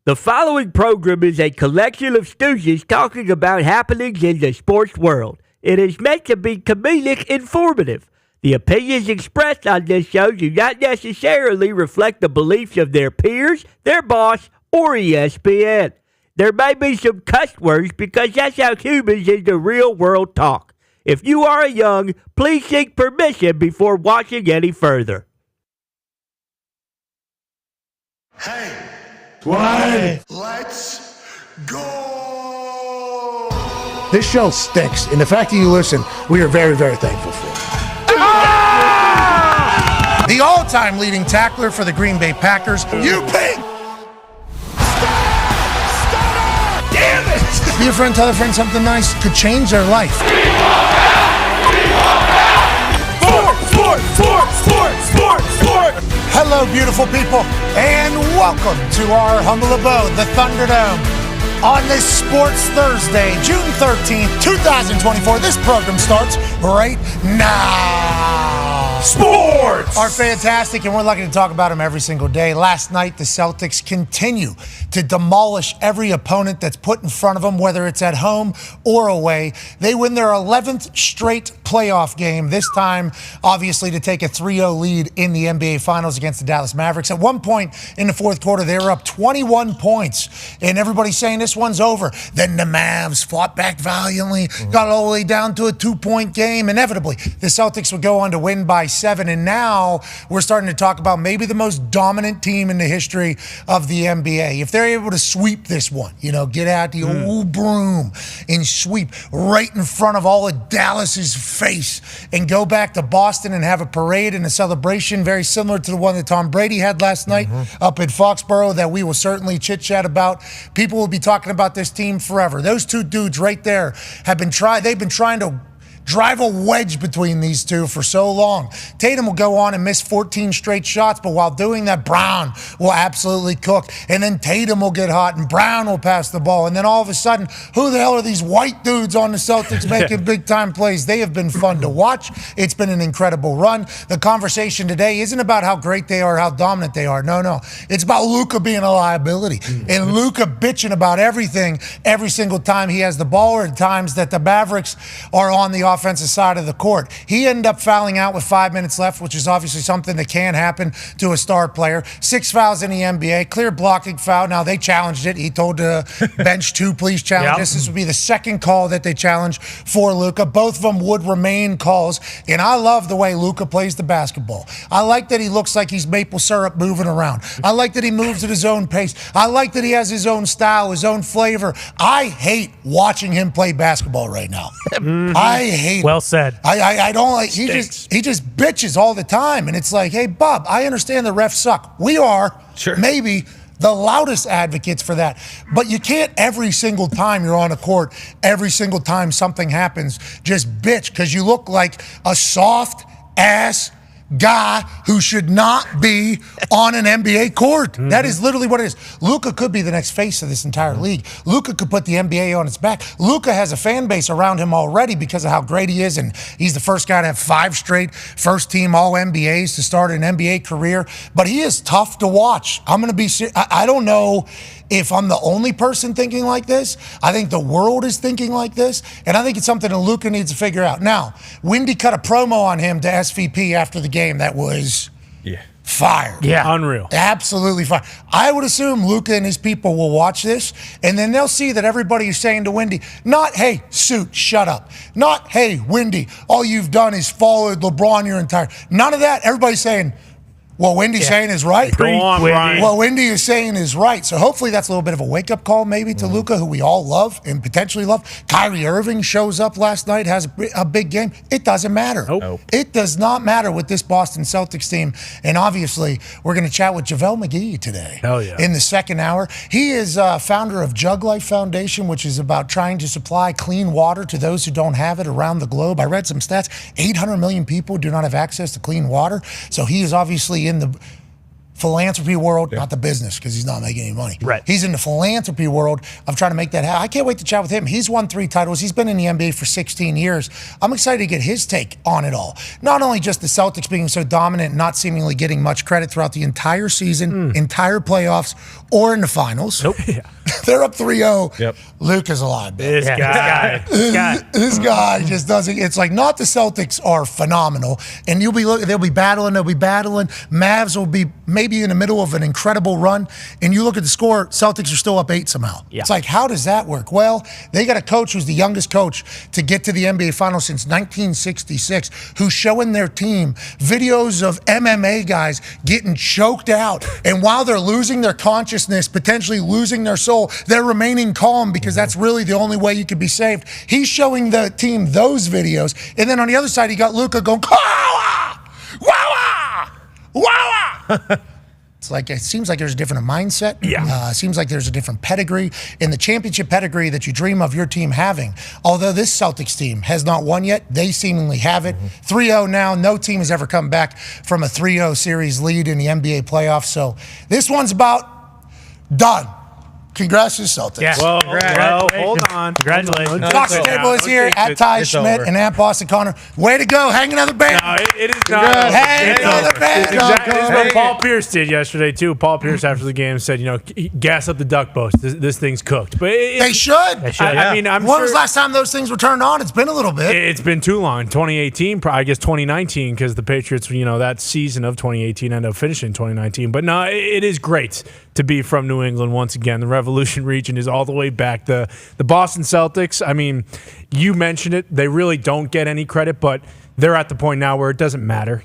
The following program is a collection of stooges talking about happenings in the sports world. It is meant to be comedic informative. The opinions expressed on this show do not necessarily reflect the beliefs of their peers, their boss, or ESPN. There may be some cuss words because that's how humans in the real world talk. If you are young, please seek permission before watching any further. Hey. Why? Let's go! This show stinks, and the fact that you listen, we are very, very thankful for. Ah! The all-time leading tackler for the Green Bay Packers, You pig! Stop! Damn it! Be a friend, tell a friend something nice could change their life. Sport! Hello, beautiful people, and welcome to our humble abode, the Thunderdome. On this Sports Thursday, June 13th, 2024, this program starts right now. Sports! Are fantastic, and we're lucky to talk about them every single day. Last night, the Celtics continue to demolish every opponent that's put in front of them, whether it's at home or away. They win their 11th straight playoff game, this time, obviously, to take a 3-0 lead in the NBA Finals against the Dallas Mavericks. At one point in the fourth quarter, they were up 21 points, and everybody's saying this one's over. Then the Mavs fought back valiantly, got all the way down to a 2-point game. Inevitably, the Celtics would go on to win by 7, and now we're starting to talk about maybe the most dominant team in the history of the NBA. If they're able to sweep this one, get out the old broom and sweep right in front of all of Dallas's face and go back to Boston and have a parade and a celebration very similar to the one that Tom Brady had last night up at Foxborough that we will certainly chit-chat about. People will be talking about this team forever. Those two dudes right there they've been trying to drive a wedge between these two for so long. Tatum will go on and miss 14 straight shots, but while doing that, Brown will absolutely cook. And then Tatum will get hot, and Brown will pass the ball. And then all of a sudden, who the hell are these white dudes on the Celtics making big-time plays? They have been fun to watch. It's been an incredible run. The conversation today isn't about how great they are, how dominant they are. No. It's about Luka being a liability. And Luka bitching about everything every single time he has the ball, or at times that the Mavericks are on the offensive side of the court. He ended up fouling out with 5 minutes left, which is obviously something that can happen to a star player. 6 fouls in the NBA, clear blocking foul. Now, they challenged it. He told the bench to please challenge this. This would be the second call that they challenged for Luka. Both of them would remain calls, and I love the way Luka plays the basketball. I like that he looks like he's maple syrup moving around. I like that he moves at his own pace. I like that he has his own style, his own flavor. I hate watching him play basketball right now. I hate it. Well said. I don't like. He just bitches all the time, and it's like, hey, Bob, I understand the refs suck. We are maybe the loudest advocates for that, but you can't every single time you're on a court, every single time something happens, just bitch because you look like a soft ass guy who should not be on an NBA court. That is literally what it is. Luka could be the next face of this entire league. Luka could put the NBA on its back. Luka has a fan base around him already because of how great he is, and he's the first guy to have 5 straight first-team All-NBAs to start an NBA career. But he is tough to watch. I'm going to be serious. I don't know if I'm the only person thinking like this. I think the world is thinking like this, and I think it's something that Luka needs to figure out. Now, Wendy cut a promo on him to SVP after the game that was fire. Yeah, unreal. Absolutely fire. I would assume Luka and his people will watch this, and then they'll see that everybody is saying to Wendy, not, hey, Suit, shut up. Not, hey, Wendy, all you've done is followed LeBron your entire. None of that. Everybody's saying, what Wendy's saying is right. Go on, Brian. What Wendy is saying is right. So hopefully that's a little bit of a wake-up call maybe to Luka, who we all love and potentially love. Kyrie Irving shows up last night, has a big game. It doesn't matter. Nope. It does not matter with this Boston Celtics team. And obviously, we're going to chat with Javelle McGee today. Hell yeah. In the second hour. He is founder of Jug Life Foundation, which is about trying to supply clean water to those who don't have it around the globe. I read some stats. 800 million people do not have access to clean water. So he is obviously in the philanthropy world, not the business, because he's not making any money. Right. He's in the philanthropy world of trying to make that happen. I can't wait to chat with him. He's won 3 titles. He's been in the NBA for 16 years. I'm excited to get his take on it all. Not only just the Celtics being so dominant and not seemingly getting much credit throughout the entire season, entire playoffs, or in the finals. Nope. They're up 3-0. Yep. Luke is alive. This guy. This guy just doesn't. It's like, not the Celtics are phenomenal, and they'll be battling. Mavs will be maybe in the middle of an incredible run, and you look at the score, Celtics are still up 8 somehow. Yeah. It's like, how does that work? Well, they got a coach who's the youngest coach to get to the NBA Finals since 1966, who's showing their team videos of MMA guys getting choked out, and while they're losing their consciousness, potentially losing their soul, they're remaining calm because that's really the only way you could be saved. He's showing the team those videos, and then on the other side, he got Luka going, "Kawa! Wawa! Wawa!" It's like, it seems like there's a different mindset. Yeah. It seems like there's a different pedigree. In the championship pedigree that you dream of your team having, although this Celtics team has not won yet, they seemingly have it. 3-0 now. No team has ever come back from a 3-0 series lead in the NBA playoffs. So this one's about done. Congrats to the Celtics. Yeah. Well, hold on. Congratulations. Fox Table is here at Ty Schmidt over. and at Boston Connor. Way to go. Hang another band. No, it is not. Hang another band. Exactly. It's what Paul Pierce did yesterday, too. Paul Pierce, after the game, said, gas up the duck boat. This thing's cooked. But They should. I mean, I'm When sure was the last time those things were turned on? It's been a little bit. it's been too long. 2018, I guess 2019, because the Patriots, that season of 2018 ended up finishing 2019. But no, it is great to be from New England once again. The Revolution region is all the way back. The Boston Celtics, I mean, you mentioned it. They really don't get any credit, but they're at the point now where it doesn't matter.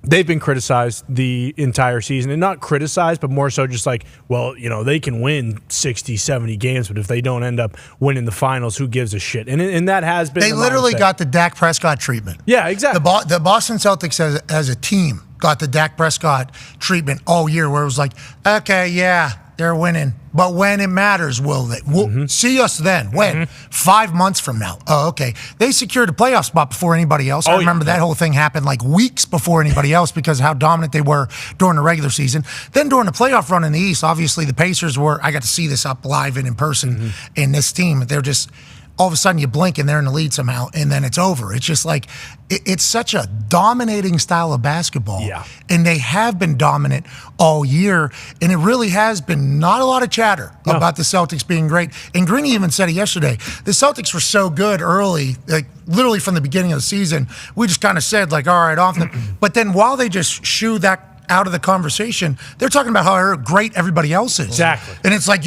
They've been criticized the entire season, and not criticized, but more so just like, well, they can win 60, 70 games, but if they don't end up winning the finals, who gives a shit? And that has been They literally got the Dak Prescott treatment. Yeah, exactly. The Boston Celtics as a team got the Dak Prescott treatment all year, where it was like, okay, yeah, they're winning, but when it matters, will they? We'll see us then. When? 5 months from now. Oh, okay. They secured a playoff spot before anybody else. I remember that whole thing happened like weeks before anybody else because of how dominant they were during the regular season. Then during the playoff run in the East, obviously the Pacers were, I got to see this up live and in person in this team. They're just, all of a sudden you blink and they're in the lead somehow, and then it's over. It's just like, it's such a dominating style of basketball. Yeah. And they have been dominant all year, and it really has been not a lot of chatter about the Celtics being great. And Greeny even said it yesterday. The Celtics were so good early, like literally from the beginning of the season, we just kind of said like, all right, off them. But then while they just shoo that out of the conversation, they're talking about how great everybody else is. Exactly. And it's like,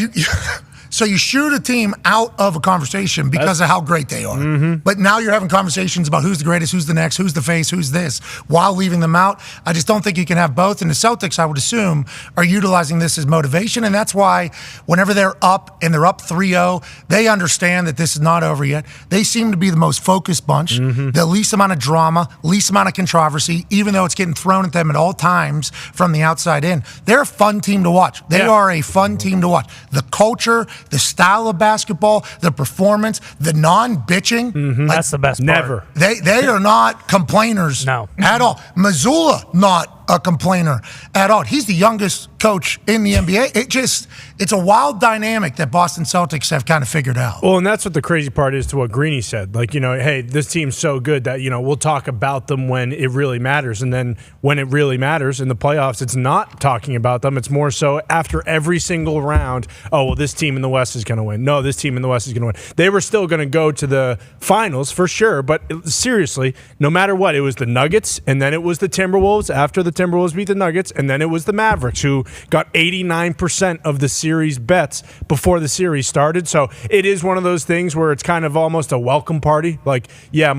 so you shoot a team out of a conversation because of how great they are. But now you're having conversations about who's the greatest, who's the next, who's the face, who's this, while leaving them out. I just don't think you can have both. And the Celtics, I would assume, are utilizing this as motivation. And that's why whenever they're up and they're up 3-0, they understand that this is not over yet. They seem to be the most focused bunch, the least amount of drama, least amount of controversy, even though it's getting thrown at them at all times from the outside in. They're a fun team to watch. They are a fun team to watch. The culture, the style of basketball, the performance, the non-bitching. Like, That's the best part. Never. they are not complainers at all. Missoula, not a complainer at all. He's the youngest coach in the NBA. It's a wild dynamic that Boston Celtics have kind of figured out. Well, and that's what the crazy part is to what Greeny said. Like, hey, this team's so good that, we'll talk about them when it really matters. And then when it really matters in the playoffs, it's not talking about them. It's more so after every single round, oh, well, this team in the West is going to win. No, this team in the West is going to win. They were still going to go to the finals for sure. But seriously, no matter what, it was the Nuggets, and then it was the Timberwolves after the Timberwolves beat the Nuggets, and then it was the Mavericks who got 89% of the series bets before the series started. So it is one of those things where it's kind of almost a welcome party. Like, yeah,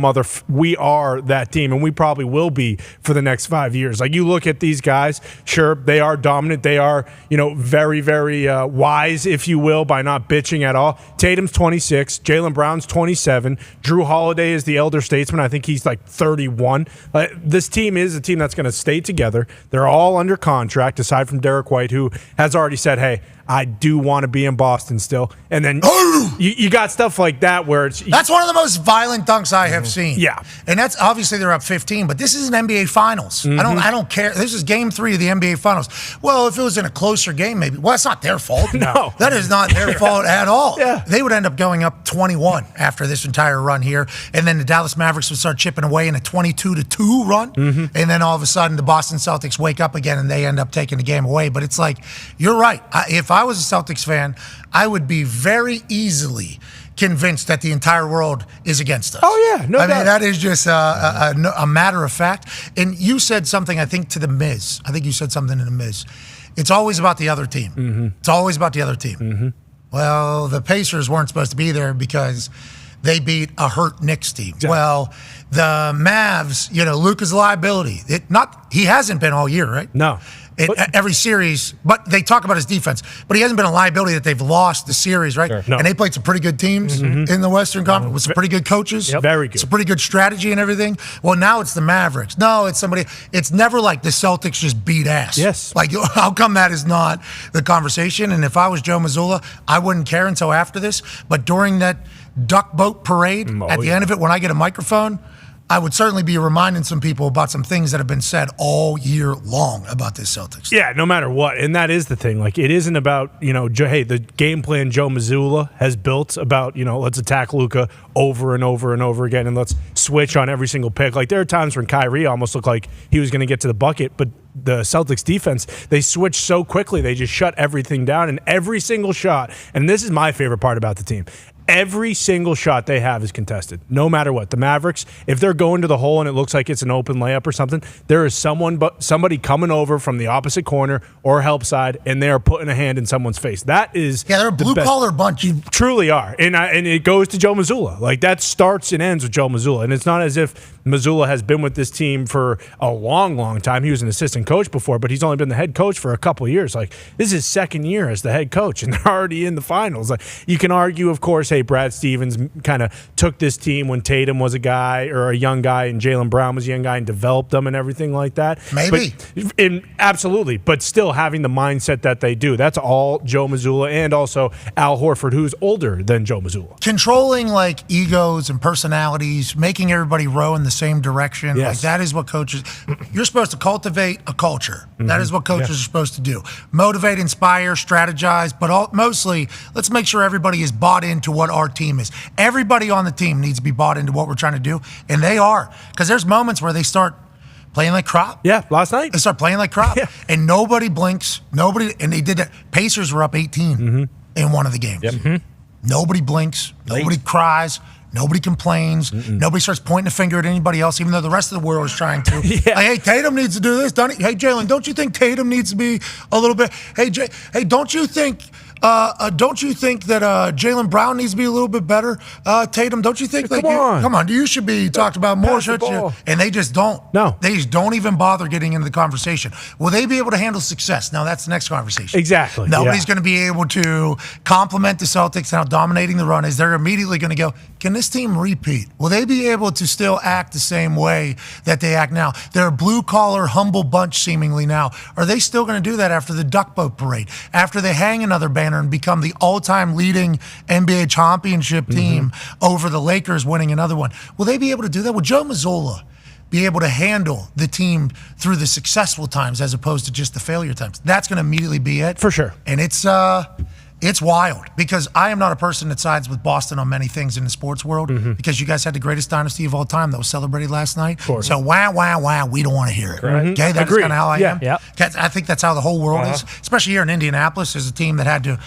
we are that team, and we probably will be for the next 5 years. Like, you look at these guys, sure, they are dominant. They are, very, very wise, if you will, by not bitching at all. Tatum's 26. Jaylen Brown's 27. Drew Holiday is the elder statesman. I think he's like 31. This team is a team that's going to stay together. They're all under contract, aside from Derek White, who has already said, hey, I do want to be in Boston still. And then you got stuff like that where it's... That's one of the most violent dunks I have seen. Yeah. And that's obviously they're up 15, but this is an NBA Finals. I don't care. This is game 3 of the NBA Finals. Well, if it was in a closer game, maybe. Well, it's not their fault. No. That is not their fault at all. Yeah. They would end up going up 21 after this entire run here. And then the Dallas Mavericks would start chipping away in a 22-2 run. And then all of a sudden the Boston Celtics wake up again and they end up taking the game away. But it's like, you're right. If I was a Celtics fan, I would be very easily convinced that the entire world is against us. Oh, yeah. No doubt. I mean, that is just a matter of fact. And you said something, I think, to the Miz. I think you said something to the Miz. It's always about the other team. It's always about the other team. Well, the Pacers weren't supposed to be there because they beat a hurt Knicks team. Exactly. Well, the Mavs, Luka's a liability. He hasn't been all year, right? No. Every series, but they talk about his defense. But he hasn't been a liability that they've lost the series, right? Sure. No. And they played some pretty good teams in the Western Conference with some pretty good coaches. Yep. Very good. Some pretty good strategy and everything. Well, now it's the Mavericks. No, it's somebody. It's never like the Celtics just beat ass. Yes. Like, how come that is not the conversation? And if I was Joe Mazzulla, I wouldn't care until after this. But during that duck boat parade, at the end of it, when I get a microphone, I would certainly be reminding some people about some things that have been said all year long about this Celtics. Yeah, no matter what. And that is the thing. Like, it isn't about, hey, the game plan Joe Mazzulla has built about, let's attack Luka over and over and over again and let's switch on every single pick. Like, there are times when Kyrie almost looked like he was going to get to the bucket, but the Celtics defense, they switched so quickly. They just shut everything down, and every single shot, and this is my favorite part about the team, every single shot they have is contested, no matter what. The Mavericks, if they're going to the hole and it looks like it's an open layup or something, there is somebody coming over from the opposite corner or help side, and they are putting a hand in someone's face. That is they're a blue-collar bunch. You truly are. And it goes to Joe Mazzulla. Like, that starts and ends with Joe Mazzulla. And it's not as if Mazzulla has been with this team for a long, long time. He was an assistant coach before, but he's only been the head coach for a couple of years. Like, this is his second year as the head coach, and they're already in the finals. Like, you can argue, of course, hey, Brad Stevens kind of took this team when Tatum was a guy or a young guy and Jaylen Brown was a young guy and developed them and everything like that. Maybe. Absolutely. But still having the mindset that they do. That's all Joe Mazzulla and also Al Horford, who's older than Joe Mazzulla. Controlling, like, egos and personalities, making everybody row in the same direction. Yes. Like, that is what coaches, you're supposed to cultivate a culture. That is what coaches are supposed to do. Motivate, inspire, strategize, but mostly let's make sure everybody is bought into what our team is. Everybody on the team needs to be bought into what we're trying to do, and they are. Because there's moments where they start playing like crap. Yeah, last night. They start playing like crap. Yeah. And nobody blinks. And they did that. Pacers were up 18 in one of the games. Yep. Nobody blinks. Nobody cries. Nobody complains. Nobody starts pointing a finger at anybody else, even though the rest of the world is trying to. Yeah. Like, hey, Tatum needs to do this. Hey, Jalen, don't you think Tatum needs to be a little bit? Hey, don't you think that Jaylen Brown needs to be a little bit better? Tatum, don't you think? Come on, you should be talked about more, shouldn't you? And they just don't. No. They just don't even bother getting into the conversation. Will they be able to handle success? Now, that's the next conversation. Exactly. Nobody's going to be able to compliment the Celtics how dominating the run is. They're immediately going to go, can this team repeat? Will they be able to still act the same way that they act now? They're a blue-collar, humble bunch seemingly now. Are they still going to do that after the duck boat parade? After they hang another banner and become the all-time leading NBA championship team over the Lakers winning another one? Will they be able to do that? Will Joe Mazzulla be able to handle the team through the successful times as opposed to just the failure times? That's going to immediately be it. For sure. And it's wild because I am not a person that sides with Boston on many things in the sports world because you guys had the greatest dynasty of all time that was celebrated last night. So wow, we don't want to hear it. Okay, that's kind of how I am. Yeah. I think that's how the whole world is, especially here in Indianapolis. There's a team that had to,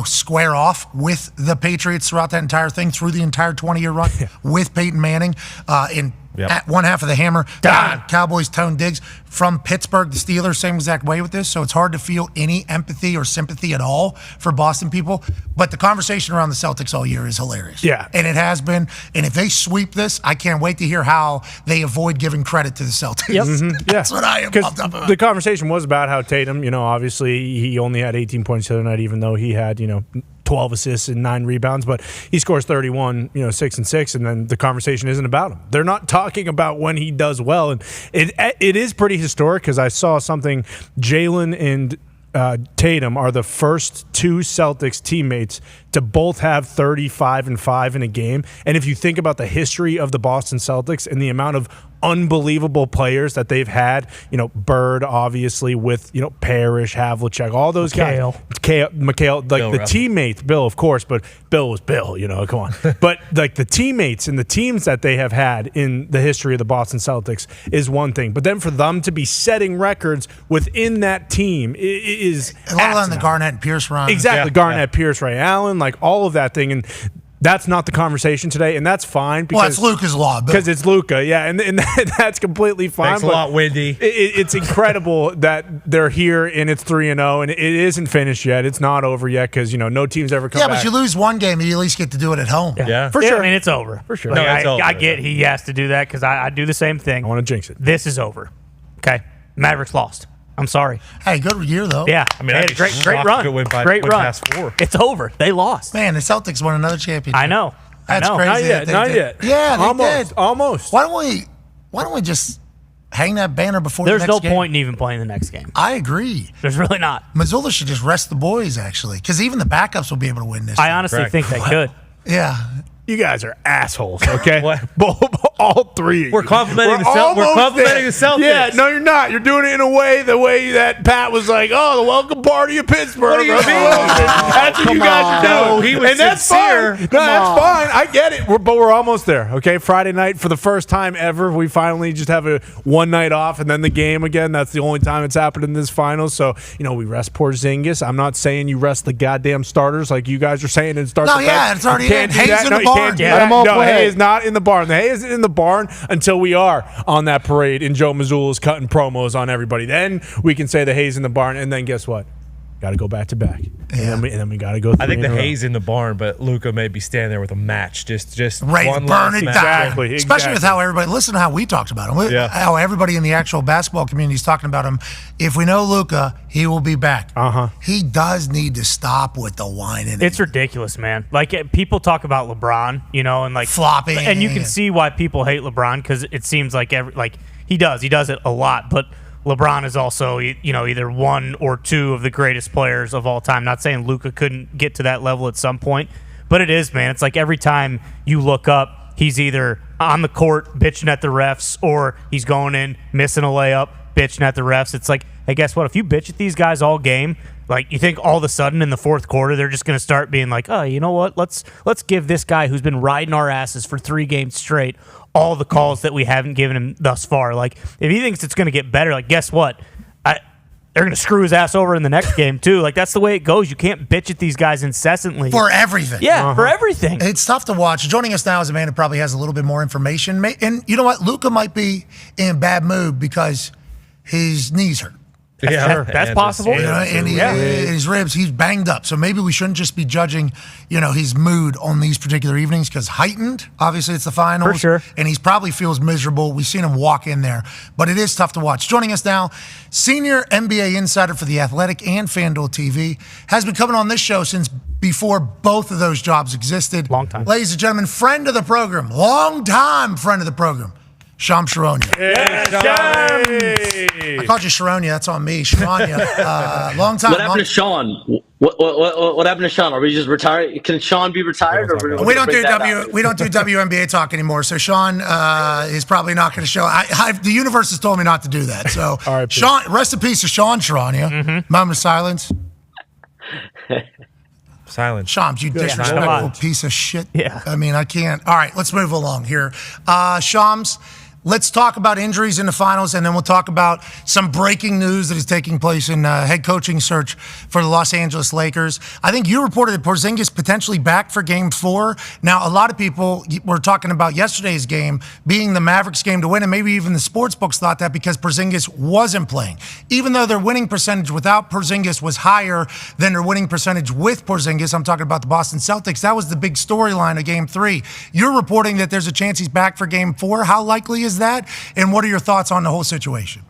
square off with the Patriots throughout that entire thing, through the entire 20-year run with Peyton Manning at one half of the hammer. Dahn. Cowboys Tone Diggs from Pittsburgh, the Steelers, same exact way with this. So it's hard to feel any empathy or sympathy at all for Boston people. But the conversation around the Celtics all year is hilarious. Yeah. And it has been. And if they sweep this, I can't wait to hear how they avoid giving credit to the Celtics. Yep. That's what I am pumped up about. The conversation was about how Tatum, obviously he only had 18 points the other night, even though he had, 12 assists and 9 rebounds, but he scores 31, 6 and 6, and then the conversation isn't about him. They're not talking about when he does well, and it is pretty historic because I saw something Jalen and Tatum are the first two Celtics teammates to both have 35-5 in a game. And if you think about the history of the Boston Celtics and the amount of unbelievable players that they've had, Bird, obviously, with, Parrish, Havlicek, all those guys. McHale, like Bill the Russell. teammates, Bill, of course, but Bill was Bill, come on. But like the teammates and the teams that they have had in the history of the Boston Celtics is one thing. But then for them to be setting records within that team is A lot of the asinine. Garnett and Pierce run. Exactly, Garnett, Pierce, Ray Allen, like all of that thing. And that's not the conversation today, and that's fine. Well, it's Luka's law, Bill. Because it's Luka, yeah, and that's completely fine. Thanks a but lot, Wendy. It's incredible that they're here and it's 3-0, and it isn't finished yet. It's not over yet because no team's ever come Yeah, back. but you lose one game, you at least get to do it at home. Yeah. For sure. I mean, it's over. For sure. No, Like, it's over. I get he has to do that because I do the same thing. I want to jinx it. This is over. Okay, Mavericks lost. I'm sorry. Hey, good year, though. Yeah, I mean, they I'd had be a great shocked run. if it went Great run. past 4. It's over. They lost. Man, the Celtics won another championship. I know. That's I know. crazy. Not yet. that they Not did. yet. Yeah, they almost. did. Almost. Why don't we just hang that banner before There's the no next game? point in even playing the next game. I agree. There's really not. Missoula should just rest the boys, actually, because even the backups will be able to win this. I thing. honestly Correct. think they could. Yeah. You guys are assholes, okay? What? All three. We're complimenting the almost complimenting the Celtics. Yeah, no, you're not. You're doing it in the way that Pat was like, "Oh, the welcome party of Pittsburgh." What do you mean? That's what you guys are doing. No, he was and that's sincere. fine. No, that's fine. I get it. But we're almost there. Okay, Friday night for the first time ever, we finally just have a one night off and then the game again. That's the only time it's happened in this final. So we rest Porzingis. I'm not saying you rest the goddamn starters like you guys are saying and start. No, the yeah, bench. it's already You can't in. do Hayes that. in No, the you can't barn. do Yeah. that. Let 'em all No, play. Hay is not in the barn. The Hay isn't in the barn until we are on that parade and Joe Mazzulla's cutting promos on everybody. Then we can say the Hay's in the barn, and then guess what? Got to go back to back. Yeah. And then we got to go. I think the Hay's. Hayes in the barn, but Luka may be standing there with a match, just Ready to one burn last it match. down. Exactly, Especially with exactly. how everybody, listen to how we talked about him. Yeah. How everybody in the actual basketball community is talking about him. If we know Luka, he will be back. He does need to stop with the whining. It's ridiculous, man. Like people talk about LeBron, and like Flopping. and you can see why people hate LeBron because it seems like he does it a lot, but LeBron is also either one or two of the greatest players of all time. Not saying Luka couldn't get to that level at some point, but it is, man. It's like every time you look up, he's either on the court bitching at the refs or he's going in missing a layup, bitching at the refs. It's like, hey, guess what? If you bitch at these guys all game, like you think all of a sudden in the fourth quarter they're just going to start being like, oh, you know what? Let's give this guy who's been riding our asses for 3 games straight all the calls that we haven't given him thus far. Like if he thinks it's going to get better, like guess what? They're going to screw his ass over in the next game too. Like that's the way it goes. You can't bitch at these guys incessantly for everything. Yeah, for everything. It's tough to watch. Joining us now is a man who probably has a little bit more information. And you know what? Luka might be in a bad mood because his knees hurt. Yeah, That's and possible. his- And his ribs, he's banged up. So maybe we shouldn't just be judging, his mood on these particular evenings because heightened, obviously it's the finals. For sure. And he probably feels miserable. We've seen him walk in there, but it is tough to watch. Joining us now, senior NBA insider for The Athletic and FanDuel TV, has been coming on this show since before both of those jobs existed. Long time. Ladies and gentlemen, friend of the program, long time friend of the program, Shams Charania. I called you Charania. That's on me. Charania. Long time. What happened to Sean? What happened to Sean? Are we just retired? Can Sean be retired? Or We don't do WNBA talk anymore. So Sean is probably not going to show. The universe has told me not to do that. So R.I.P. Sean, rest in peace to Sean Charania. Moment of silence. Silence. Shams, you Come disrespectful on. piece of shit. Yeah. I mean, I can't. All right, let's move along here. Shams, let's talk about injuries in the finals, and then we'll talk about some breaking news that is taking place in head coaching search for the Los Angeles Lakers. I think you reported that Porzingis potentially back for Game 4. Now, a lot of people were talking about yesterday's game being the Mavericks game to win, and maybe even the sports books thought that because Porzingis wasn't playing. Even though their winning percentage without Porzingis was higher than their winning percentage with Porzingis, I'm talking about the Boston Celtics, that was the big storyline of Game 3. You're reporting that there's a chance he's back for Game 4. How likely is that? And what are your thoughts on the whole situation?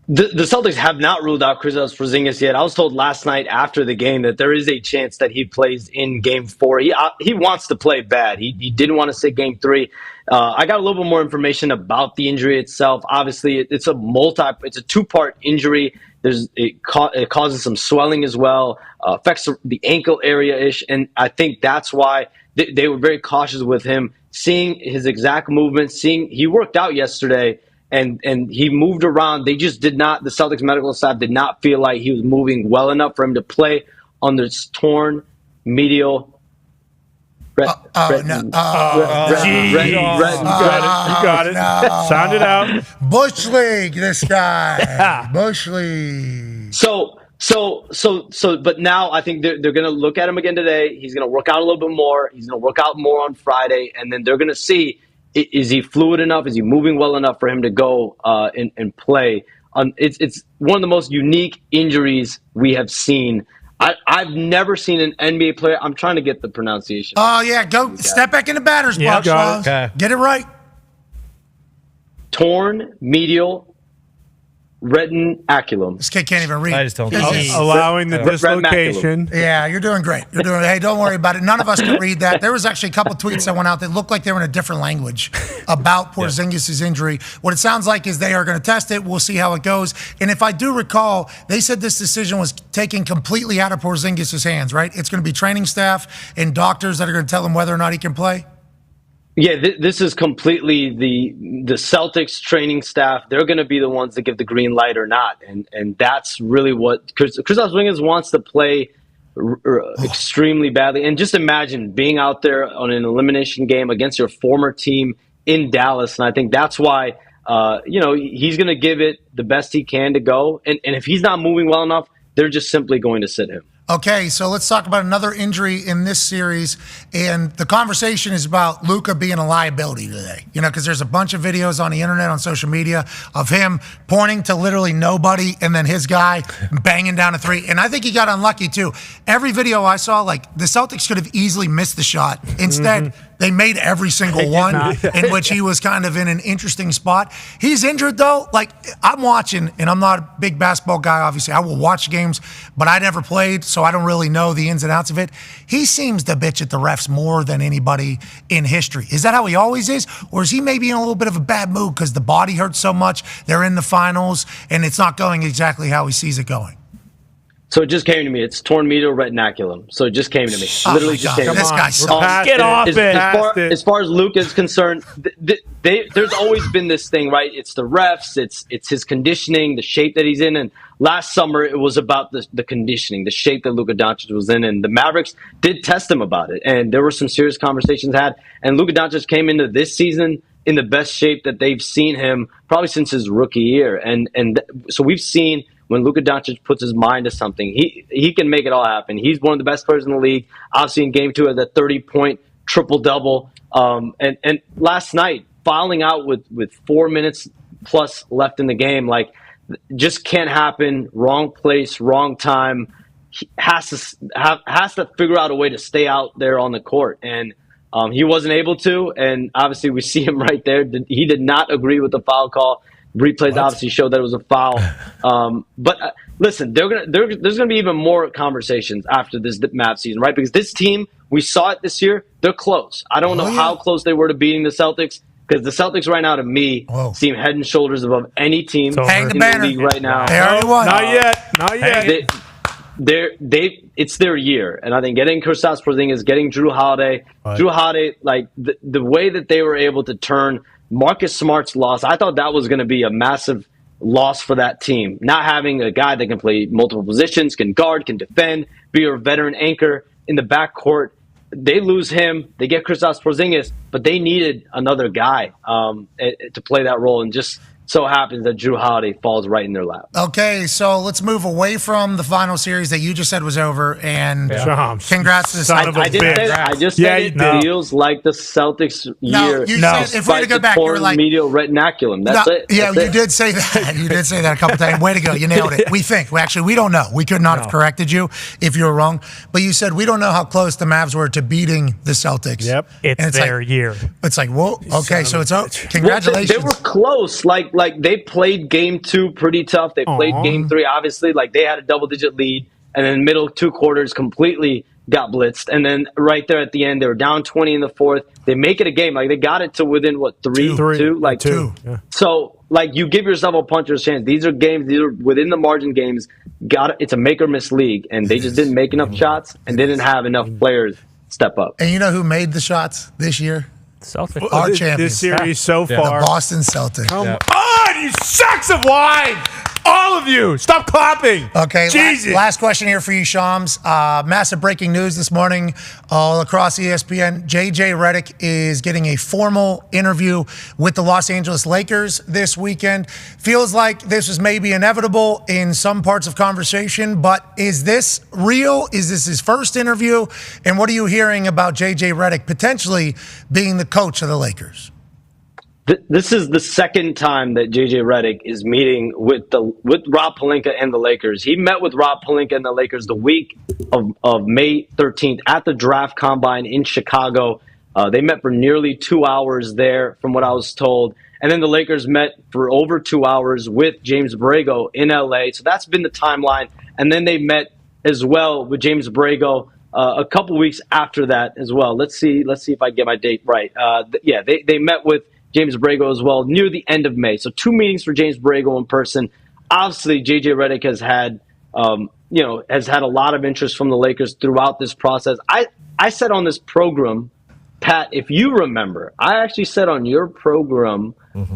The Celtics have not ruled out Kristaps Porzingis yet. I was told last night after the game that there is a chance that he plays in Game 4. He wants to play bad. He didn't want to sit Game 3. I got a little bit more information about the injury itself. Obviously, it's a 2-part injury. It causes some swelling as well, affects the ankle area ish, and I think that's why they were very cautious with him. Seeing his exact movements, he worked out yesterday and he moved around. They just did not. The Celtics medical staff did not feel like he was moving well enough for him to play on this torn medial. You got it. No. Sound it out. Bush League, this guy. Bush League. But now I think they're going to look at him again today. He's going to work out a little bit more. He's going to work out more on Friday, and then they're going to see, is he fluid enough? Is he moving well enough for him to go and play? It's one of the most unique injuries we have seen. I've never seen an NBA player. I'm trying to get the pronunciation. Oh, yeah. Go step back in the batter's box, got it. okay. Get it right. Torn medial retinaculum. This kid can't even read. I just don't This know. is- Allowing the dislocation. Yeah, you're doing great. Hey, don't worry about it. None of us can read that. There was actually a couple tweets that went out that looked like they were in a different language about Porzingis' injury. What it sounds like is they are going to test it. We'll see how it goes. And if I do recall, they said this decision was taken completely out of Porzingis' hands, right? It's going to be training staff and doctors that are going to tell him whether or not he can play. Yeah, this is completely the Celtics training staff. They're going to be the ones that give the green light or not, and that's really what Kristaps Porzingis wants to play extremely badly. And just imagine being out there on an elimination game against your former team in Dallas, and I think that's why he's going to give it the best he can to go. And if he's not moving well enough, they're just simply going to sit him. Okay, so let's talk about another injury in this series. And the conversation is about Luka being a liability today. Because there's a bunch of videos on the internet, on social media, of him pointing to literally nobody and then his guy banging down a three. And I think he got unlucky, too. Every video I saw, the Celtics could have easily missed the shot. Instead, they made every single one in which he was kind of in an interesting spot. He's injured, though. I'm watching, and I'm not a big basketball guy, obviously. I will watch games, but I never played, so I don't really know the ins and outs of it. He seems to bitch at the refs more than anybody in history. Is that how he always is? Or is he maybe in a little bit of a bad mood because the body hurts so much, they're in the finals, and it's not going exactly how he sees it going? So it just came to me. It's torn medial retinaculum. So it just came to me. Literally just came to me. This guy sucks. Get off it. As far as Luke is concerned, there's always been this thing, right? It's the refs, it's his conditioning, the shape that he's in. And last summer, it was about the conditioning, the shape that Luka Doncic was in. And the Mavericks did test him about it. And there were some serious conversations had. And Luka Doncic came into this season in the best shape that they've seen him probably since his rookie year. So we've seen when Luka Doncic puts his mind to something, he can make it all happen. He's one of the best players in the league. Obviously, in Game 2 at that 30-point triple-double. And last night, fouling out with 4 minutes plus left in the game, just can't happen. Wrong place, wrong time. He has to figure out a way to stay out there on the court. And he wasn't able to. And obviously, we see him right there. He did not agree with the foul call. Replays obviously showed that it was a foul. But listen, there's going to be even more conversations after this Mavs season, right? Because this team, we saw it this year, they're close. I don't know how close they were to beating the Celtics, because the Celtics right now, to me, seem head and shoulders above any team Hang the in banner. the league right now. They already won. Not yet. It's their year, and I think getting Kristaps Porzingis, getting Drew Holiday, the way that they were able to turn Marcus Smart's loss, I thought that was going to be a massive loss for that team. Not having a guy that can play multiple positions, can guard, can defend, be a veteran anchor in the backcourt. They lose him. They get Kristaps Porzingis, but they needed another guy to play that role, and just so happens that Drew Holiday falls right in their lap. Okay, so let's move away from the final series that you just said was over, and congrats to the Son of a Celtics. I just said it feels like the Celtics year. You said, if we're going to go back, you were like medial retinaculum. That's it. Yeah, you did say that. You did say that a couple times. Way to go. You nailed it. We think. We don't know. We could not have corrected you if you were wrong. But you said we don't know how close the Mavs were to beating the Celtics. Yep. It's their year. It's like, whoa. Okay, so it's congratulations. They were close. Like they played Game 2 pretty tough. They played Game 3, obviously. They had a double-digit lead, and then middle 2 quarters completely got blitzed, and then right there at the end, they were down 20 in the fourth. They make it a game. Like, they got it to within, what, two? Like, two. Yeah. So, like, you give yourself a puncher's chance. These are games, these are within the margin games. It's a make or miss league, and they just didn't make enough shots and didn't have enough players step up. And you know who made the shots this year? Celtics. Our This champions. series so The far. Boston Celtics. Come on, you sacks of wine! All of you, stop clapping. Okay, Jesus. last question here for you, Shams. Massive breaking news this morning all across ESPN. JJ Redick is getting a formal interview with the Los Angeles Lakers this weekend. Feels like this was maybe inevitable in some parts of conversation, but is this real? Is this his first interview? And what are you hearing about JJ Redick potentially being the coach of the Lakers? This is the second time that JJ Redick is meeting with Rob Pelinka and the Lakers. He met with Rob Pelinka and the Lakers the week of May 13th at the draft combine in Chicago. They met for nearly 2 hours there, from what I was told. And then the Lakers met for over 2 hours with James Borrego in LA. So that's been the timeline. And then they met as well with James Borrego a couple weeks after that as well. Let's see if I get my date right. They met with James Borrego as well near the end of May. So 2 meetings for James Borrego in person. Obviously, JJ Redick has had a lot of interest from the Lakers throughout this process. I said on this program, Pat, if you remember, I actually said on your program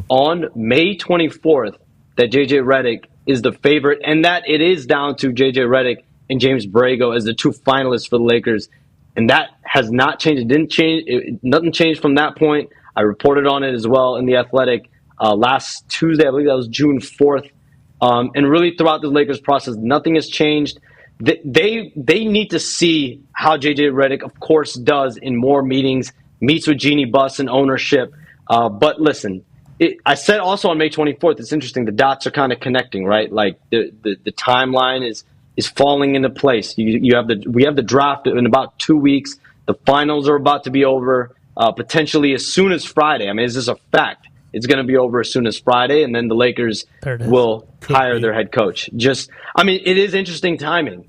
on May 24th that JJ Redick is the favorite, and that it is down to JJ Redick and James Borrego as the 2 finalists for the Lakers. And that has not changed. It didn't change. Nothing changed from that point. I reported on it as well in The Athletic last Tuesday. I believe that was June 4th. And really throughout the Lakers process, nothing has changed. They need to see how JJ Redick, of course, does in more meetings, meets with Jeannie Buss and ownership. But listen, I said also on May 24th, it's interesting. The dots are kind of connecting, right? Like the timeline is falling into place. We have the draft in about 2 weeks. The finals are about to be over. Potentially as soon as Friday. I mean, is this a fact? It's going to be over as soon as Friday, and then the Lakers will hire their head coach. It is interesting timing.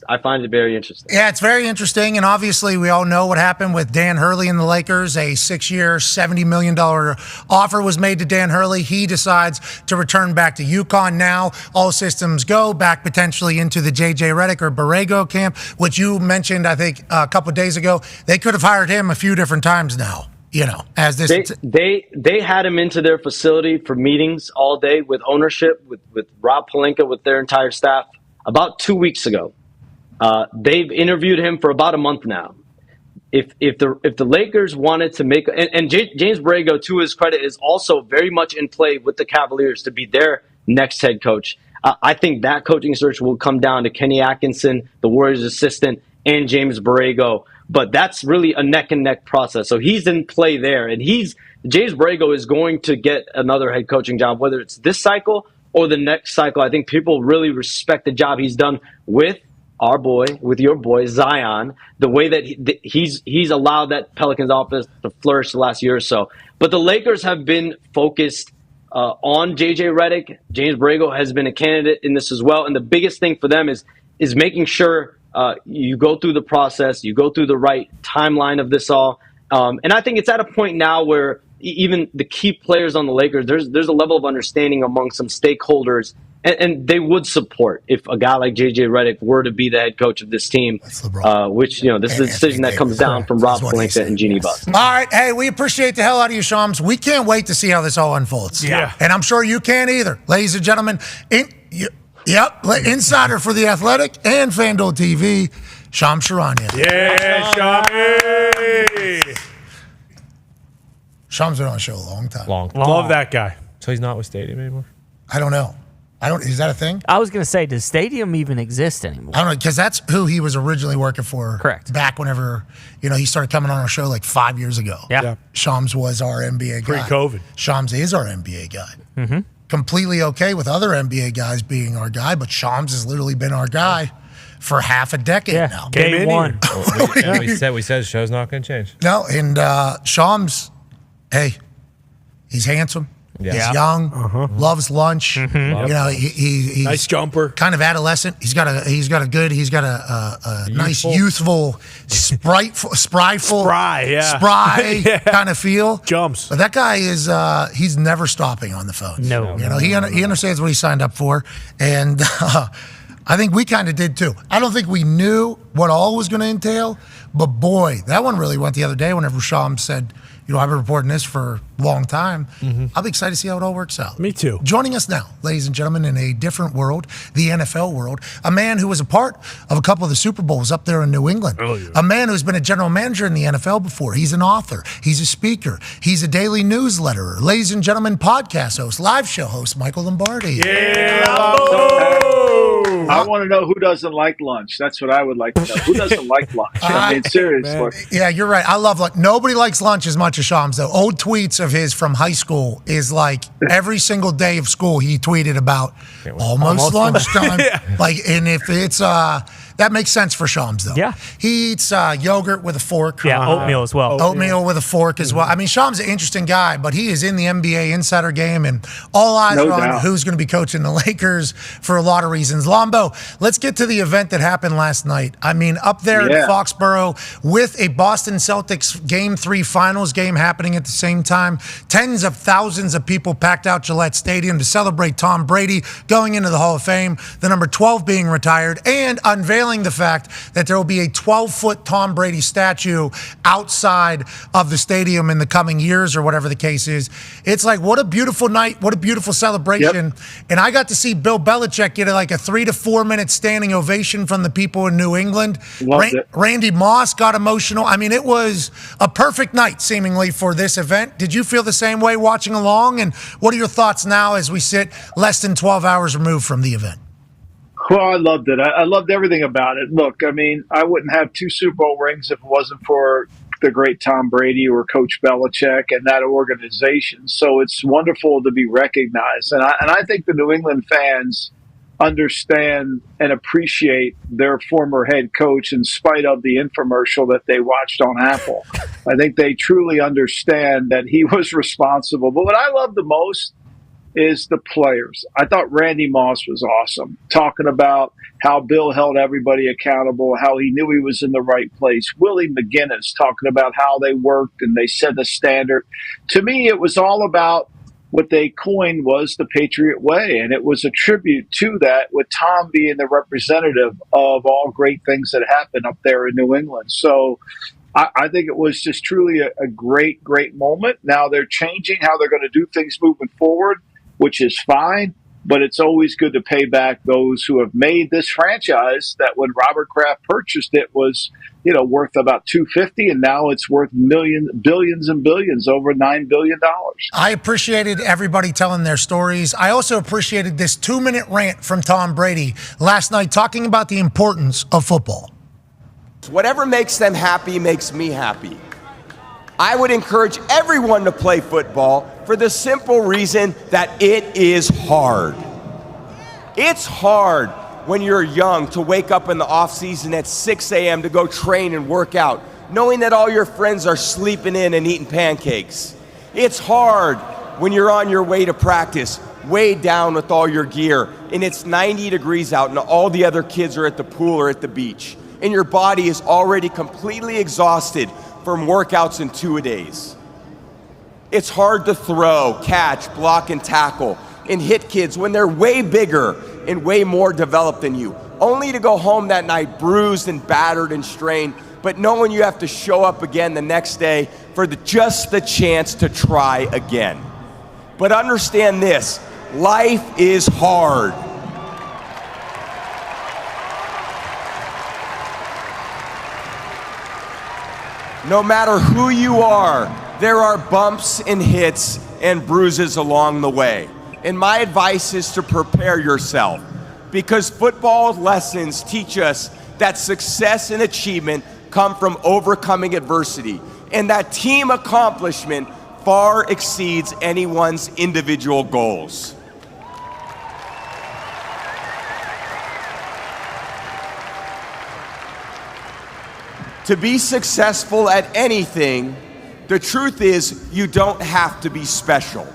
I find it very interesting. Yeah, it's very interesting, and obviously we all know what happened with Dan Hurley and the Lakers. A 6-year, $70 million offer was made to Dan Hurley. He decides to return back to UConn now. All systems go back potentially into the J.J. Redick or Borrego camp, which you mentioned, I think, a couple of days ago. They could have hired him a few different times now. As this they had him into their facility for meetings all day with ownership, with Rob Pelinka, with their entire staff about 2 weeks ago. They've interviewed him for about a month now. If the Lakers wanted to make James Borrego, to his credit, is also very much in play with the Cavaliers to be their next head coach. I think that coaching search will come down to Kenny Atkinson, the Warriors assistant, and James Borrego. But that's really a neck-and-neck process. So he's in play there. And James Borrego is going to get another head coaching job, whether it's this cycle or the next cycle. I think people really respect the job he's done with your boy, Zion, the way that he's allowed that Pelicans offense to flourish the last year or so. But the Lakers have been focused on JJ Redick. James Borrego has been a candidate in this as well. And the biggest thing for them is making sure you go through the process, you go through the right timeline of this all. And I think it's at a point now where even the key players on the Lakers, there's a level of understanding among some stakeholders, and they would support if a guy like JJ Redick were to be the head coach of this team, which, this is a decision that comes down from Rob Pelinka and Jeannie Buss. All right. Hey, we appreciate the hell out of you, Shams. We can't wait to see how this all unfolds. Yeah. And I'm sure you can't either. Ladies and gentlemen, insider for The Athletic and FanDuel TV, Shams Charania. Yeah, Shams. Shams been on the show a long time. Long. Love that guy. So he's not with Stadium anymore? I don't know. Is that a thing? I was going to say, does Stadium even exist anymore? I don't know, because that's who he was originally working for. Correct. Back whenever, he started coming on our show like 5 years ago. Yeah. Shams was our NBA guy. Pre-COVID. Shams is our NBA guy. Mm-hmm. Completely okay with other NBA guys being our guy, but Shams has literally been our guy for half a decade now. Day one. we said the show's not going to change. No, and Shams, hey, he's handsome. He's young, loves lunch. You know, he's nice jumper, kind of adolescent. He's got a nice youthful, spry kind of feel. Jumps. But that guy is he's never stopping on the phone. No. You know, he understands what he signed up for, and I think we kind of did too. I don't think we knew what all was going to entail, but boy, that one really went the other day whenever Shams said, you know, I've been reporting this for a long time. I'll be excited to see how it all works out. Me too. Joining us now, ladies and gentlemen, in a different world, the NFL world, a man who was a part of a couple of the Super Bowls up there in New England. A man who's been a general manager in the NFL before. He's an author. He's a speaker. He's a daily newsletterer. Ladies and gentlemen, podcast host, live show host, Michael Lombardi. I want to know who doesn't like lunch. That's what I would like to know. Who doesn't like lunch? I mean, seriously. Yeah, you're right. I love lunch. Nobody likes lunch as much as Shams, though. Old tweets of his from high school is like every single day of school he tweeted about almost lunchtime. Like, and if it's that makes sense for Shams, though. Yeah. He eats yogurt with a fork. Yeah, oatmeal as well. Oatmeal with a fork as well. I mean, Shams is an interesting guy, but he is in the NBA insider game, and all eyes are on who's going to be coaching the Lakers for a lot of reasons. Lombo, let's get to the event that happened last night. I mean, up there in Foxborough with a Boston Celtics Game 3 finals game happening at the same time. Tens of thousands of people packed out Gillette Stadium to celebrate Tom Brady going into the Hall of Fame, the number 12 being retired, and unveiling the fact that there will be a 12-foot Tom Brady statue outside of the stadium in the coming years or whatever the case is. It's like, what a beautiful night, what a beautiful celebration. And I got to see Bill Belichick get like a 3 to 4 minute standing ovation from the people in New England. Randy Moss got emotional. I mean, it was a perfect night, seemingly, for this event. Did you feel the same way watching along? And what are your thoughts now as we sit less than 12 hours removed from the event? Well, I loved it. I loved everything about it. Look, I mean, I wouldn't have 2 Super Bowl rings if it wasn't for the great Tom Brady or Coach Belichick and that organization. So it's wonderful to be recognized. And I think the New England fans understand and appreciate their former head coach in spite of the infomercial that they watched on Apple. I think they truly understand that he was responsible. But what I love the most is the players. I thought Randy Moss was awesome, talking about how Bill held everybody accountable, how he knew he was in the right place. Willie McGinnis talking about how they worked and they set the standard. To me, it was all about what they coined was the Patriot way, and it was a tribute to that, with Tom being the representative of all great things that happened up there in New England. So I think it was just truly a great, great moment. Now they're changing how they're going to do things moving forward, which is fine, but it's always good to pay back those who have made this franchise that when Robert Kraft purchased it was, you know, worth about $250, and now it's worth billions and billions, over $9 billion. I appreciated everybody telling their stories. I also appreciated this 2-minute rant from Tom Brady last night talking about the importance of football. Whatever makes them happy makes me happy. I would encourage everyone to play football for the simple reason that it is hard. It's hard when you're young to wake up in the off season at 6 a.m. to go train and work out, knowing that all your friends are sleeping in and eating pancakes. It's hard when you're on your way to practice, weighed down with all your gear, and it's 90 degrees out and all the other kids are at the pool or at the beach, and your body is already completely exhausted from workouts in 2-a-days. It's hard to throw, catch, block, and tackle, and hit kids when they're way bigger and way more developed than you, only to go home that night bruised and battered and strained, but knowing you have to show up again the next day for just the chance to try again. But understand this, life is hard. No matter who you are, there are bumps and hits and bruises along the way. And my advice is to prepare yourself, because football lessons teach us that success and achievement come from overcoming adversity, and that team accomplishment far exceeds anyone's individual goals. To be successful at anything, the truth is you don't have to be special.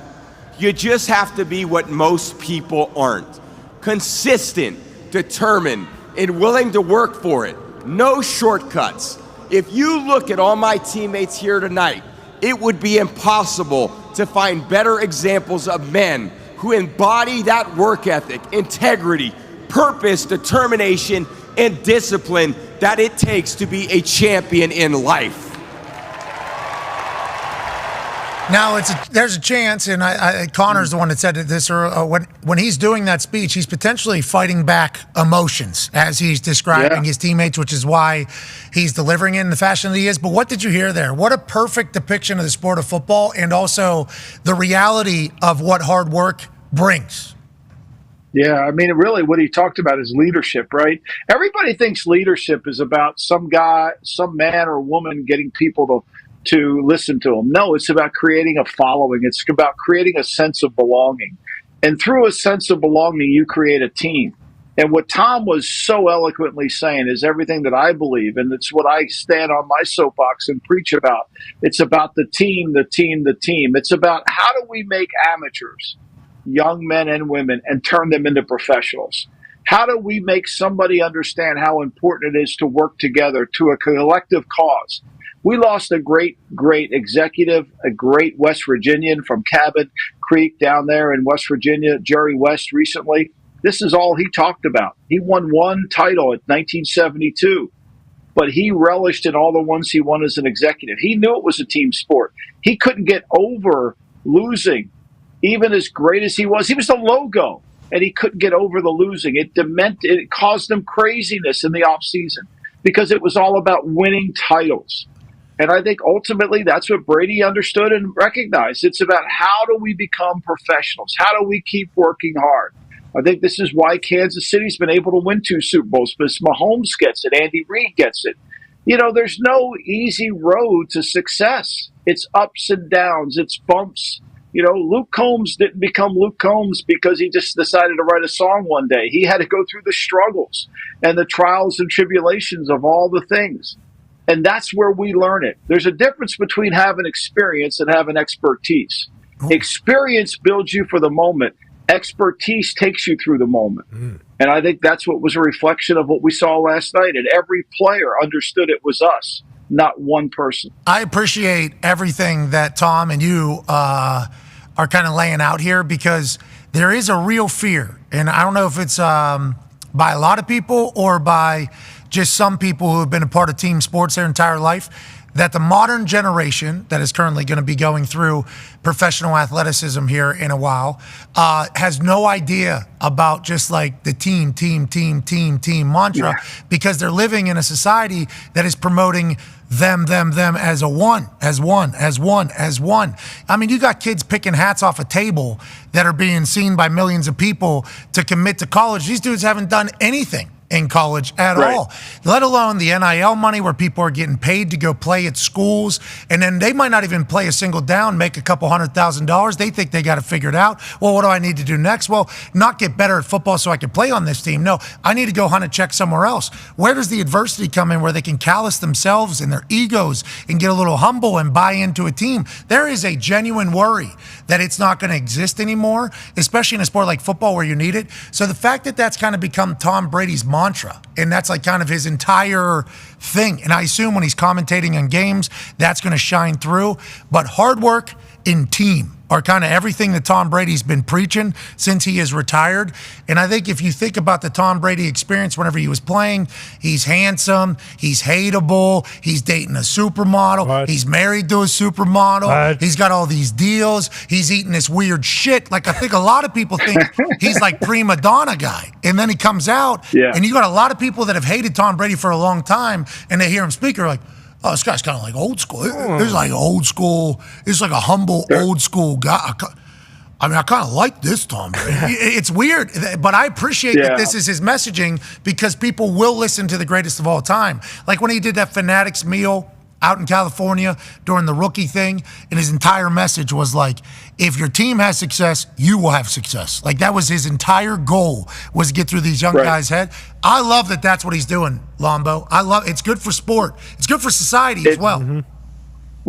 You just have to be what most people aren't. Consistent, determined, and willing to work for it. No shortcuts. If you look at all my teammates here tonight, it would be impossible to find better examples of men who embody that work ethic, integrity, purpose, determination, and discipline that it takes to be a champion in life. Now, there's a chance, and Connor's the one that said this, when he's doing that speech, he's potentially fighting back emotions as he's describing his teammates, which is why he's delivering it in the fashion that he is. But what did you hear there? What a perfect depiction of the sport of football and also the reality of what hard work brings. Yeah, I mean, really what he talked about is leadership, right? Everybody thinks leadership is about some guy, some man or woman getting people to listen to them. No, it's about creating a following. It's about creating a sense of belonging. And through a sense of belonging, you create a team. And what Tom was so eloquently saying is everything that I believe, and it's what I stand on my soapbox and preach about. It's about the team, the team, the team. It's about how do we make amateurs, young men and women, and turn them into professionals? How do we make somebody understand how important it is to work together to a collective cause? We lost a great, great executive, a great West Virginian from Cabot Creek down there in West Virginia, Jerry West, recently. This is all he talked about. He won one title in 1972, but he relished in all the ones he won as an executive. He knew it was a team sport. He couldn't get over losing. Even as great as he was the logo, and he couldn't get over the losing. It caused him craziness in the offseason because it was all about winning titles. And I think ultimately that's what Brady understood and recognized. It's about how do we become professionals? How do we keep working hard? I think this is why Kansas City's been able to win 2 Super Bowls, because Mahomes gets it, Andy Reid gets it. You know, there's no easy road to success. It's ups and downs. It's bumps. You know, Luke Combs didn't become Luke Combs because he just decided to write a song one day. He had to go through the struggles and the trials and tribulations of all the things. And that's where we learn it. There's a difference between having experience and having expertise. Experience builds you for the moment. Expertise takes you through the moment. And I think that's what was a reflection of what we saw last night. And every player understood it was us, not one person. I appreciate everything that Tom and you are kind of laying out here, because there is a real fear. And I don't know if it's by a lot of people or by just some people who have been a part of team sports their entire life, that the modern generation that is currently going to be going through professional athleticism here in a while has no idea about just like the team mantra, because they're living in a society that is promoting them as a one. I mean, you got kids picking hats off a table that are being seen by millions of people to commit to college. These dudes haven't done anything in college at all, let alone the NIL money where people are getting paid to go play at schools, and then they might not even play a single down, make a couple $100,000. They think they got to figure it out. Well, what do I need to do next? Well, not get better at football so I can play on this team. No, I need to go hunt a check somewhere else. Where does the adversity come in where they can callous themselves and their egos and get a little humble and buy into a team? There is a genuine worry that it's not going to exist anymore, especially in a sport like football where you need it. So the fact that that's kind of become Tom Brady's mantra, and that's like kind of his entire thing, and I assume when he's commentating on games, that's going to shine through. But hard work and team are kind of everything that Tom Brady's been preaching since he is retired. And I think if you think about the Tom Brady experience whenever he was playing, he's handsome, he's hateable, he's dating a supermodel, he's married to a supermodel, he's got all these deals, he's eating this weird shit. Like, I think a lot of people think he's like prima donna guy. And then he comes out, and you got a lot of people that have hated Tom Brady for a long time, and they hear him speak, are like, oh, this guy's kind of like old school. This is like old school. This is like a humble old school guy. I mean, I kind of like this Tom Brady. It's weird, but I appreciate that this is his messaging, because people will listen to the greatest of all time. Like when he did that Fanatics meal out in California during the rookie thing, and his entire message was like, if your team has success, you will have success. Like, that was his entire goal, was to get through these young guys' head. I love that that's what he's doing, Lombo. I love it's good for sport. It's good for society as well.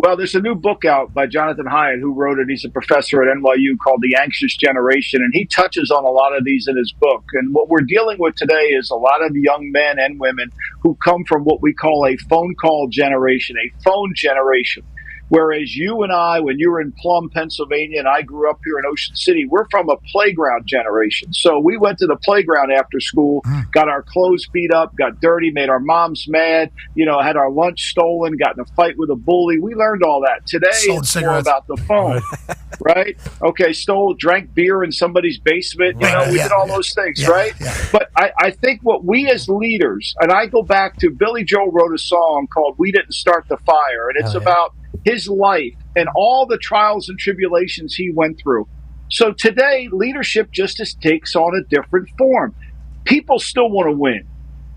Well, there's a new book out by Jonathan Hyatt, who wrote it. He's a professor at NYU, called The Anxious Generation, and he touches on a lot of these in his book. And what we're dealing with today is a lot of young men and women who come from what we call a phone call generation, a phone generation. Whereas you and I, when you were in Plum, Pennsylvania, and I grew up here in Ocean City, we're from a playground generation. So we went to the playground after school, got our clothes beat up, got dirty, made our moms mad, had our lunch stolen, got in a fight with a bully. We learned all that. Today, it's more about the phone, right? Okay, drank beer in somebody's basement. We did all those things, right? Yeah. But I think what we as leaders, and I go back to Billy Joel wrote a song called We Didn't Start the Fire, and it's about his life and all the trials and tribulations he went through. So today, leadership just takes on a different form. People still want to win.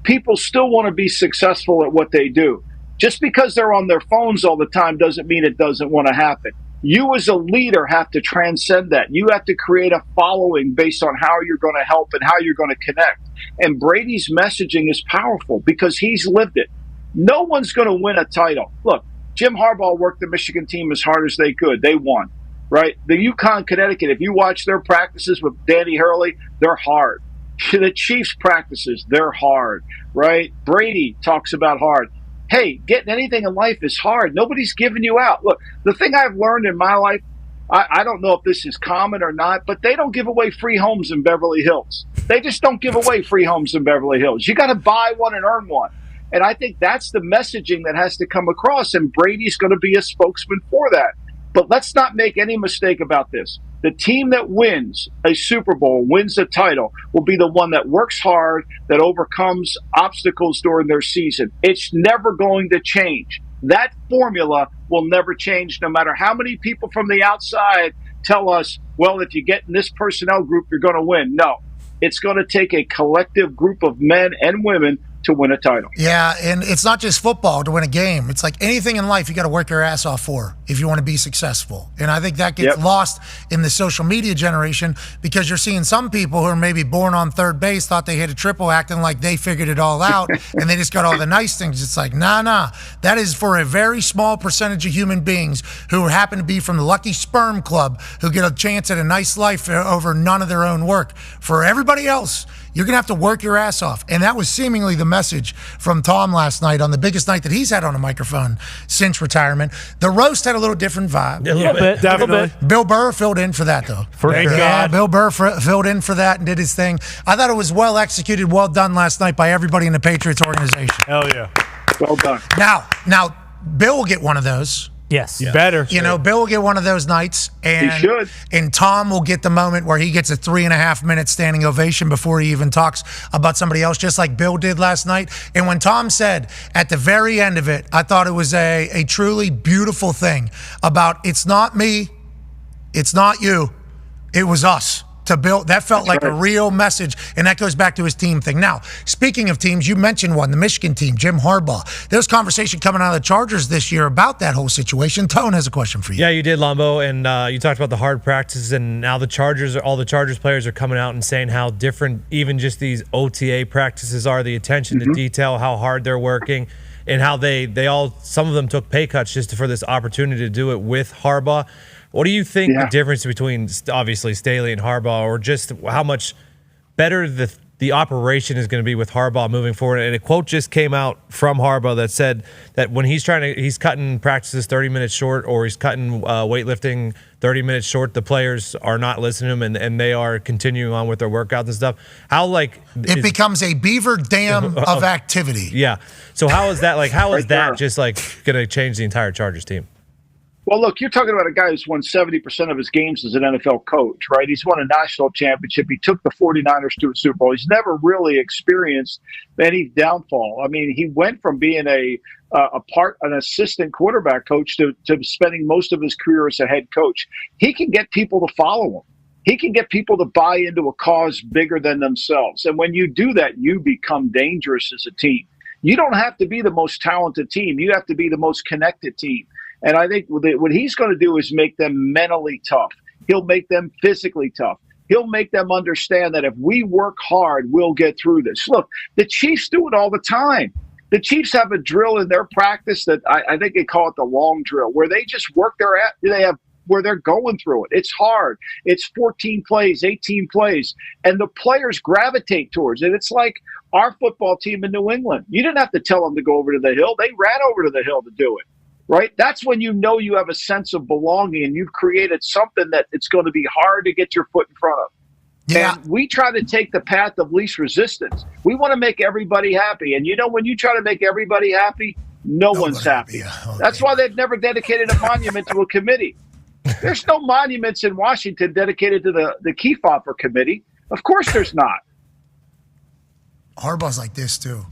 People still want to be successful at what they do. Just because they're on their phones all the time doesn't mean it doesn't want to happen. You as a leader have to transcend that. You have to create a following based on how you're going to help and how you're going to connect. And Brady's messaging is powerful because he's lived it. No one's going to win a title. Look, Jim Harbaugh worked the Michigan team as hard as they could. They won, right? The UConn, Connecticut, if you watch their practices with Danny Hurley, they're hard. The Chiefs' practices, they're hard, right? Brady talks about hard. Hey, getting anything in life is hard. Nobody's giving you out. Look, the thing I've learned in my life, I don't know if this is common or not, but they don't give away free homes in Beverly Hills. They just don't give away free homes in Beverly Hills. You got to buy one and earn one. And I think that's the messaging that has to come across, and Brady's going to be a spokesman for that. But let's not make any mistake about this. The team that wins a Super Bowl, wins a title, will be the one that works hard, that overcomes obstacles during their season. It's never going to change. That formula will never change, no matter how many people from the outside tell us, well, if you get in this personnel group, you're going to win. No, it's going to take a collective group of men and women to win a title. Yeah, and it's not just football to win a game. It's like anything in life you got to work your ass off for if you want to be successful. And I think that gets lost in the social media generation because you're seeing some people who are maybe born on third base, thought they hit a triple, acting like they figured it all out, and they just got all the nice things. It's like, nah. That is for a very small percentage of human beings who happen to be from the lucky sperm club who get a chance at a nice life over none of their own work. For everybody else, you're going to have to work your ass off. And that was seemingly the message from Tom last night on the biggest night that he's had on a microphone since retirement. The roast had a little different vibe. A little bit, definitely. Bill Burr filled in for that, though. Thank God. Bill Burr filled in for that and did his thing. I thought it was well executed, well done last night by everybody in the Patriots organization. Hell yeah. Well done. Now, Bill will get one of those. Yes. Yeah. Better. Bill will get one of those nights. And, He should. And Tom will get the moment where he gets a 3.5 minute standing ovation before he even talks about somebody else, just like Bill did last night. And when Tom said at the very end of it, I thought it was a truly beautiful thing about it's not me, it's not you, it was us. To Bill, that felt like a real message, and that goes back to his team thing. Now, speaking of teams, you mentioned one, the Michigan team, Jim Harbaugh. There's conversation coming out of the Chargers this year about that whole situation. Tone has a question for you. Yeah, you did, Lombo, and you talked about the hard practices, and now all the Chargers players are coming out and saying how different even just these OTA practices are, the attention to detail, how hard they're working, and how some of them took pay cuts just for this opportunity to do it with Harbaugh. What do you think the difference between, obviously, Staley and Harbaugh, or just how much better the operation is going to be with Harbaugh moving forward? And a quote just came out from Harbaugh that said that when he's cutting practices 30 minutes short, or he's cutting weightlifting 30 minutes short, the players are not listening to him, and they are continuing on with their workouts and stuff. It becomes a beaver dam of activity. Yeah. So how is that just going to change the entire Chargers team? Well, look, you're talking about a guy who's won 70% of his games as an NFL coach, right? He's won a national championship. He took the 49ers to a Super Bowl. He's never really experienced any downfall. I mean, he went from being an assistant quarterback coach to spending most of his career as a head coach. He can get people to follow him. He can get people to buy into a cause bigger than themselves. And when you do that, you become dangerous as a team. You don't have to be the most talented team. You have to be the most connected team. And I think what he's going to do is make them mentally tough. He'll make them physically tough. He'll make them understand that if we work hard, we'll get through this. Look, the Chiefs do it all the time. The Chiefs have a drill in their practice that I think they call it the long drill, where they just work where they're going through it. It's hard. It's 14 plays, 18 plays, and the players gravitate towards it. It's like our football team in New England. You didn't have to tell them to go over to the hill. They ran over to the hill to do it, right? That's when you know you have a sense of belonging and you've created something that it's going to be hard to get your foot in front of. Yeah. And we try to take the path of least resistance. We want to make everybody happy. And when you try to make everybody happy, no one's happy. Yeah, okay. That's why they've never dedicated a monument to a committee. There's no monuments in Washington dedicated to the Kefauver committee. Of course there's not. Harbaugh's like this, too.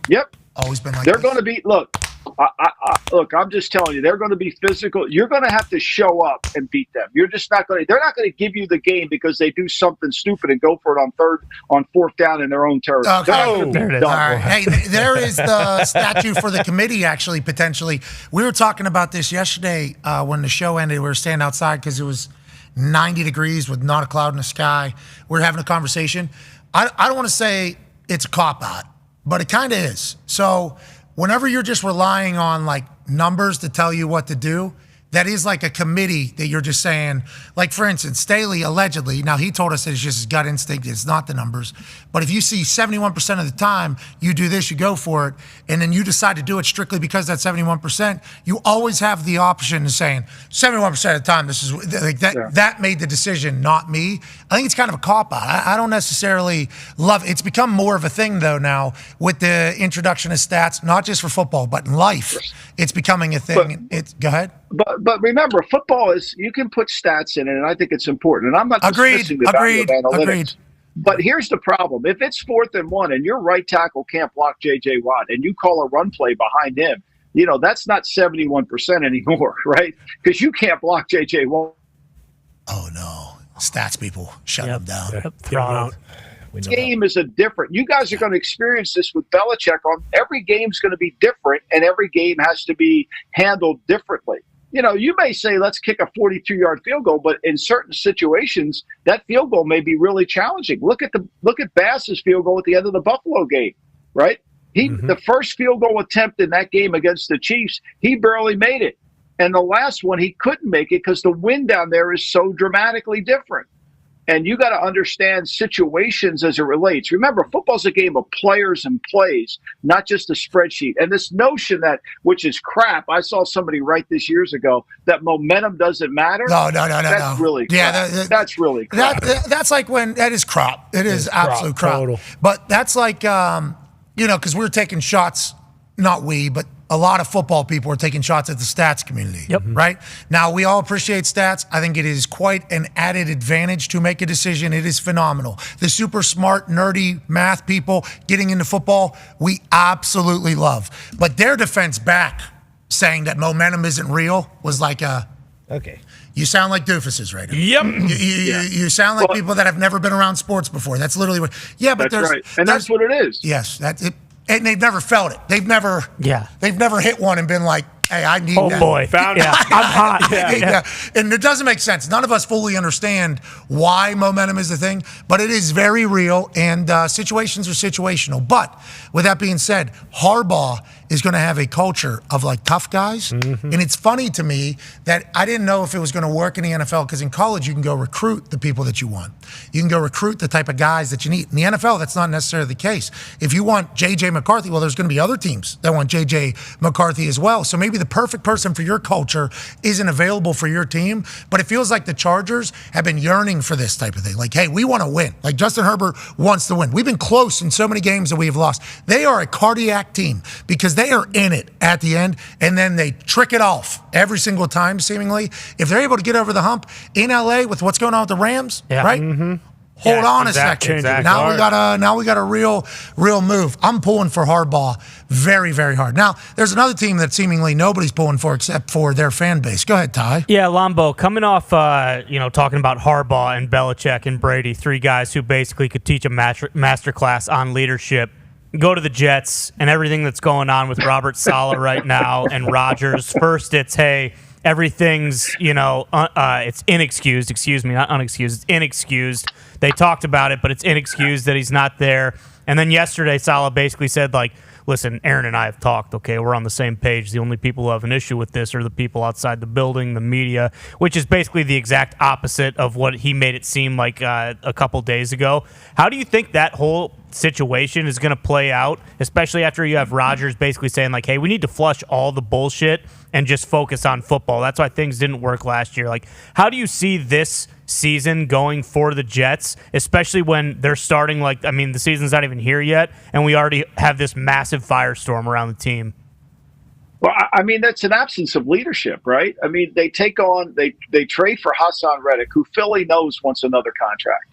Yep. Always been like They're this. going to be – look, I'm just telling you, they're going to be physical. You're going to have to show up and beat them. You're just not going to – they're not going to give you the game because they do something stupid and go for it on fourth down in their own territory. Okay. There it is. All right. Hey, there is the statue for the committee, actually, potentially. We were talking about this yesterday when the show ended. We were standing outside because it was 90 degrees with not a cloud in the sky. We were having a conversation. I don't want to say it's a cop-out, but it kind of is. So whenever you're just relying on like numbers to tell you what to do, that is like a committee that you're just saying, like for instance, Staley allegedly, now he told us that it's just his gut instinct, it's not the numbers, but if you see 71% of the time you do this, you go for it, and then you decide to do it strictly because that's 71%, you always have the option of saying 71% of the time this is like that. Yeah. That made the decision, not me. I think it's kind of a cop-out. I don't necessarily love it. It's become more of a thing though now with the introduction of stats, not just for football, but in life. It's becoming a thing. Go ahead. But remember, football is, you can put stats in it, and I think it's important. And I'm not dismissing the value of analytics. Agreed. But here's the problem. If it's 4th and 1 and your right tackle can't block J.J. Watt and you call a run play behind him, that's not 71% anymore, right? Because you can't block J.J. Watt. Oh, no. Stats people, shut them down. This game is you guys are going to experience this with Belichick every game's going to be different, and every game has to be handled differently. You may say, let's kick a 42-yard field goal, but in certain situations, that field goal may be really challenging. Look at Bass's field goal at the end of the Buffalo game, right? The first field goal attempt in that game against the Chiefs, he barely made it. And the last one, he couldn't make it because the wind down there is so dramatically different. And you got to understand situations as it relates. Remember, football's a game of players and plays, not just a spreadsheet. And this notion that, which is crap, I saw somebody write this years ago, that momentum doesn't matter. No. That's really crap. Yeah, that's really crap. That's like that is crap. It is absolute crap. Total. But that's like, because we're taking shots, not we, but a lot of football people are taking shots at the stats community, right? Now, we all appreciate stats. I think it is quite an added advantage to make a decision. It is phenomenal. The super smart, nerdy math people getting into football, we absolutely love. But their defense back saying that momentum isn't real was like okay. You sound like doofuses right now. Yep. You sound like people that have never been around sports before. That's literally what. Yeah, but that's right. And that's what it is. Yes, that's it. And they've never felt it. They've never hit one and been like, hey, I need that. Oh, boy. Found it. I'm hot. Yeah. And it doesn't make sense. None of us fully understand why momentum is the thing, but it is very real, and situations are situational. But with that being said, Harbaugh is going to have a culture of like tough guys. And it's funny to me that I didn't know if it was going to work in the NFL, because in college you can go recruit the people that you want. You can go recruit the type of guys that you need. In the NFL, that's not necessarily the case. If you want J.J. McCarthy, well, there's going to be other teams that want J.J. McCarthy as well. So maybe the perfect person for your culture isn't available for your team, but it feels like the Chargers have been yearning for this type of thing. Like, hey, we want to win. Like Justin Herbert wants to win. We've been close in so many games that we have lost. They are a cardiac team because they are in it at the end, and then they trick it off every single time, seemingly. If they're able to get over the hump in LA with what's going on with the Rams, right? Hold on a second. Exactly. Now we got a real move. I'm pulling for Harbaugh very, very hard. Now, there's another team that seemingly nobody's pulling for except for their fan base. Go ahead, Ty. Yeah, Lombo, coming off, talking about Harbaugh and Belichick and Brady, three guys who basically could teach a masterclass on leadership. Go to the Jets and everything that's going on with Robert Saleh right now and Rodgers. First, it's, hey, everything's, it's inexcused. Excuse me, not unexcused. It's inexcused. They talked about it, but it's inexcused that he's not there. And then yesterday, Saleh basically said, like, listen, Aaron and I have talked, okay? We're on the same page. The only people who have an issue with this are the people outside the building, the media, which is basically the exact opposite of what he made it seem like a couple days ago. How do you think that whole situation is going to play out, especially after you have Rodgers basically saying, like, hey, we need to flush all the bullshit and just focus on football? That's why things didn't work last year. Like, how do you see this season going for the Jets, especially when they're starting, like, I mean, the season's not even here yet, and we already have this massive firestorm around the team? Well, I mean, that's an absence of leadership, right? I mean, they trade for Hassan Reddick, who Philly knows wants another contract.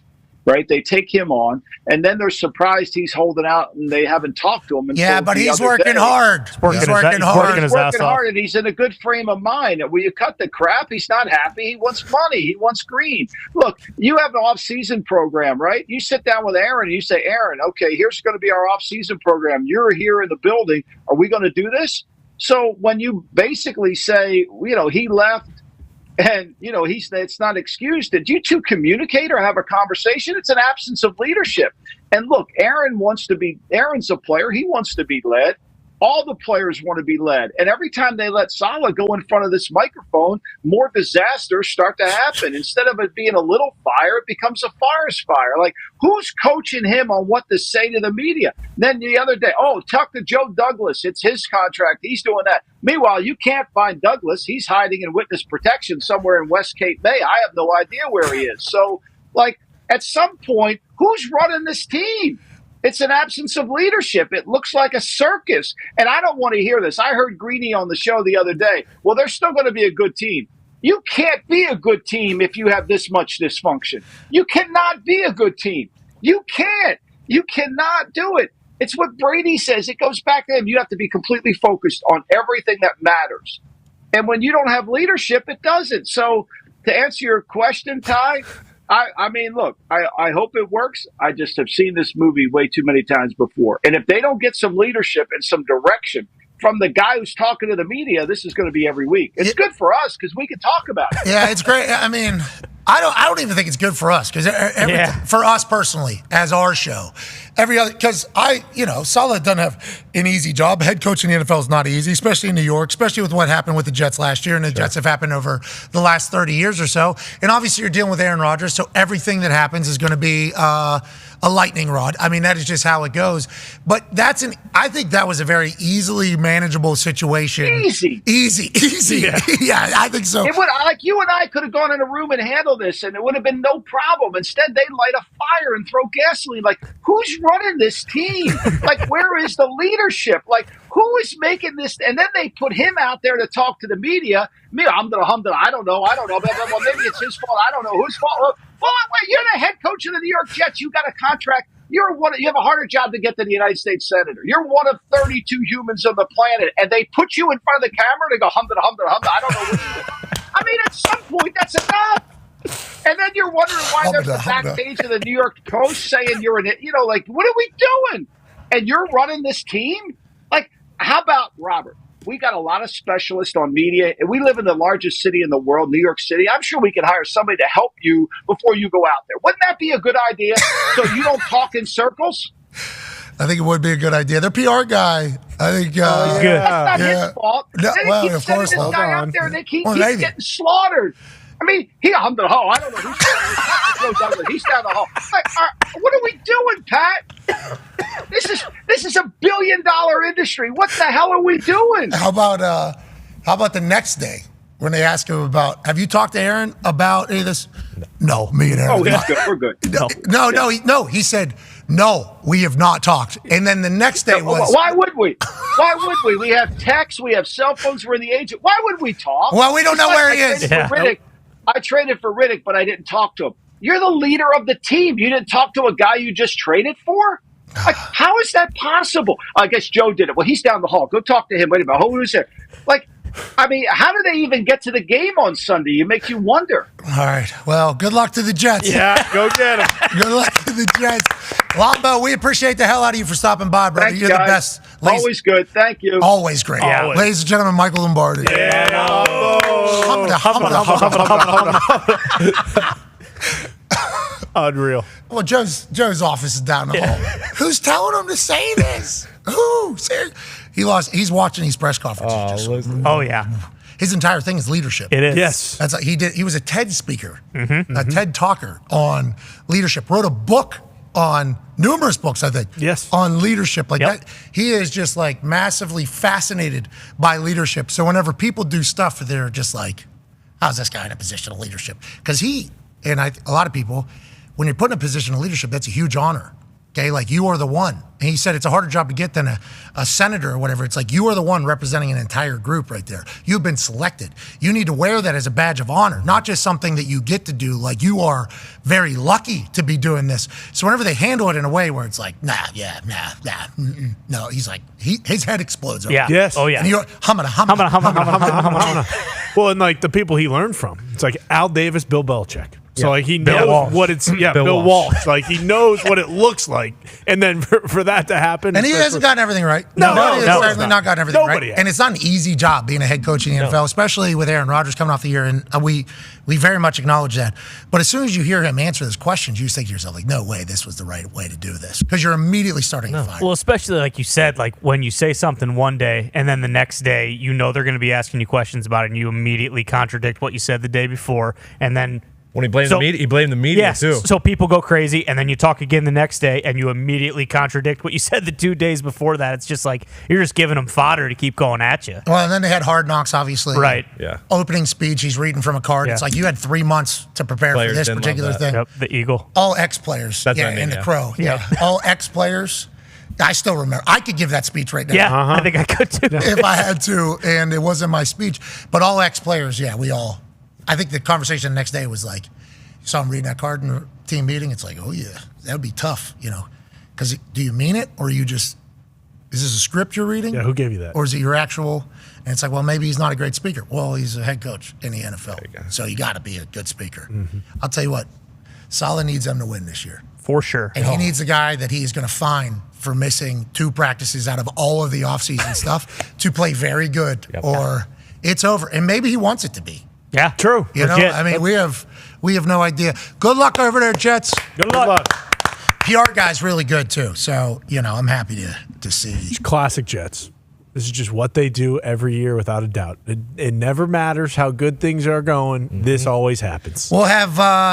Right, they take him on, and then they're surprised he's holding out, and they haven't talked to him. Yeah, but he's working hard. He's working hard, and he's in a good frame of mind. Will you cut the crap? He's not happy. He wants money. He wants green. Look, you have an off-season program, right? You sit down with Aaron, and you say, Aaron, okay, here's going to be our off-season program. You're here in the building. Are we going to do this? So when you basically say, he left, and, it's not excused. Did you two communicate or have a conversation? It's an absence of leadership. And look, Aaron's a player. He wants to be led. All the players want to be led. And every time they let Saleh go in front of this microphone, more disasters start to happen. Instead of it being a little fire, it becomes a forest fire. Like, who's coaching him on what to say to the media? Then the other day, talk to Joe Douglas. It's his contract. He's doing that. Meanwhile, you can't find Douglas. He's hiding in witness protection somewhere in West Cape May. I have no idea where he is. So, at some point, who's running this team? It's an absence of leadership. It looks like a circus. And I don't want to hear this. I heard Greeny on the show the other day. Well, they're still going to be a good team. You can't be a good team if you have this much dysfunction. You cannot be a good team. You can't. You cannot do it. It's what Brady says. It goes back to him. You have to be completely focused on everything that matters. And when you don't have leadership, it doesn't. So to answer your question, Ty, I mean, look, I hope it works. I just have seen this movie way too many times before. And if they don't get some leadership and some direction from the guy who's talking to the media, this is going to be every week. It's good for us because we can talk about it. Yeah, it's great. I mean, I don't even think it's good for us because for us personally, as our show, because Saleh doesn't have an easy job. Head coach in the NFL is not easy, especially in New York, especially with what happened with the Jets last year, and the Jets have happened over the last 30 years or so. And obviously, you're dealing with Aaron Rodgers, so everything that happens is going to be a lightning rod. I mean, that is just how it goes. But I think that was a very easily manageable situation. Easy. Yeah, I think so. It would, you and I could have gone in a room and handled this, and it would have been no problem. Instead, they light a fire and throw gasoline. Who's running this team? Where is the leadership? Who is making this? And then they put him out there to talk to the media. I don't know. Well, maybe it's his fault. I don't know whose fault. Well, you're the head coach of the New York Jets. You got a contract. You have a harder job to get than the United States Senator. You're one of 32 humans on the planet, and they put you in front of the camera to go hum. I don't know what you do. I mean, at some point, that's enough. And then you're wondering why there's the back page of the New York Post saying you're an, what are we doing? And you're running this team? How about Robert? We got a lot of specialists on media, and we live in the largest city in the world, New York City. I'm sure we can hire somebody to help you before you go out there. Wouldn't that be a good idea? So you don't talk in circles? I think it would be a good idea. Their PR guy, I think, good. That's not his fault. No, then he keeps sending this guy out there, and they keep getting slaughtered. I mean, he hummed the hall. I don't know who's Joe Douglas. He's down the hall. What are we doing, Pat? This is $1 billion industry. What the hell are we doing? How about the next day when they ask him about? Have you talked to Aaron about any of this? No, me and Aaron. Oh, he's good. We're good. No. He said no. We have not talked. And then the next day was. Why would we? We have texts. We have cell phones. We're in the agent. Why would we talk? Well, we don't know where he is. I traded for Riddick, but I didn't talk to him. You're the leader of the team. You didn't talk to a guy you just traded for? How is that possible? I guess Joe did it. Well, he's down the hall. Go talk to him. Wait a minute. Who's there? How do they even get to the game on Sunday? It makes you wonder. All right. Well, good luck to the Jets. Yeah, go get them. Good luck to the Jets. Lombo, we appreciate the hell out of you for stopping by, brother. You're guys. The best. Always good. Thank you. Always great. Yeah. Ladies and gentlemen, Michael Lombardi. Yeah. Unreal. Well, Joe's office is down the hall. Who's telling him to say this? Who? He's watching these press conferences. Yeah. His entire thing is leadership. It is. Yes. That's like he was a TED speaker, a TED talker on leadership. Wrote a book on numerous books, I think. Yes. On leadership. Like that. He is just like massively fascinated by leadership. So whenever people do stuff, they're just like, how's this guy in a position of leadership? Because a lot of people, when you're put in a position of leadership, that's a huge honor. Okay, like you are the one. And he said it's a harder job to get than a senator or whatever. It's like you are the one representing an entire group right there. You've been selected. You need to wear that as a badge of honor, not just something that you get to do. Like you are very lucky to be doing this. So whenever they handle it in a way where it's like, no, he's like, his head explodes. Yeah. Yes. Oh, yeah. And you're humming. Well, and like the people he learned from, it's like Al Davis, Bill Belichick. So like he Bill knows Walsh. what it's Bill Walsh. Like he knows what it looks like, and then for that to happen, and he hasn't gotten everything right. No, He's certainly not gotten everything Nobody right. has. And it's not an easy job being a head coach in the NFL, especially with Aaron Rodgers coming off the year. And we very much acknowledge that. But as soon as you hear him answer those questions, you just think to yourself, like, no way, this was the right way to do this, because you're immediately starting to fire. Well, especially like you said, like when you say something one day and then the next day, you know they're going to be asking you questions about it, and you immediately contradict what you said the day before, and then. When he blamed the media, he blamed the media too. So people go crazy, and then you talk again the next day, and you immediately contradict what you said the 2 days before that. It's just like you're just giving them fodder to keep going at you. Well, and then they had Hard Knocks, obviously. Right. Yeah. Opening speech, he's reading from a card. Yeah. It's like you had 3 months to prepare Players for this didn't love particular that. thing. Yep, the Eagle. All ex-players. That's what I mean, and yeah. the Crow. Yeah. All ex-players. I still remember. I could give that speech right now. Yeah, I think I could too. If I had to, and it wasn't my speech. But all ex-players, I think the conversation the next day was like, you saw him reading that card in the team meeting. It's like, oh yeah, that would be tough, because do you mean it, or is this a script you're reading? Yeah, who gave you that? Or is it your actual? And it's like, well, maybe he's not a great speaker. Well, he's a head coach in the NFL, so you got to be a good speaker. I'll tell you what, Saleh needs them to win this year. For sure. And he needs a guy that he is going to fine for missing 2 practices out of all of the offseason stuff to play very good, or it's over. And maybe he wants it to be. Yeah, true. You know, Legit. I mean, we have no idea. Good luck over there, Jets. Good luck. PR guy's really good too, so I'm happy to see. Classic Jets. This is just what they do every year, without a doubt. It never matters how good things are going. This always happens. We'll have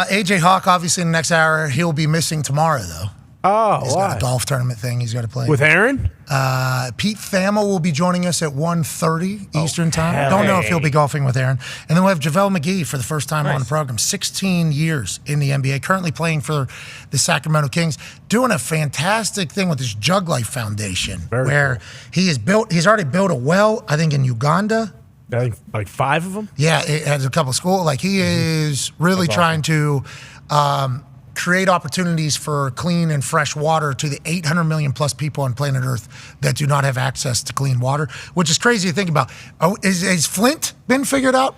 AJ Hawk obviously in the next hour. He'll be missing tomorrow though. Oh, He's why? got a golf tournament thing he's got to play With Aaron? Pete Thamel will be joining us at 1:30 Eastern time. Don't know if he'll be golfing with Aaron. And then we'll have Javelle McGee for the first time on the program. 16 years in the NBA, currently playing for the Sacramento Kings, doing a fantastic thing with his Jug Life Foundation, where he's already built a well, I think in Uganda. I think like 5 of them? Yeah, it has a couple of schools. Like he is really trying to create opportunities for clean and fresh water to the 800 million plus people on planet Earth that do not have access to clean water, which is crazy to think about. Has Flint been figured out?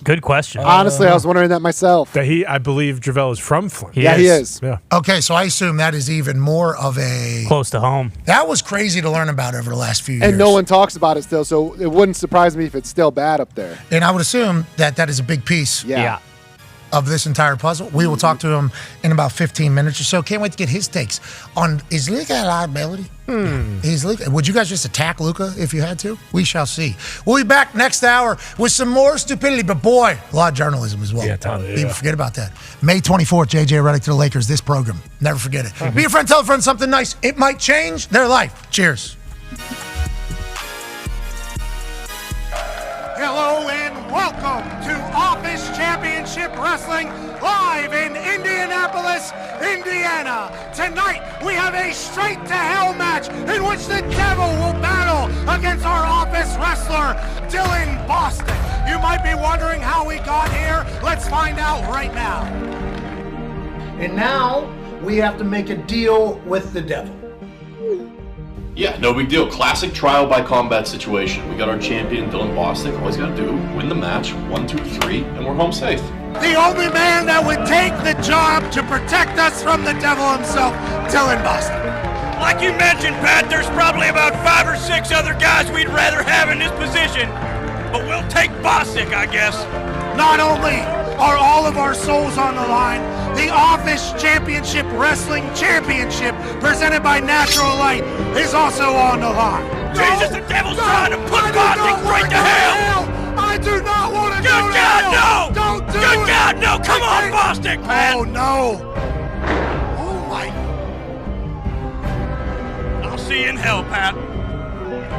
Good question. Honestly, I was wondering that myself. I believe Javelle is from Flint. He is. Yeah. Okay, so I assume that is even more of a... Close to home. That was crazy to learn about over the last few years. And no one talks about it still, so it wouldn't surprise me if it's still bad up there. And I would assume that is a big piece of this entire puzzle. We will talk to him in about 15 minutes or so. Can't wait to get his takes on, is Luka a liability? Would you guys just attack Luka if you had to? We shall see. We'll be back next hour with some more stupidity, but boy, a lot of journalism as well. People forget about that. May 24th, JJ Redick to the Lakers, this program. Never forget it. Be a friend, tell a friend something nice. It might change their life. Cheers. Hello and welcome to Office Championship Wrestling live in Indianapolis, Indiana. Tonight we have a straight to hell match in which the devil will battle against our office wrestler, Dylan Boston. You might be wondering how we got here. Let's find out right now. And now we have to make a deal with the devil. Yeah, no big deal. Classic trial by combat situation. We got our champion, Dylan Bostic. All he's got to do, win the match, 1, 2, 3, and we're home safe. The only man that would take the job to protect us from the devil himself, Dylan Boston. Like you mentioned, Pat, there's probably about 5 or 6 other guys we'd rather have in this position, but we'll take Bostic, I guess. Not only are all of our souls on the line, The Office Championship Wrestling Championship, presented by Natural Light, is also on the line. Jesus, the devil's trying to put Bostic straight to hell! I do not want to go to Good God, hell! no! Don't do Good it! God, no! Come on, Bostic, Pat! Oh, no! Oh, my... I'll see you in hell, Pat.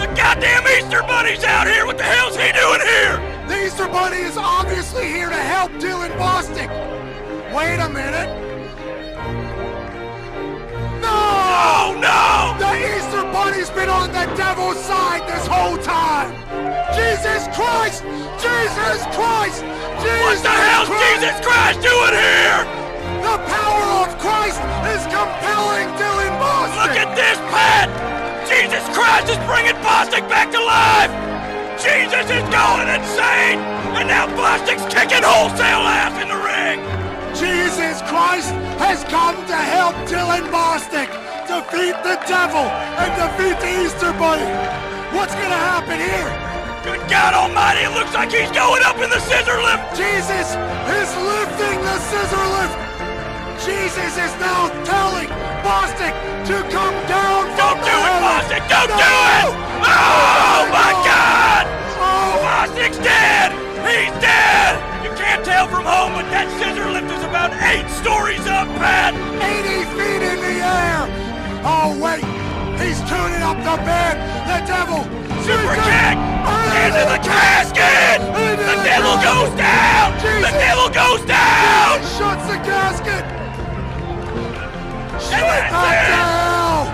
The goddamn Easter Bunny's out here! What the hell's he doing here? The Easter Bunny is obviously here to help Dylan Bostic. Wait a minute. No! Oh, no! The Easter Bunny's been on the devil's side this whole time. Jesus Christ! Jesus Christ! What the hell's Jesus Christ doing here? The power of Christ is compelling Dylan Bostic. Look at this, Pat! Jesus Christ is bringing Bostic back to life! Jesus is going insane! And now Bostic's kicking wholesale ass in the ring! Jesus Christ has come to help Dylan Bostic defeat the devil and defeat the Easter Bunny. What's gonna happen here? Good God Almighty, it looks like he's going up in the scissor lift! Jesus is lifting the scissor lift. Jesus is now telling Bostic to come down. Don't do it, Bostic! Don't do it! Oh my God! Bostic's dead! He's dead! You can't tell from home, but that scissor lift is about 8 stories up, Pat! 80 feet in the air! Oh wait, he's tuning up the bed! The devil! Super kick! Into the casket! The devil goes down! The devil goes down! Shuts the casket! Straight that's back it. to hell!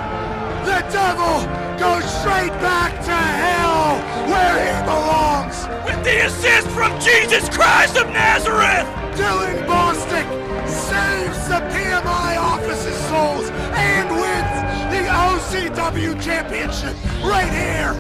The devil goes straight back to hell, where he belongs! With the assist from Jesus Christ of Nazareth! Dylan Bostic saves the PMI office's souls and wins the OCW championship right here!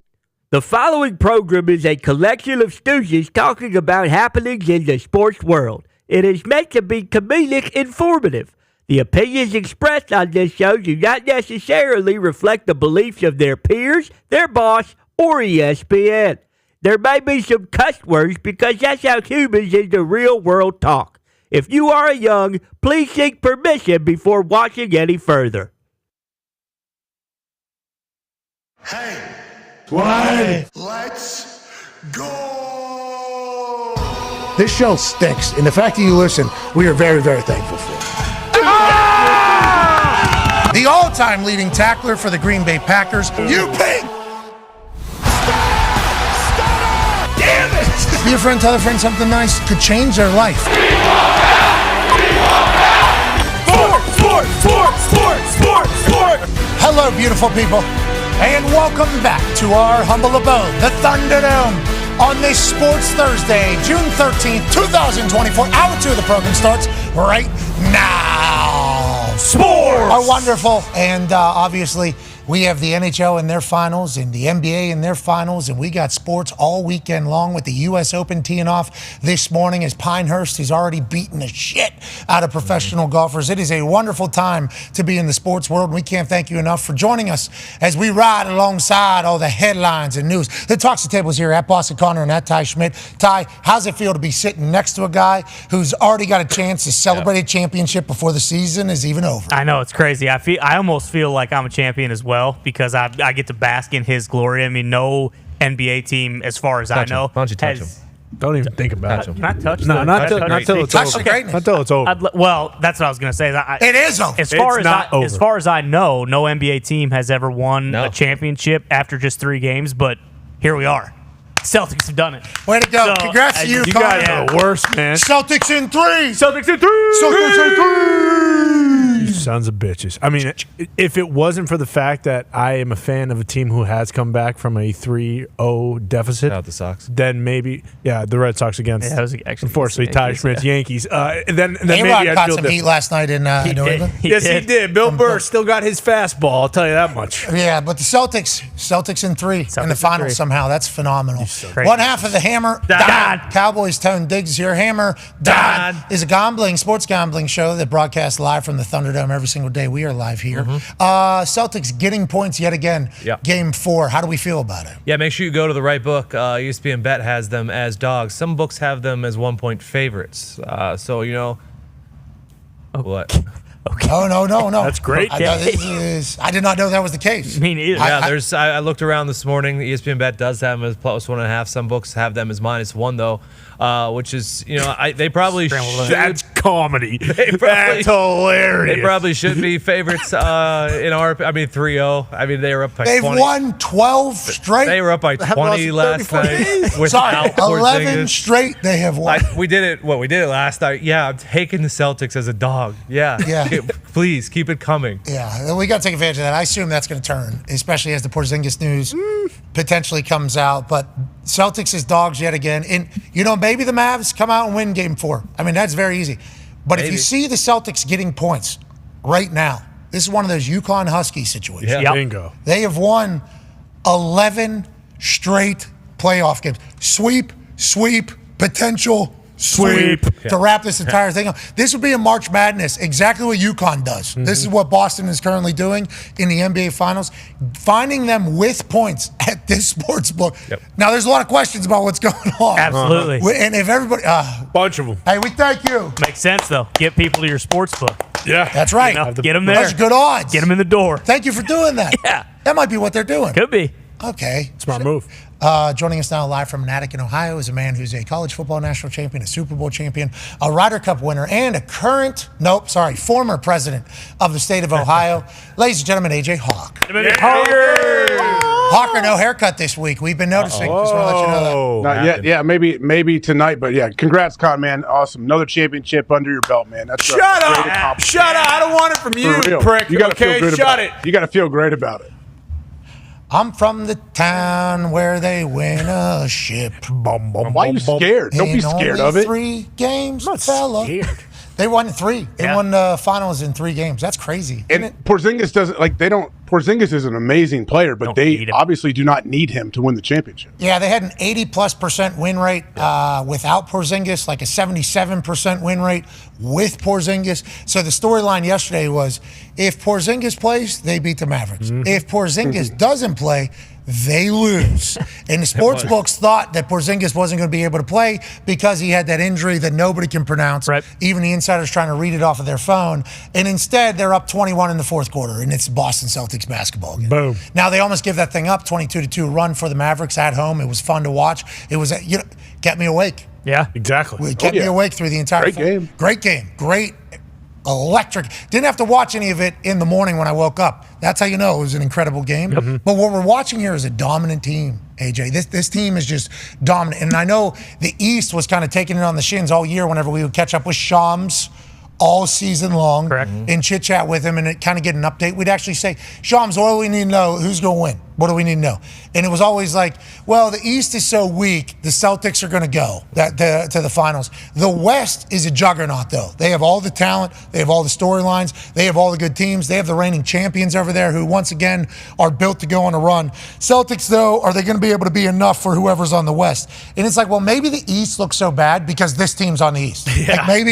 The following program is a collection of stooges talking about happenings in the sports world. It is meant to be comedic informative. The opinions expressed on this show do not necessarily reflect the beliefs of their peers, their boss, or ESPN. There may be some cuss words because that's how humans in the real world talk. If you are young, please seek permission before watching any further. Hey! What? Let's go! This show stinks, and the fact that you listen, we are very, very thankful for. The all-time leading tackler for the Green Bay Packers, you pig! Damn it! Be a friend, tell a friend something nice could change their life. Sport! Hello, beautiful people, and welcome back to our humble abode, the Thunderdome, on this Sports Thursday, June 13th, 2024. Hour 2 of the program starts right now. Sports! Are wonderful, and obviously we have the NHL in their finals and the NBA in their finals, and we got sports all weekend long with the U.S. Open teeing off this morning as Pinehurst is already beating the shit out of professional golfers. It is a wonderful time to be in the sports world, and we can't thank you enough for joining us as we ride alongside all the headlines and news. The Talks the Tables here at Boston Connor and at Ty Schmidt. Ty, how's it feel to be sitting next to a guy who's already got a chance to celebrate a championship before the season is even over? I know, it's crazy. I almost feel like I'm a champion as well because I get to bask in his glory. I mean, no NBA team, as far as I know, Why don't you touch him? Don't even think about it. Not touch. No, not till it's Touch the over. greatness. Not till it's over. Well, that's what I was going to say. It is over. As far It's as not over. as far as I know, no NBA team has ever won No. a championship after just 3 games. But here we are. Celtics have done it. Way to go. So, Congrats to you, You Connor. guys are the worst, man. Celtics in 3. Celtics in 3. Celtics in 3. You sons of bitches. I mean, if it wasn't for the fact that I am a fan of a team who has come back from a 3-0 deficit, Shout out the Sox. then maybe, the Red Sox against, Yeah, that was actually unfortunately, against the Ty Yankees, Schmidt's yeah. Yankees. Then maybe A-Rod I'd caught feel some heat different. last night in New England. Yes, he did. Bill Burr still got his fastball. I'll tell you that much. Yeah, but the Celtics in 3 in the Celtics in finals 3. somehow. That's phenomenal. crazy. One half of the Hammer, Dahn. Cowboys Tone Diggs here. Hammer, Dahn is a sports gambling show that broadcasts live from the Thunderdome every single day. We are live here. Celtics getting points yet again. Yeah. Game 4. How do we feel about it? Yeah, make sure you go to the right book. ESPN Bet has them as dogs. Some books have them as 1-point favorites. So, What? Okay. No. That's great. I did not know that was the case. Me neither. Yeah, I looked around this morning. The ESPN Bet does have them as +1.5. Some books have them as -1 though, which is they probably should. That's comedy. That's hilarious. They probably should be favorites in our. 3-0. I mean, they were up by They've 20. won 12 straight. They were up by 20 last night. Sorry, 11 Porzingis. straight they have won. We did it last night. Yeah, I'm taking the Celtics as a dog. Yeah. Please keep it coming. Yeah, we got to take advantage of that. I assume that's going to turn, especially as the Porzingis news potentially comes out. But Celtics is dogs yet again. And, maybe the Mavs come out and win Game 4. I mean, that's very easy. But if you see the Celtics getting points right now, this is one of those UConn Husky situations. Yeah, bingo. They have won 11 straight playoff games. Sweep, potential sweep to wrap this entire thing up. This would be a March Madness, exactly what UConn does. Mm-hmm. This is what Boston is currently doing in the NBA Finals, finding them with points at this sports book. Yep. Now, there's a lot of questions about what's going on. Absolutely. And if everybody... bunch of them. Hey, we thank you. Makes sense, though. Get people to your sports book. Yeah. That's right. Get them there. Those are good odds. Get them in the door. Thank you for doing that. Yeah. That might be what they're doing. Could be. Okay. Smart move. Joining us now live from Natick, Ohio, is a man who's a college football national champion, a Super Bowl champion, a Ryder Cup winner, and former president of the state of Ohio. Ladies and gentlemen, AJ Hawk. Hawker, no haircut this week. We've been noticing. Just want to let you know that. Not yet. Yeah, maybe tonight. But yeah, congrats, Con, man. Awesome. Another championship under your belt, man. That's Shut up. I don't want it from you, prick. You gotta feel good Shut about it. You got to feel great about it. I'm from the town where they win a ship. Why are you scared? Don't be scared of it. 3 games, I'm not fella. scared. They won 3. They won the finals in 3 games. That's crazy. And Porzingis doesn't Porzingis is an amazing player, but they obviously do not need him to win the championship. Yeah, they had an 80+% win rate without Porzingis, like a 77% win rate with Porzingis. So the storyline yesterday was, if Porzingis plays, they beat the Mavericks. Mm-hmm. If Porzingis doesn't play, they lose. And the sports books thought that Porzingis wasn't going to be able to play because he had that injury that nobody can pronounce. Right. Even the insiders trying to read it off of their phone. And instead, they're up 21 in the fourth quarter, and it's Boston Celtics basketball game. Boom. Now, they almost give that thing up, 22-2 run for the Mavericks at home. It was fun to watch. It was, kept me awake. Yeah, exactly. It kept me awake through the entire game. Great game. Great. Electric. Didn't have to watch any of it in the morning when I woke up. That's how you know it was an incredible game. Yep. But what we're watching here is a dominant team, AJ. This team is just dominant. And I know the East was kind of taking it on the shins all year whenever we would catch up with Shams all season long. Correct. And chit-chat with him and kind of get an update. We'd actually say, Shams, what do we need to know? Who's going to win? What do we need to know? And it was always like, well, the East is so weak, the Celtics are going to go to the finals. The West is a juggernaut, though. They have all the talent. They have all the storylines. They have all the good teams. They have the reigning champions over there who, once again, are built to go on a run. Celtics, though, are they going to be able to be enough for whoever's on the West? And it's like, well, maybe the East looks so bad because this team's on the East. Yeah. Like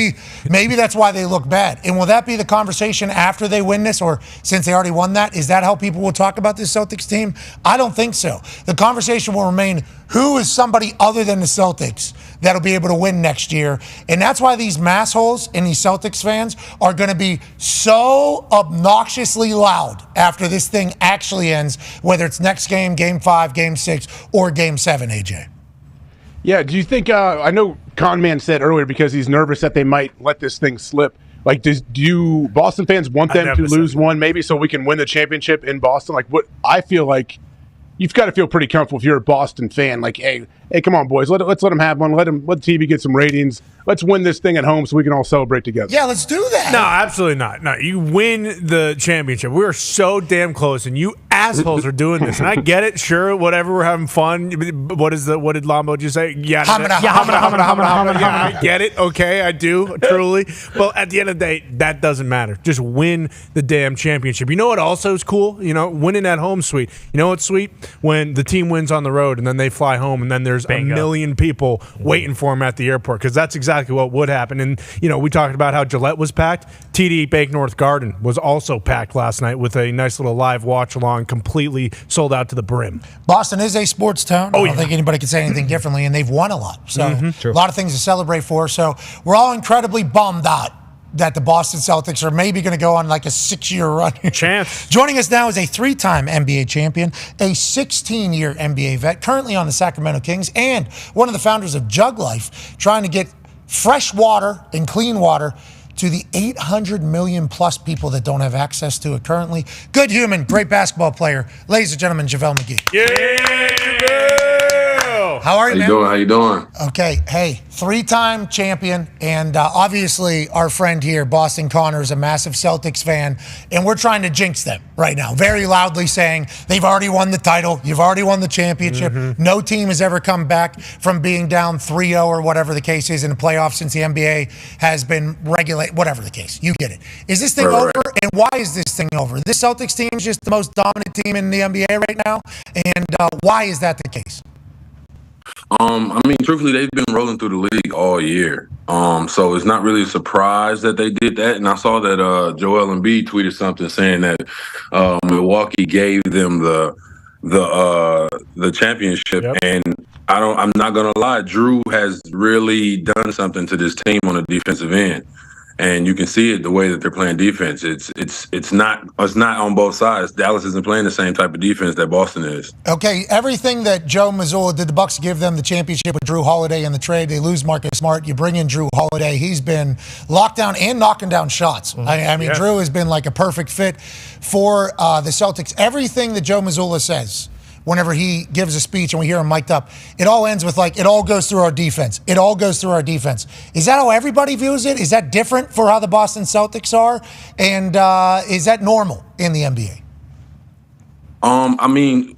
maybe that's why they look bad. And will that be the conversation after they win this, or since they already won that? Is that how people will talk about this Celtics team? I don't think so. The conversation will remain, who is somebody other than the Celtics that'll be able to win next year? And that's why these massholes and these Celtics fans are going to be so obnoxiously loud after this thing actually ends, whether it's next game, Game 5, Game 6, or Game 7, AJ. Yeah, do you think, I know Conman said earlier because he's nervous that they might let this thing slip. Like, do Boston fans want them to lose one maybe so we can win the championship in Boston? Like, what I feel like you've got to feel pretty comfortable if you're a Boston fan. Like, hey, come on, boys, let's let them have one. Let TV get some ratings. Let's win this thing at home so we can all celebrate together. Yeah, let's do that. No, absolutely not. No, you win the championship. We're so damn close, and you assholes are doing this. And I get it, sure, whatever, we're having fun. What did Lambo just say? Yeah, I get it. Okay, I do, truly. But at the end of the day, that doesn't matter. Just win the damn championship. You know what also is cool? Winning at home, sweet. You know what's sweet? When the team wins on the road, and then they fly home, and then there's a million people waiting for them at the airport, because that's exactly what would happen. And, we talked about how Gillette was packed. TD Bank North Garden was also packed last night with a nice little live watch-along, completely sold out to the brim. Boston is a sports town. I don't think anybody can say anything differently, and they've won a lot. So a lot of things to celebrate for. So we're all incredibly bummed out that the Boston Celtics are maybe going to go on like a 6-year run. Chance. Joining us now is a 3-time NBA champion, a 16-year NBA vet, currently on the Sacramento Kings, and one of the founders of Jug Life, trying to get fresh water and clean water to the 800 million plus people that don't have access to it currently. Good human, great basketball player. Ladies and gentlemen, Javelle McGee. How are you, man? How you doing? Okay, hey, 3-time champion, and obviously our friend here, Boston Connor, is a massive Celtics fan, and we're trying to jinx them right now, very loudly saying they've already won the title, you've already won the championship. No team has ever come back from being down 3-0 or whatever the case is in the playoffs since the NBA has been regulated, whatever the case. You get it. Is this thing over, and why is this thing over? This Celtics team is just the most dominant team in the NBA right now, and why is that the case? I mean, truthfully, they've been rolling through the league all year. So it's not really a surprise that they did that. And I saw that Joel Embiid tweeted something saying that Milwaukee gave them the championship. Yep. And I'm not gonna lie, Drew has really done something to this team on the defensive end. And you can see it the way that they're playing defense. It's not on both sides. Dallas isn't playing the same type of defense that Boston is. Okay, everything that Joe Mazzulla did, the Bucks give them the championship with Drew Holiday in the trade. They lose Marcus Smart. You bring in Drew Holiday. He's been locked down and knocking down shots. I mean, Drew has been like a perfect fit for the Celtics. Everything that Joe Mazzulla says, whenever he gives a speech and we hear him mic'd up, it all ends with it all goes through our defense. It all goes through our defense. Is that how everybody views it? Is that different for how the Boston Celtics are? And is that normal in the NBA? I mean,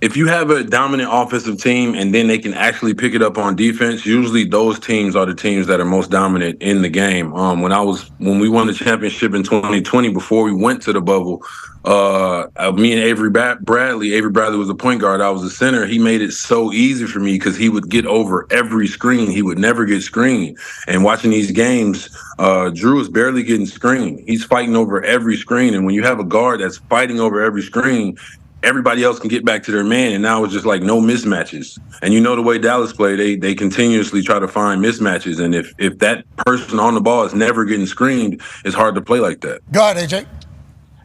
if you have a dominant offensive team and then they can actually pick it up on defense, usually those teams are the teams that are most dominant in the game. When we won the championship in 2020, before we went to the bubble, me and Avery Bradley was a point guard, I was a center. He made it so easy for me because he would get over every screen. He would never get screened. And watching these games, Drew is barely getting screened. He's fighting over every screen. And when you have a guard that's fighting over every screen, everybody else can get back to their man, and now it's just like no mismatches. And you know the way Dallas play, they continuously try to find mismatches, and if that person on the ball is never getting screened, it's hard to play like that. Go ahead, AJ.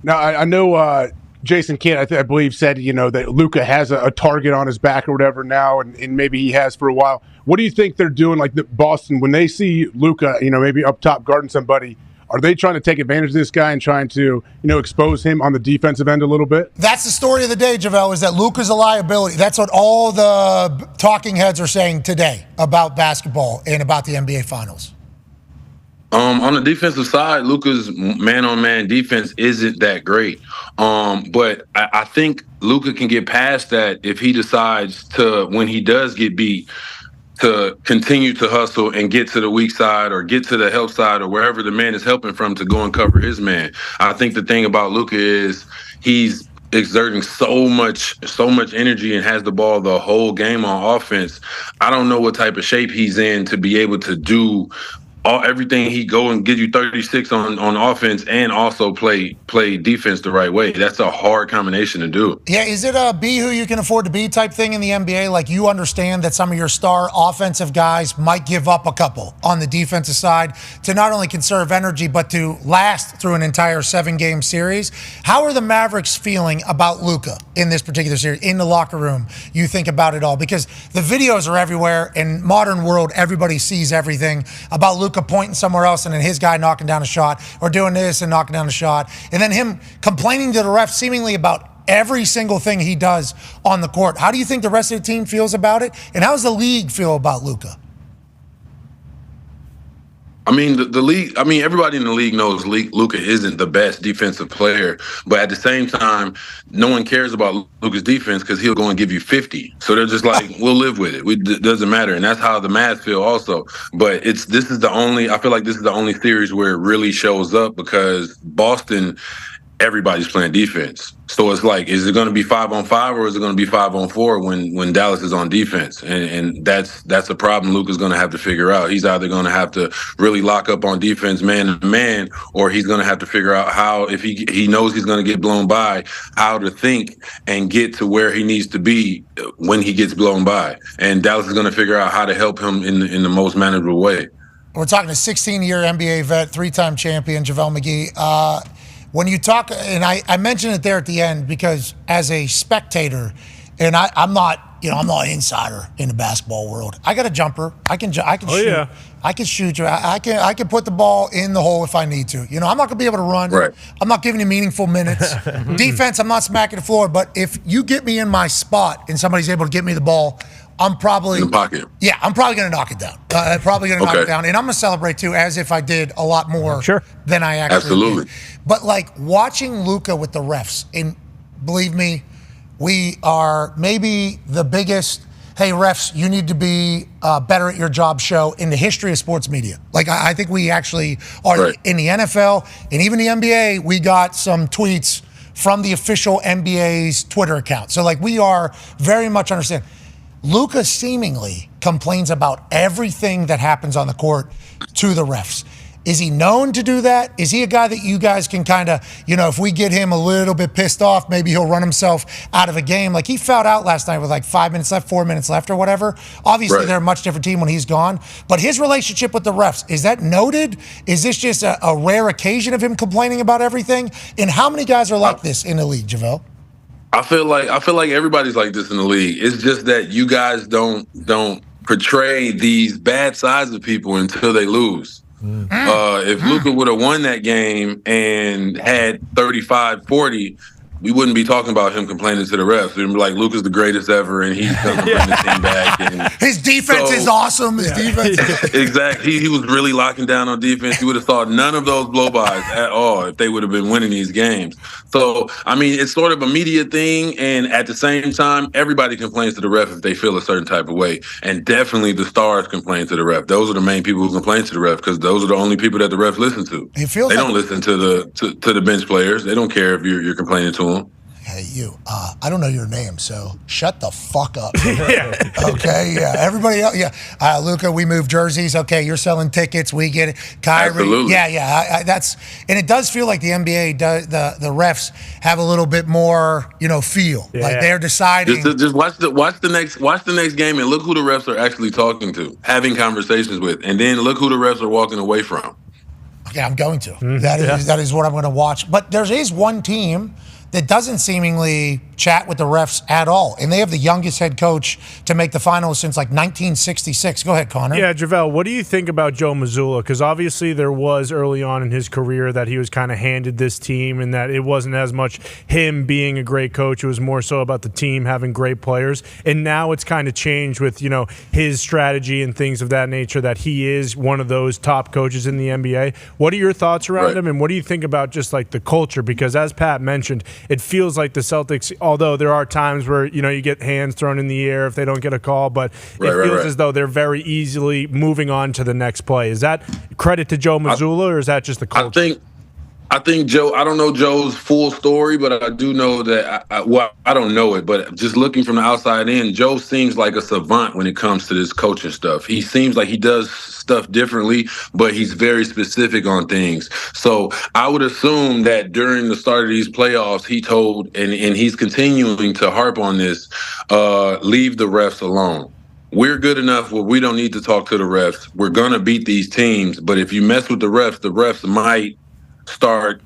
Now, I know Jason Kidd, I believe, said, that Luka has a target on his back or whatever now, and maybe he has for a while. What do you think they're doing, like Boston, when they see Luka, maybe up top guarding somebody? Are they trying to take advantage of this guy and trying to, expose him on the defensive end a little bit? That's the story of the day, Javelle, is that Luka's a liability. That's what all the talking heads are saying today about basketball and about the NBA Finals. On the defensive side, Luka's man-on-man defense isn't that great. But I think Luka can get past that if he decides to, when he does get beat, to continue to hustle and get to the weak side or get to the help side or wherever the man is helping from to go and cover his man. I think the thing about Luka is he's exerting so much energy and has the ball the whole game on offense. I don't know what type of shape he's in to be able to do everything. He go and give you 36 on offense and also play defense the right way. That's a hard combination to do. Yeah, is it a be who you can afford to be type thing in the NBA? Like, you understand that some of your star offensive guys might give up a couple on the defensive side to not only conserve energy, but to last through an entire 7-game series. How are the Mavericks feeling about Luka in this particular series, in the locker room? You think about it all, because the videos are everywhere. In modern world, everybody sees everything about Luka pointing somewhere else and then his guy knocking down a shot, or doing this and knocking down a shot, and then him complaining to the ref seemingly about every single thing he does on the court. How do you think the rest of the team feels about it, and how does the league feel about Luka? I mean, the league, everybody in the league knows Luka isn't the best defensive player, but at the same time, no one cares about Luka's defense because he'll go and give you 50. So they're just like, we'll live with it. It doesn't matter. And that's how the Mavs feel also. But I feel like this is the only series where it really shows up, because Boston, everybody's playing defense. So it's like, is it going to be 5-on-5 or is it going to be 5-on-4 when Dallas is on defense? And that's a problem Luka's going to have to figure out. He's either going to have to really lock up on defense man to man, or he's going to have to figure out how, if he knows he's going to get blown by, how to think and get to where he needs to be when he gets blown by. And Dallas is going to figure out how to help him in the most manageable way. We're talking a 16-year NBA vet, 3-time champion, Javelle McGee. When you talk, and I mentioned it there at the end because as a spectator, and I'm not an insider in the basketball world. I got a jumper. I can shoot. Yeah. I can shoot you. I can put the ball in the hole if I need to. I'm not going to be able to run. Right. I'm not giving you meaningful minutes. Defense, I'm not smacking the floor. But if you get me in my spot and somebody's able to get me the ball, I'm probably in the pocket. Yeah, I'm probably going to knock it down. Knock it down, and I'm going to celebrate too, as if I did a lot more than I actually did. But like watching Luka with the refs, and believe me, we are maybe the biggest. Hey, refs, you need to be better at your job show in the history of sports media. Like, I think we actually are in the NFL and even the NBA. We got some tweets from the official NBA's Twitter account. So, like, we are very much understand. Luka seemingly complains about everything that happens on the court to the refs. Is he known to do that? Is he a guy that you guys can kind of, if we get him a little bit pissed off, maybe he'll run himself out of a game? Like he fouled out last night with like 5 minutes left, 4 minutes left or whatever. Obviously, they're a much different team when he's gone. But his relationship with the refs, is that noted? Is this just a rare occasion of him complaining about everything? And how many guys are like this in the league, Javelle? I feel like everybody's like this in the league. It's just that you guys don't portray these bad sides of people until they lose. If Luka would have won that game and had 35-40, we wouldn't be talking about him complaining to the refs. We'd be like, Luka's the greatest ever, and he's going to bring the team back. And his defense is awesome. His defense. Exactly. He was really locking down on defense. You would have thought none of those blow-bys at all if they would have been winning these games. So, I mean, it's sort of a media thing, and at the same time, everybody complains to the ref if they feel a certain type of way. And definitely the stars complain to the ref. Those are the main people who complain to the ref because those are the only people that the refs listen to. They don't listen to the bench players. They don't care if you're complaining to them. Hey, you. I don't know your name, so shut the fuck up. Okay, yeah. Everybody else, yeah. Luka, we move jerseys. Okay, you're selling tickets. We get it. Kyrie. Absolutely. Yeah. And it does feel like the NBA does. The refs have a little bit more, feel like they're deciding. Just watch the next game and look who the refs are actually talking to, having conversations with, and then look who the refs are walking away from. Okay, I'm going to. That is what I'm going to watch. But there is one team that doesn't seemingly chat with the refs at all. And they have the youngest head coach to make the finals since like 1966. Go ahead, Connor. Yeah, Javelle, what do you think about Joe Mazzulla? Because obviously there was early on in his career that he was kind of handed this team and that it wasn't as much him being a great coach. It was more so about the team having great players. And now it's kind of changed with, his strategy and things of that nature that he is one of those top coaches in the NBA. What are your thoughts around him? And what do you think about just like the culture? Because as Pat mentioned, it feels like the Celtics, although there are times where, you get hands thrown in the air if they don't get a call, but it feels as though they're very easily moving on to the next play. Is that credit to Joe Mazzulla or is that just the culture? I think Joe, I don't know Joe's full story, but I do know that, I don't know it, but just looking from the outside in, Joe seems like a savant when it comes to this coaching stuff. He seems like he does stuff differently, but he's very specific on things. So I would assume that during the start of these playoffs, he told, and he's continuing to harp on this, leave the refs alone. We're good enough where we don't need to talk to the refs. We're going to beat these teams, but if you mess with the refs might start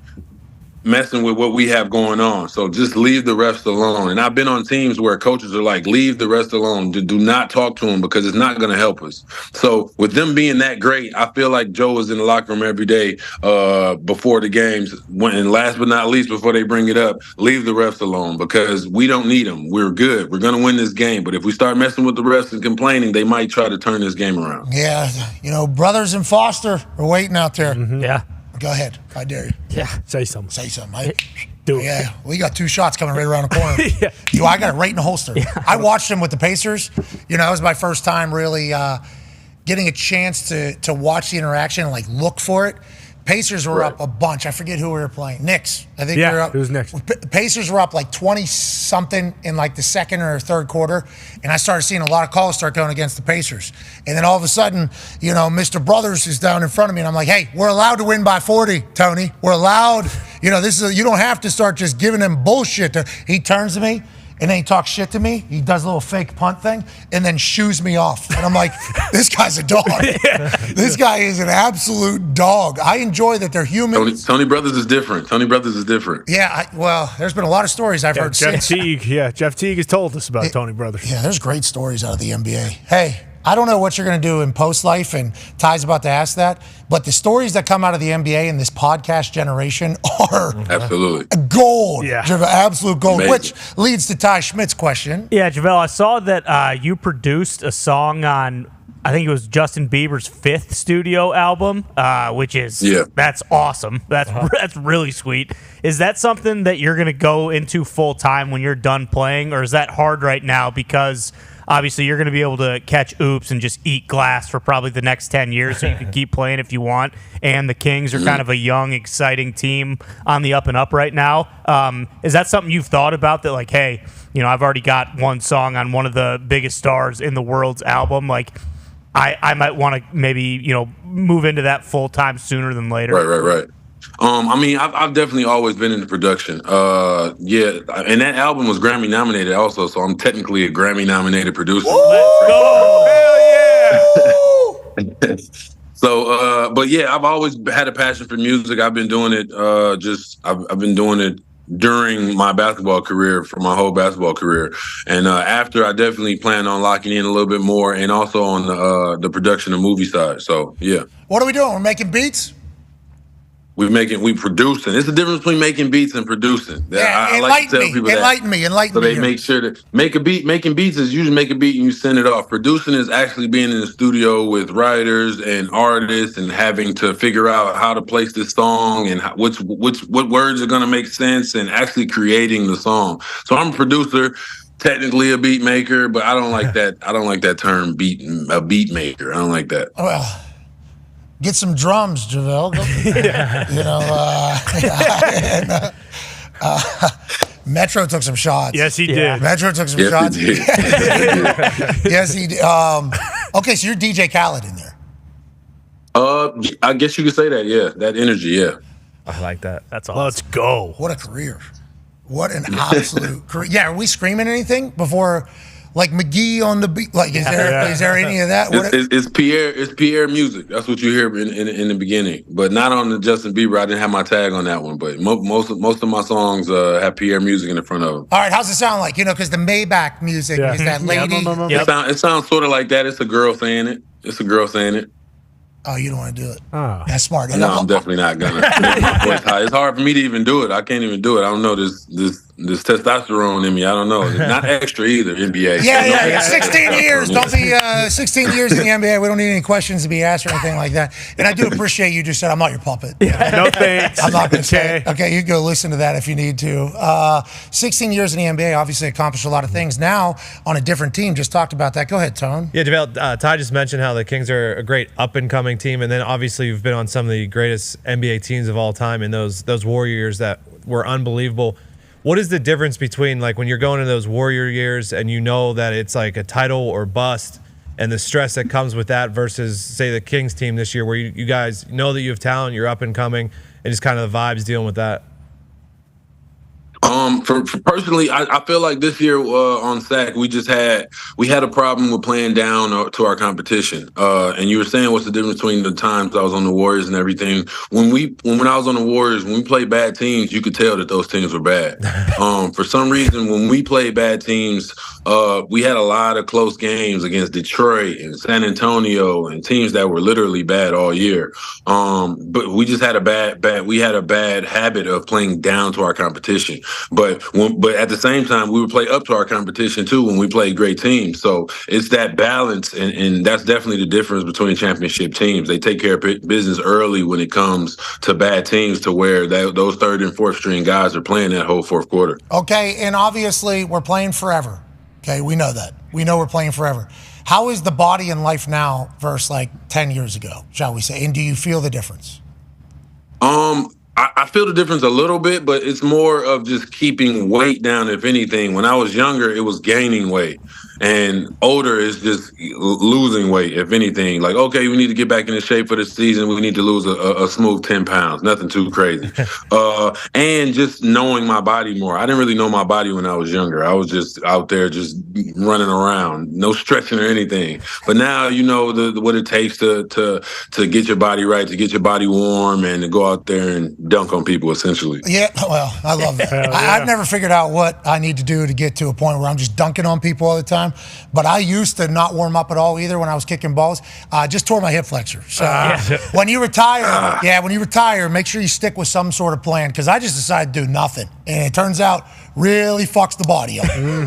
messing with what we have going on. So just leave the refs alone. And I've been on teams where coaches are like, leave the refs alone. Do not talk to them because it's not going to help us. So with them being that great, I feel like Joe is in the locker room every day before the games. And last but not least, before they bring it up, leave the refs alone because we don't need them. We're good. We're going to win this game. But if we start messing with the refs and complaining, they might try to turn this game around. Yeah. Brothers in Foster are waiting out there. Mm-hmm. Yeah. Go ahead. I dare you. Yeah. Say something. Do it. Yeah. We got 2 shots coming right around the corner. I got it right in the holster. Yeah. I watched them with the Pacers. It was my first time really getting a chance to watch the interaction and look for it. Pacers were up a bunch. I forget who we were playing. Knicks. I think we were up. It was Knicks. Pacers were up 20-something in the second or third quarter, and I started seeing a lot of calls start going against the Pacers. And then all of a sudden, Mr. Brothers is down in front of me, and I'm like, hey, we're allowed to win by 40, Tony. We're allowed. This is you don't have to start just giving them bullshit. He turns to me, and then he talks shit to me. He does a little fake punt thing and then shoos me off. And I'm like, this guy's a dog. This guy is an absolute dog. I enjoy that they're human. Tony Brothers is different. Yeah, well, there's been a lot of stories I've heard Jeff since. Teague. Yeah, Jeff Teague has told us about Tony Brothers. Yeah, there's great stories out of the NBA. Hey, I don't know what you're going to do in post life, and Ty's about to ask that, but the stories that come out of the NBA in this podcast generation are absolutely gold. Yeah. Absolute gold, Amazing. which leads to Ty Schmidt's question. Yeah, Javelle, I saw that you produced a song on, I think it was Justin Bieber's 5th studio album, which is, that's awesome. That's really sweet. Is that something that you're going to go into full time when you're done playing, or is that hard right now because obviously you're going to be able to catch oops and just eat glass for probably the next 10 years so you can keep playing if you want, and the Kings are kind of a young, exciting team on the up and up right now. Is that something you've thought about, that like, hey, I've already got one song on one of the biggest stars in the world's album, like I might want to maybe, move into that full time sooner than later? Right. I mean, I've definitely always been into production. And that album was Grammy nominated also, so I'm technically a Grammy nominated producer. Let's go! Hell yeah! So, but yeah, I've always had a passion for music. I've been doing it. I've been doing it during my basketball career, for my whole basketball career, and after, I definitely plan on locking in a little bit more, and also on the production and movie side. So, yeah. What are we doing? We're making beats? We producing. It's the difference between making beats and producing. Yeah, I like to tell people that. Enlighten me. So they make sure that making beats is usually make a beat and you send it off. Producing is actually being in the studio with writers and artists and having to figure out how to place this song and what words are going to make sense, and actually creating the song. So I'm a producer, technically a beat maker, but I don't like that. I don't like that term beat maker. I don't like that. Well, get some drums, Javelle. Metro took some shots. Yes, he did. Metro took some shots. He did. Yes, he did. Okay, so you're DJ Khaled in there. I guess you could say that. Yeah, that energy. Yeah, I like that. That's awesome. Let's go. What a career. What an absolute career. Yeah, are we screaming anything before, like McGee on the beat? Like, is there any of that? It's Pierre music. That's what you hear in the beginning, but not on the Justin Bieber. I didn't have my tag on that one, but most of my songs have Pierre music in the front of them. All right, how's it sound like? Because the Maybach music is that lady. It sounds sort of like that. It's a girl saying it. Oh, you don't want to do it. Oh. That's smart. No, I'm definitely not gonna. My voice high. It's hard for me to even do it. I can't even do it. I don't know this testosterone in me. I don't know. It's not extra either. NBA. Yeah. 16 years. Don't be 16 years in the NBA. We don't need any questions to be asked or anything like that. And I do appreciate you just said, I'm not your puppet. No thanks. I'm not going to say it. Okay, you can go listen to that if you need to. 16 years in the NBA, obviously accomplished a lot of things. Now on a different team. Just talked about that. Go ahead, Tone. Yeah, Javelle, Ty just mentioned how the Kings are a great up-and-coming team, and then obviously you've been on some of the greatest NBA teams of all time, and those Warriors that were unbelievable. What is the difference between, like, when you're going into those Warrior years and you know that it's like a title or bust and the stress that comes with that versus, say, the Kings team this year, where you guys know that you have talent, you're up and coming, and just kind of the vibes dealing with that? For personally, I feel like this year on SAC we had a problem with playing down to our competition. And you were saying what's the difference between the times I was on the Warriors and everything. When I was on the Warriors, when we played bad teams, you could tell that those teams were bad. For some reason, when we played bad teams, we had a lot of close games against Detroit and San Antonio and teams that were literally bad all year. But we just had a bad habit of playing down to our competition. But at the same time, we would play up to our competition too when we played great teams. So it's that balance, and that's definitely the difference between championship teams. They take care of business early when it comes to bad teams, to where those third and fourth string guys are playing that whole fourth quarter. Okay, and obviously we're playing forever. Okay, we know that. We know we're playing forever. How is the body and life now versus like 10 years ago, shall we say? And do you feel the difference? I feel the difference a little bit, but it's more of just keeping weight down, if anything. When I was younger, it was gaining weight. And older is just losing weight, if anything. Like, okay, we need to get back into shape for the season. We need to lose a smooth 10 pounds. Nothing too crazy. And just knowing my body more. I didn't really know my body when I was younger. I was just out there just running around, no stretching or anything. But now you know what it takes to get your body right, to get your body warm, and to go out there and dunk on people, essentially. Yeah, well, I love that. I've never figured out what I need to do to get to a point where I'm just dunking on people all the time. But I used to not warm up at all either when I was kicking balls. I just tore my hip flexor. So when you retire, make sure you stick with some sort of plan, because I just decided to do nothing. And it turns out really fucks the body up.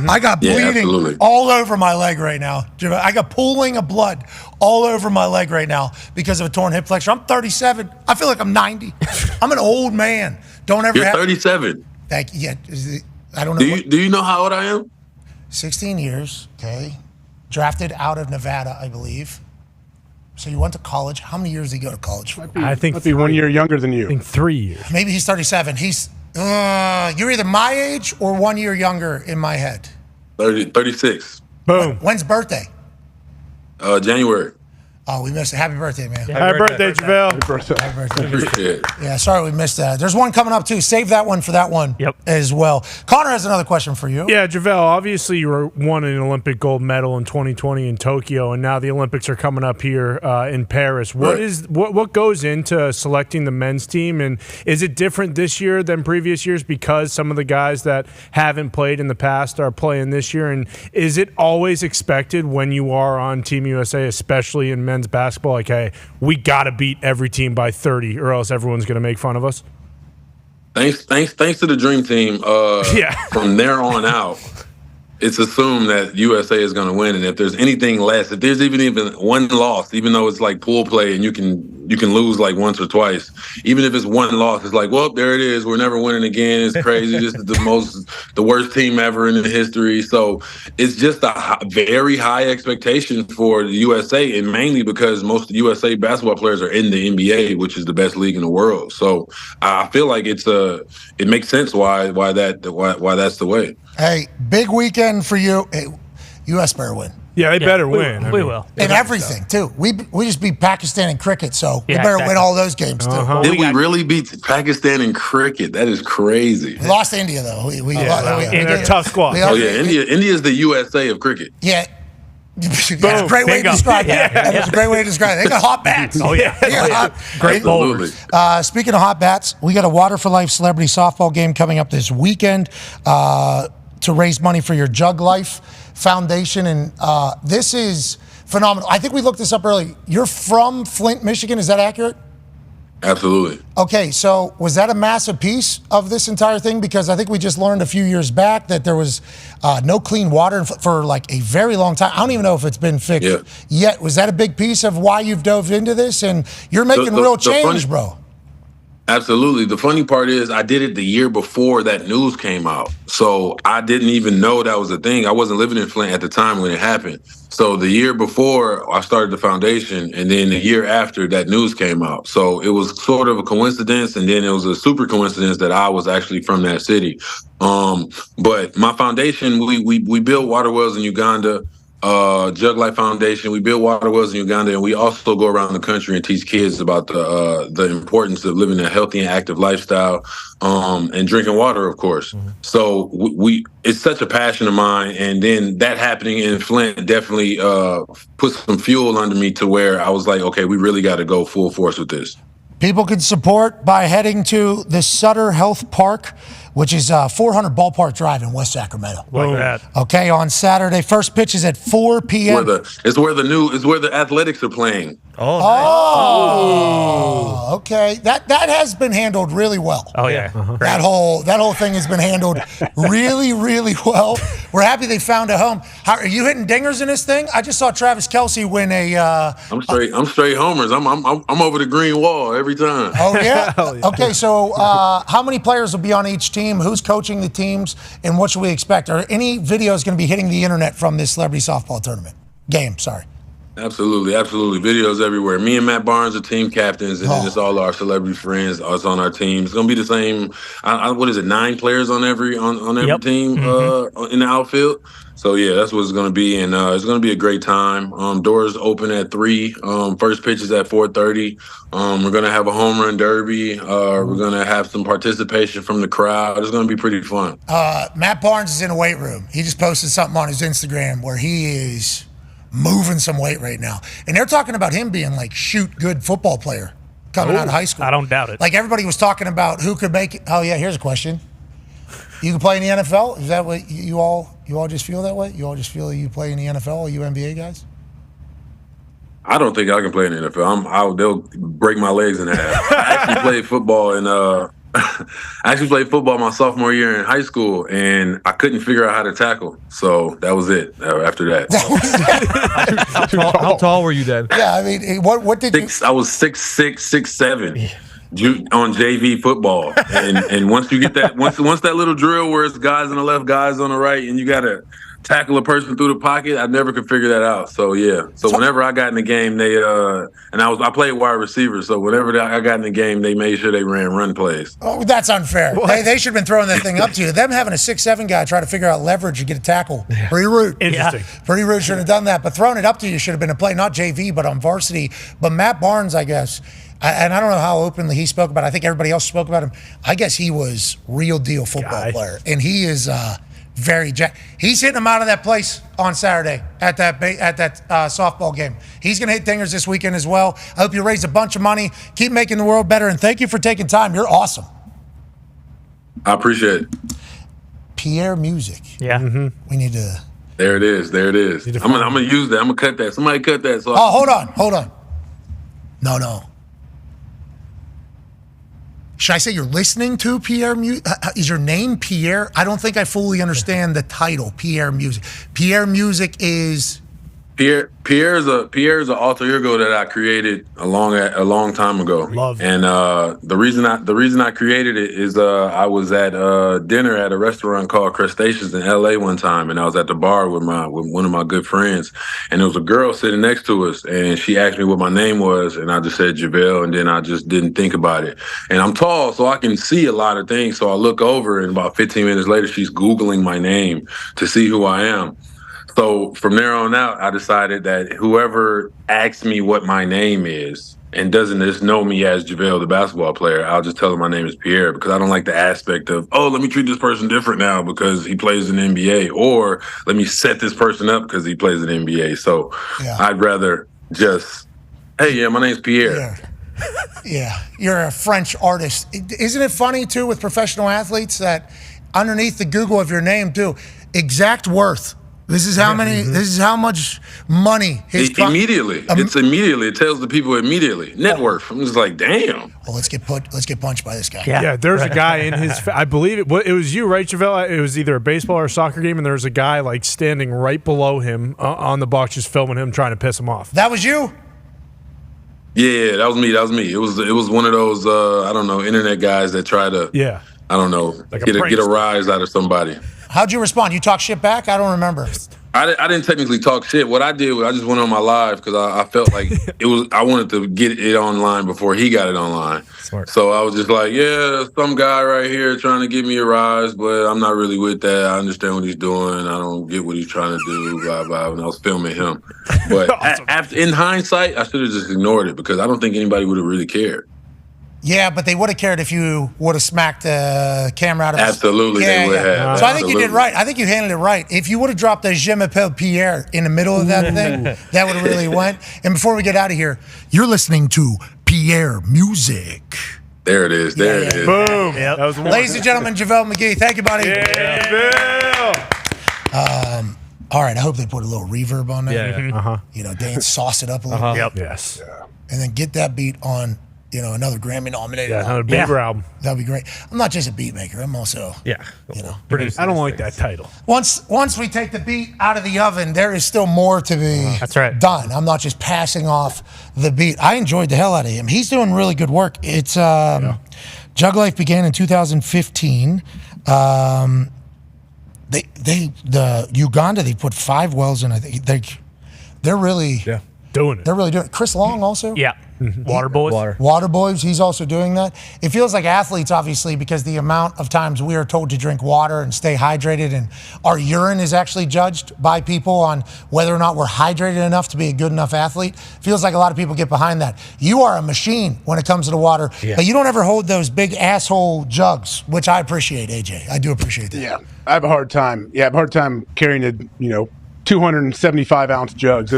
I got bleeding all over my leg right now. I got pooling of blood all over my leg right now because of a torn hip flexor. I'm 37. I feel like I'm 90. I'm an old man. You're 37. Thank you. Yeah, I don't know. Do you know how old I am? 16 years, okay. Drafted out of Nevada, I believe. So you went to college. How many years did he go to college for? I think might be 1 year younger than you. I think 3 years. Maybe he's 37. You're either my age or 1 year younger in my head. 36. Boom. When's birthday? January. Oh, we missed it. Happy birthday, man. Happy birthday, Javelle. Happy birthday. Appreciate it. Yeah, sorry we missed that. There's one coming up, too. Save that one for that one as well. Connor has another question for you. Yeah, Javelle, obviously you won an Olympic gold medal in 2020 in Tokyo, and now the Olympics are coming up here in Paris. What goes into selecting the men's team, and is it different this year than previous years because some of the guys that haven't played in the past are playing this year? And is it always expected when you are on Team USA, especially in men's basketball, like, hey, we got to beat every team by 30 or else everyone's going to make fun of us? Thanks to the Dream Team. From there on out, it's assumed that USA is going to win. And if there's anything less, if there's even one loss, even though it's like pool play and you can lose like once or twice, even if it's one loss, it's like, well, there it is. We're never winning again. It's crazy. This is the worst team ever in the history. So it's just a very high expectation for the USA, and mainly because most of the USA basketball players are in the NBA, which is the best league in the world. So I feel like it makes sense why that's the way. Hey, big weekend for you. Hey, U.S. better win. Yeah, they better win. We will. And everything, too. We just beat Pakistan in cricket, so we better win all those games, too. Did we really beat Pakistan in cricket? That is crazy. We lost to India, though. They're a tough squad. India is the USA of cricket. Yeah. That's a great way to describe that. That's a great way to describe it. They got hot bats. Great bowlers. Speaking of hot bats, we got a Water for Life celebrity softball game coming up this weekend to raise money for your Jug Life Foundation. And this is phenomenal. I think we looked this up earlier. You're from Flint, Michigan. Is that accurate? Absolutely. Okay, so was that a massive piece of this entire thing? Because I think we just learned a few years back that there was no clean water for like a very long time. I don't even know if it's been fixed yet. Was that a big piece of why you've dove into this? And you're making real change, bro. Absolutely. The funny part is I did it the year before that news came out. So I didn't even know that was a thing. I wasn't living in Flint at the time when it happened. So the year before I started the foundation, and then the year after that news came out. So it was sort of a coincidence, and then it was a super coincidence that I was actually from that city. But my foundation, we build water wells in Uganda. Jug Life Foundation, we build water wells in Uganda, and we also go around the country and teach kids about the importance of living a healthy and active lifestyle, and drinking water, of course. Mm-hmm. So it's such a passion of mine, and then that happening in Flint definitely put some fuel under me to where I was like, okay, we really got to go full force with this. People can support by heading to the Sutter Health Park, which is 400 Ballpark Drive in West Sacramento. Like that. Okay, on Saturday. First pitch is at 4 p.m. It's where the Athletics are playing. Oh, okay. That has been handled really well. Oh yeah, that whole thing has been handled really, really well. We're happy they found a home. How are you hitting dingers in this thing? I just saw Travis Kelce win a. I'm straight homers. I'm over the green wall every time. Oh yeah. Okay, so how many players will be on each team? Who's coaching the teams, and what should we expect? Are any videos going to be hitting the internet from this celebrity softball tournament game? Sorry. Absolutely. Videos everywhere. Me and Matt Barnes are team captains, and then it's all our celebrity friends. Us on our team. It's gonna be the same. What is it? 9 players on every team in the outfield. So yeah, that's what it's gonna be, and it's gonna be a great time. Doors open at 3. First pitch is at 4:30. We're gonna have a home run derby. We're gonna have some participation from the crowd. It's gonna be pretty fun. Matt Barnes is in a weight room. He just posted something on his Instagram where he is moving some weight right now. And they're talking about him being like good football player coming out of high school. I don't doubt it. Like everybody was talking about who could make it. Oh yeah, here's a question. You can play in the NFL? Is that what you all just feel that way? You all just feel that you play in the NFL, or you NBA guys? I don't think I can play in the NFL. They'll break my legs in half. I actually played football my sophomore year in high school, and I couldn't figure out how to tackle. So that was it after that. How tall were you then? Yeah, I mean, what did you... I was 6'6", 6'7". On JV football, and once you get that, once that little drill where it's guys on the left, guys on the right, and you got to tackle a person through the pocket, I never could figure that out. So yeah, so whenever I got in the game, they I played wide receiver, so whenever I got in the game, they made sure they ran run plays. Oh, that's unfair. They should have been throwing that thing up to you. Them having a 6'7" guy try to figure out leverage and get a tackle, pretty rude. Interesting. Pretty rude. Should have done that, but throwing it up to you should have been a play, not JV, but on varsity. But Matt Barnes, I guess. And I don't know how openly he spoke about it. I think everybody else spoke about him. I guess he was real deal football player. And he is he's hitting them out of that place on Saturday at that softball game. He's going to hit dingers this weekend as well. I hope you raise a bunch of money. Keep making the world better. And thank you for taking time. You're awesome. I appreciate it. Pierre Music. Yeah. Mm-hmm. We need to... There it is. I'm gonna use that. I'm gonna cut that. Somebody cut that. So hold on. No. Should I say you're listening to Pierre Music? Is your name Pierre? I don't think I fully understand the title, Pierre Music. Pierre Music is... Pierre's an alter ego that I created a long time ago. Love it. And the reason I created it is I was at dinner at a restaurant called Crustaceans in LA one time, and I was at the bar with one of my good friends, and there was a girl sitting next to us, and she asked me what my name was, and I just said Javelle, and then I just didn't think about it. And I'm tall, so I can see a lot of things. So I look over, and about 15 minutes later, she's Googling my name to see who I am. So from there on out, I decided that whoever asks me what my name is and doesn't just know me as Javelle, the basketball player, I'll just tell them my name is Pierre, because I don't like the aspect of, let me treat this person different now because he plays in the NBA, or let me set this person up because he plays in the NBA. So I'd rather just, hey, my name's Pierre. Yeah, you're a French artist. Isn't it funny, too, with professional athletes that underneath the Google of your name, too, exact worth. This is how many. This is how much money immediately. It's immediately. It tells the people immediately. Net worth. I'm just like, damn. Well, let's get punched by this guy. Yeah, there's a guy in his. I believe it was you, right, Javelle? It was either a baseball or a soccer game, and there was a guy like standing right below him on the box, just filming him, trying to piss him off. That was you. Yeah, that was me. It was one of those I don't know, internet guys that try to I don't know, like get a rise out of somebody. How'd you respond? You talk shit back? I don't remember. I didn't technically talk shit. What I did was I just went on my live because I felt like I wanted to get it online before he got it online. Smart. So I was just like, some guy right here trying to give me a rise, but I'm not really with that. I understand what he's doing. I don't get what he's trying to do, blah, blah. And I was filming him. But after, in hindsight, I should have just ignored it because I don't think anybody would have really cared. Yeah, but they would have cared if you would have smacked the camera out of Absolutely, they would have. So I think you did right. I think you handled it right. If you would have dropped a Je m'appelle Pierre in the middle of that thing, that would have really went. And before we get out of here, you're listening to Pierre Music. There it is. There it is. Boom. Yep. That was Ladies and gentlemen, Javelle McGee. Thank you, buddy. All right, I hope they put a little reverb on there. Uh-huh. You know, dance, sauce it up a little bit. Yep. Yes. And then get that beat on, another Grammy nominated. Yeah, another Bieber album. That'd be great. I'm not just a beat maker. I'm also, I don't like that title. Once we take the beat out of the oven, there is still more to be done. I'm not just passing off the beat. I enjoyed the hell out of him. He's doing really good work. It's Jug Life began in 2015. The Uganda, they put 5 wells in. I think they're really doing it. They're really doing it. Chris Long also? Yeah. Water boys. Water boys, he's also doing that. It feels like athletes, obviously, because the amount of times we are told to drink water and stay hydrated, and our urine is actually judged by people on whether or not we're hydrated enough to be a good enough athlete. Feels like a lot of people get behind that. You are a machine when it comes to the water, but you don't ever hold those big asshole jugs, which I appreciate, AJ. I do appreciate that. Yeah, I have a hard time. Yeah, I have a hard time carrying 275-ounce jugs.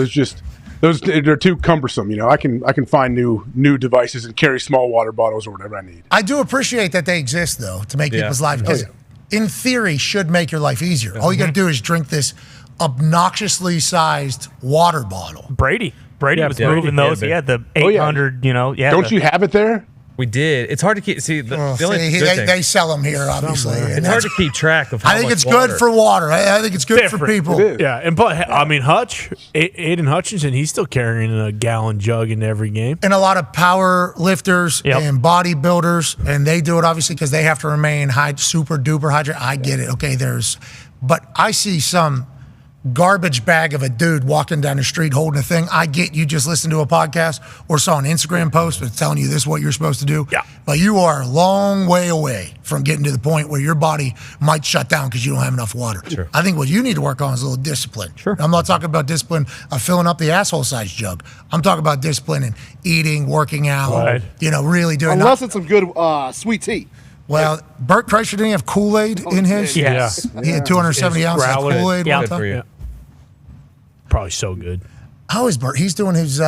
They're too cumbersome. I can find new devices and carry small water bottles or whatever I need. I do appreciate that they exist, though, to make people's life, because in theory should make your life easier. All you got to do is drink this obnoxiously sized water bottle. Brady was moving those. He had the 800. Don't you have it there? We did. It's hard to keep. See, They sell them here, obviously. It's hard to keep track of. How I think much it's water. good for water. I think it's good for people. Yeah, and but I mean, Aiden Hutchinson, he's still carrying a gallon jug in every game. And a lot of power lifters and bodybuilders, and they do it obviously because they have to remain super duper hydrated. I get it. Okay, but I see some garbage bag of a dude walking down the street holding a thing. I get you just listened to a podcast or saw an Instagram post that's telling you this is what you're supposed to do. Yeah. But you are a long way away from getting to the point where your body might shut down because you don't have enough water. Sure. I think what you need to work on is a little discipline. Sure. I'm not talking about discipline of filling up the asshole size jug. I'm talking about discipline in eating, working out, really doing Unless it's some good sweet tea. Well, Bert Kreischer, didn't he have Kool-Aid in his? Yes. He had 270 ounces of Kool-Aid one time. Yeah. Probably so good. How is Bert? He's doing his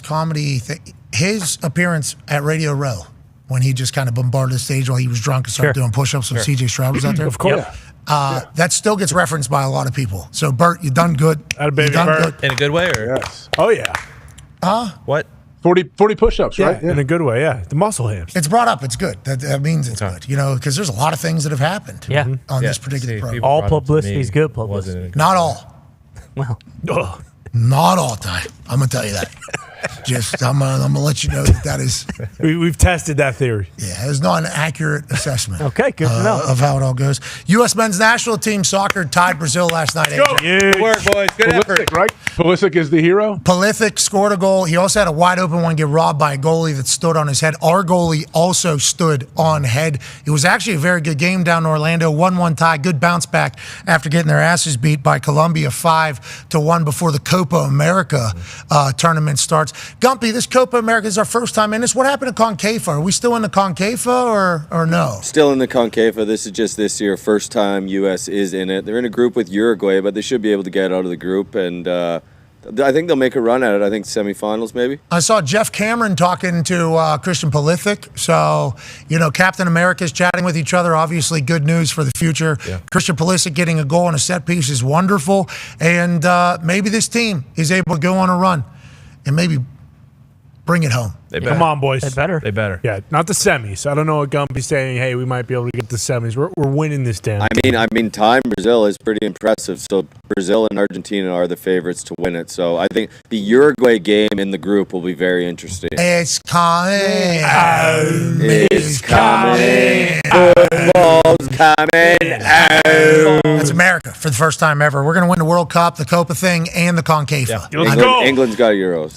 comedy thing. His appearance at Radio Row when he just kind of bombarded the stage while he was drunk and started doing push-ups when CJ Stroud was out there. Of course. That still gets referenced by a lot of people. So, Bert, you done good. You done Bert. In a good way? Or? Yes. Oh, yeah. What? 40 push-ups, right? In a good way, the muscle hams. It's brought up. It's good. That means it's good, because there's a lot of things that have happened on this particular program. All publicity is good publicity. Not all. Well, not all time. I'm gonna tell you that. I'm gonna let you know that is. We've tested that theory. Yeah, it's not an accurate assessment. Okay, good to know of how it all goes. U.S. men's national team soccer tied Brazil last night. Good work, boys. Good effort. Right? Pulisic is the hero. Pulisic scored a goal. He also had a wide open one get robbed by a goalie that stood on his head. Our goalie also stood on head. It was actually a very good game down in Orlando. 1-1 tie. Good bounce back after getting their asses beat by Colombia 5-1 before the Copa America tournament starts. Gumpy, this Copa America is our first time in this. What happened to CONCACAF? Are we still in the CONCACAF or no? Still in the CONCACAF. This is just this year. First time U.S. is in it. They're in a group with Uruguay, but they should be able to get out of the group. And I think they'll make a run at it. I think semifinals maybe. I saw Jeff Cameron talking to Christian Pulisic. So, Captain America's chatting with each other. Obviously, good news for the future. Yeah. Christian Pulisic getting a goal and a set piece is wonderful. And maybe this team is able to go on a run and maybe bring it home. Come on, boys. They better. Yeah, not the semis. I don't know what Gumpy's saying. Hey, we might be able to get the semis. We're winning this damn. I mean, time Brazil is pretty impressive. So Brazil and Argentina are the favorites to win it. So I think the Uruguay game in the group will be very interesting. It's coming. It's coming. Football's coming. That's America for the first time ever. We're going to win the World Cup, the Copa thing, and the CONCACAF. Yeah. England's got Euros.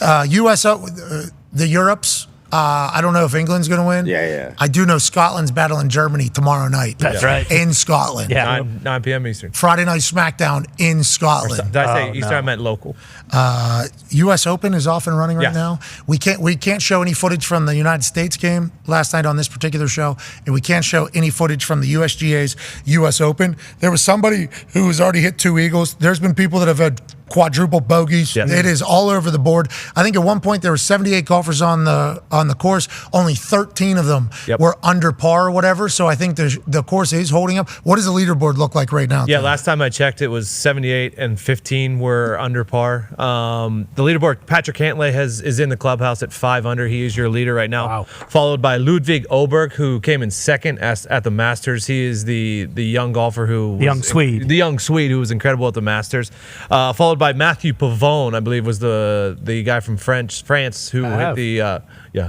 The Europes. I don't know if England's going to win. Yeah. I do know Scotland's battling Germany tomorrow night. That's right. In Scotland. Yeah. 9 p.m. Eastern. Friday night SmackDown in Scotland. Did I say Eastern? I meant local. U.S. Open is off and running right now. We can't show any footage from the United States game last night on this particular show, and we can't show any footage from the USGA's U.S. Open. There was somebody who has already hit 2 eagles. There's been people that have had quadruple bogeys. Yeah. It is all over the board. I think at one point there were 78 golfers on the course. Only 13 of them were under par or whatever. So I think the course is holding up. What does the leaderboard look like right now? Yeah, last time I checked, it was 78 and 15 were under par. The leaderboard, Patrick Cantlay is in the clubhouse at 5 under. He is your leader right now. Wow. Followed by Ludwig Oberg, who came in second at the Masters. He is the young golfer the young Swede who was incredible at the Masters. Followed by Matthew Pavone, I believe was the guy from France who hit the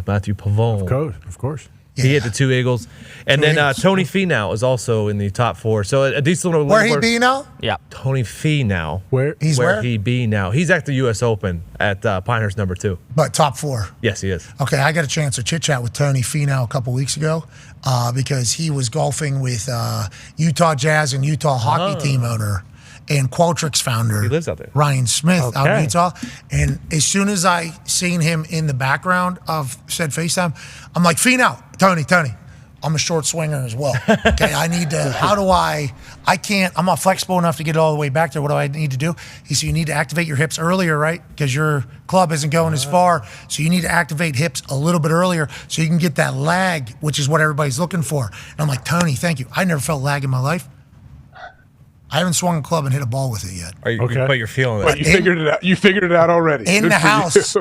Matthew Pavone. Of course. He hit the 2 eagles. And then Tony Finau is also in the top 4. So a decent little. Where he be now? Yeah. Tony Finau. Where he be now? He's at the U.S. Open at Pinehurst number 2. But top 4. Yes, he is. Okay, I got a chance to chit-chat with Tony Finau a couple weeks ago because he was golfing with Utah Jazz and Utah hockey team owner and Qualtrics founder. He lives out there. Ryan Smith out in Utah. And as soon as I seen him in the background of said FaceTime, I'm like, Finau, Tony, I'm a short swinger as well. Okay, I need to, I'm not flexible enough to get it all the way back there. What do I need to do? He said, you need to activate your hips earlier, right? Because your club isn't going as far. So you need to activate hips a little bit earlier so you can get that lag, which is what everybody's looking for. And I'm like, Tony, thank you. I never felt lag in my life. I haven't swung a club and hit a ball with it yet. But you're feeling it. But you figured it out. You figured it out already. In the house.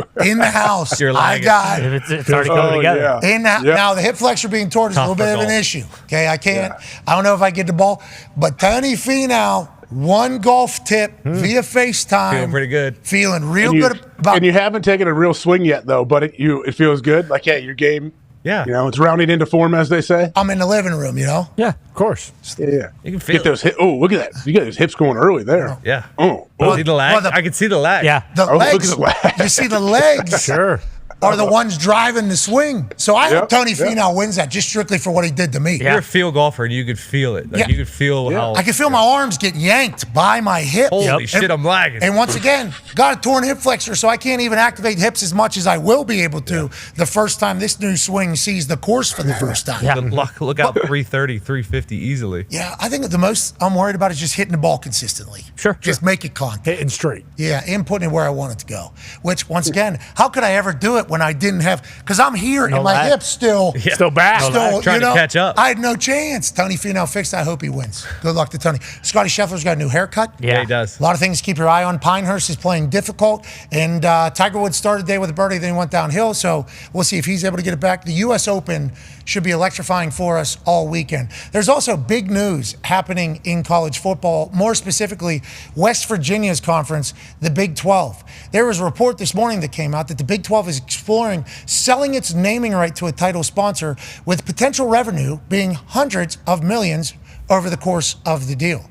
You're I got it's already coming together. Yeah. Now the hip flexor being torn is a little bit of an issue. Okay, I can't. I don't know if I get the ball, but Tony Finau, one golf tip via FaceTime. Feeling pretty good. Feeling real good about. And you haven't taken a real swing yet, though. But it feels good. Like, yeah, your game. Yeah. It's rounding into form, as they say. I'm in the living room, Yeah, of course. Yeah. You can feel Get those hips. Oh, look at that. You got those hips going early there. Yeah. Oh. See the lag? I can see the lag. Yeah. The legs. Look at the lag. You see the legs. Sure. Are the ones driving the swing. So I hope Tony Finau wins that just strictly for what he did to me. You're a field golfer and you could feel it. You could feel how. I can feel my arms get yanked by my hips. Holy shit, I'm lagging. And once again, got a torn hip flexor, so I can't even activate hips as much as I will be able to the first time this new swing sees the course for the first time. Yeah. Look out 330, 350 easily. Yeah, I think the most I'm worried about is just hitting the ball consistently. Sure. Just make it contact. Hitting straight. Yeah, and putting it where I want it to go. Which, once again, how could I ever do it when I didn't have... Because I'm here and my hips still back. Trying to catch up. I had no chance. Tony Finau fixed. I hope he wins. Good luck to Tony. Scotty Scheffler's got a new haircut. Yeah, he does. A lot of things to keep your eye on. Pinehurst is playing difficult, and Tiger Woods started the day with a birdie, then he went downhill. So we'll see if he's able to get it back. The U.S. Open should be electrifying for us all weekend. There's also big news happening in college football, more specifically West Virginia's conference, the Big 12. There was a report this morning that came out that the Big 12 is exploring selling its naming right to a title sponsor, with potential revenue being hundreds of millions over the course of the deal.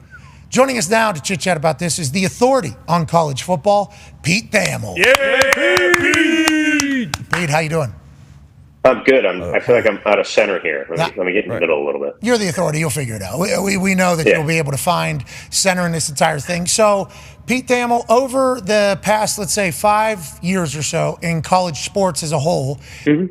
Joining us now to chit-chat about this is the authority on college football, Pete Thamel. Pete, how you doing? I'm good. I feel like I'm out of center here. Let me get in the middle a little bit. You're the authority. You'll figure it out. We know that you'll be able to find center in this entire thing. So, Pete Thamel, over the past, let's say, 5 years or so in college sports as a whole,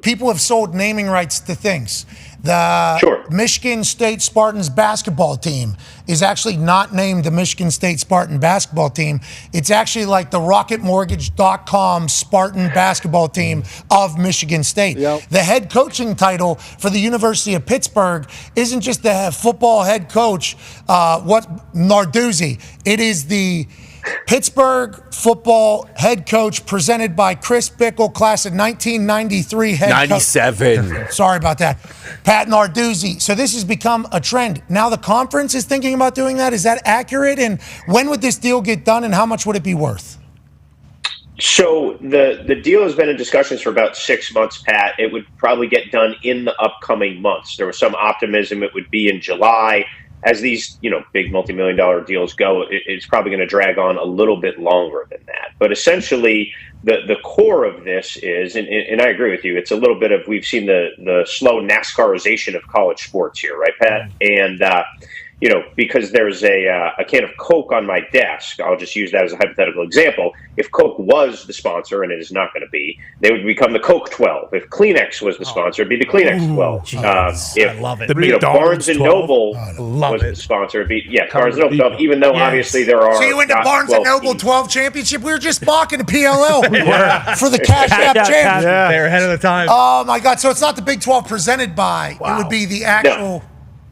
people have sold naming rights to things. The Michigan State Spartans basketball team is actually not named the Michigan State Spartan basketball team. It's actually like the RocketMortgage.com Spartan basketball team of Michigan State. The head coaching title for the University of Pittsburgh isn't just the football head coach, Narduzzi. It is the Pittsburgh football head coach presented by Chris Bickle, class of 1993 head 97. Sorry about that. Pat Narduzzi. So this has become a trend. Now the conference is thinking about doing that. Is that accurate? And when would this deal get done and how much would it be worth? So the deal has been in discussions for about 6 months, Pat. It would probably get done in the upcoming months. There was some optimism it would be in July. As these, big multi-million-dollar deals go, it's probably going to drag on a little bit longer than that. But essentially, the core of this is, and I agree with you, it's a little bit of, we've seen the slow NASCARization of college sports here, right, Pat? And, because there's a can of Coke on my desk, I'll just use that as a hypothetical example. If Coke was the sponsor, and it is not going to be, they would become the Coke 12. If Kleenex was the sponsor, it'd be the Kleenex 12. I love it. Barnes & Noble was the sponsor, it'd be, Barnes & Noble 12, even though obviously there are... So you went to Barnes & Noble 12 championship? We were just mocking the PLL for the Cash App championship. They're ahead of the time. Oh, my God. So it's not the Big 12 presented by. It would be the actual... No.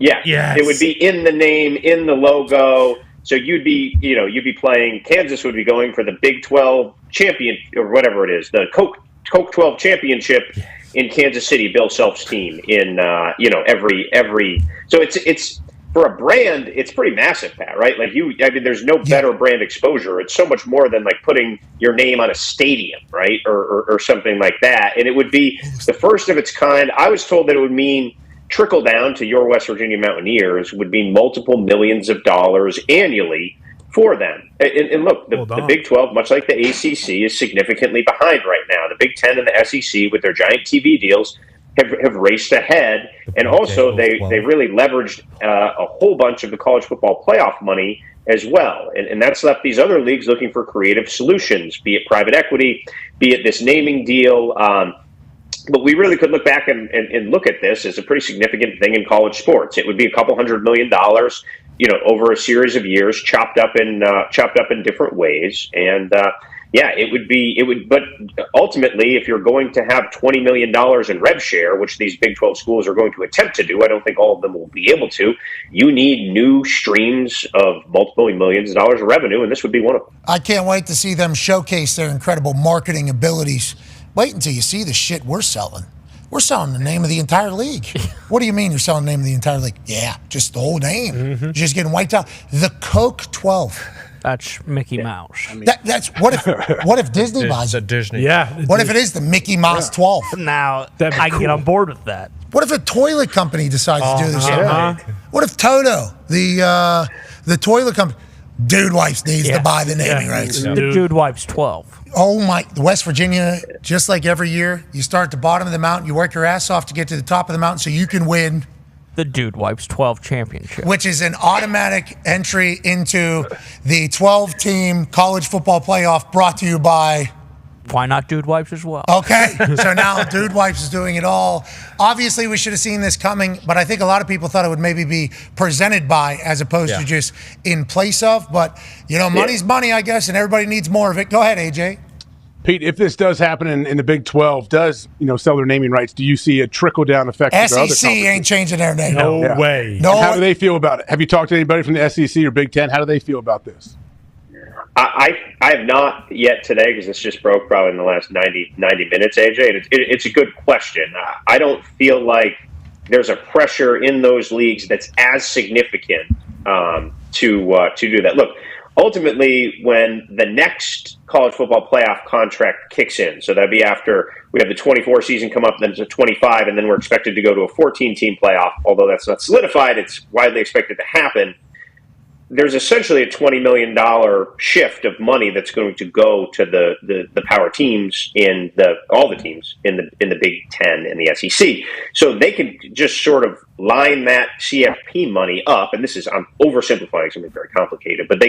Yeah, it would be in the name, in the logo. So you'd be playing. Kansas would be going for the Big 12 champion or whatever it is, the Coke 12 championship in Kansas City. Bill Self's team in every. So it's for a brand, it's pretty massive, Pat, right? Like there's no better brand exposure. It's so much more than like putting your name on a stadium, right? Or something like that. And it would be the first of its kind. I was told that it would mean trickle down to your West Virginia Mountaineers would mean multiple millions of dollars annually for them. And look, the Big 12, much like the ACC, is significantly behind right now. The Big 10 and the SEC, with their giant TV deals, have raced ahead, and also they really leveraged a whole bunch of the college football playoff money as well, and that's left these other leagues looking for creative solutions, be it private equity, be it this naming deal. But we really could look back and look at this as a pretty significant thing in college sports. It would be a couple $100 million, over a series of years, chopped up in different ways, and. But ultimately, if you're going to have $20 million in rev share, which these Big 12 schools are going to attempt to do, I don't think all of them will be able to. You need new streams of multiple millions of dollars of revenue, and this would be one of them. I can't wait to see them showcase their incredible marketing abilities. Wait until you see the shit we're selling. We're selling the name of the entire league. What do you mean you're selling the name of the entire league? Yeah, just the whole name. Mm-hmm. Just getting wiped out. The Coke 12. That's Mickey Mouse. That's what if Disney buys it? Disney. Yeah. What if it is the Mickey Mouse 12? Now I can get on board with that. What if a toilet company decides to do this? What if Toto, the toilet company, Dude Wipes needs to buy the naming rights? The Dude Wipes 12. Oh my! West Virginia, just like every year, you start at the bottom of the mountain, you work your ass off to get to the top of the mountain so you can win the Dude Wipes 12 championship, which is an automatic entry into the 12-team college football playoff brought to you by... Why not Dude Wipes as well? Okay, so now Dude Wipes is doing it all. Obviously, we should have seen this coming, but I think a lot of people thought it would maybe be presented by as opposed to just in place of. But, money's money, I guess, and everybody needs more of it. Go ahead, AJ. Pete, if this does happen in the Big 12, does sell their naming rights? Do you see a trickle-down effect? SEC ain't changing their name. No way. No. How do they feel about it? Have you talked to anybody from the SEC or Big 10? How do they feel about this? I have not yet today, because this just broke probably in the last 90 minutes, AJ. And it's a good question. I don't feel like there's a pressure in those leagues that's as significant to do that. Look, ultimately, when the next college football playoff contract kicks in, so that'd be after we have the 24 season come up, then it's a 25, and then we're expected to go to a 14-team playoff, although that's not solidified, it's widely expected to happen. There's essentially a $20 million shift of money that's going to go to the power teams in all the teams in the Big Ten and the SEC. So they can just sort of line that CFP money up, and I'm oversimplifying something very complicated, but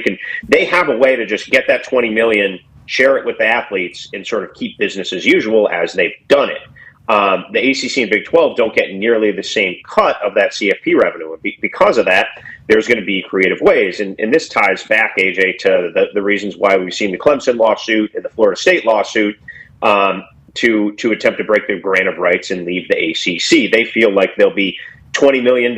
they have a way to just get that $20 million, share it with the athletes, and sort of keep business as usual as they've done it. The ACC and Big 12 don't get nearly the same cut of that CFP revenue. Because of that, there's going to be creative ways. And this ties back, AJ, to the reasons why we've seen the Clemson lawsuit and the Florida State lawsuit to attempt to break the grant of rights and leave the ACC. They feel like they'll be $20 million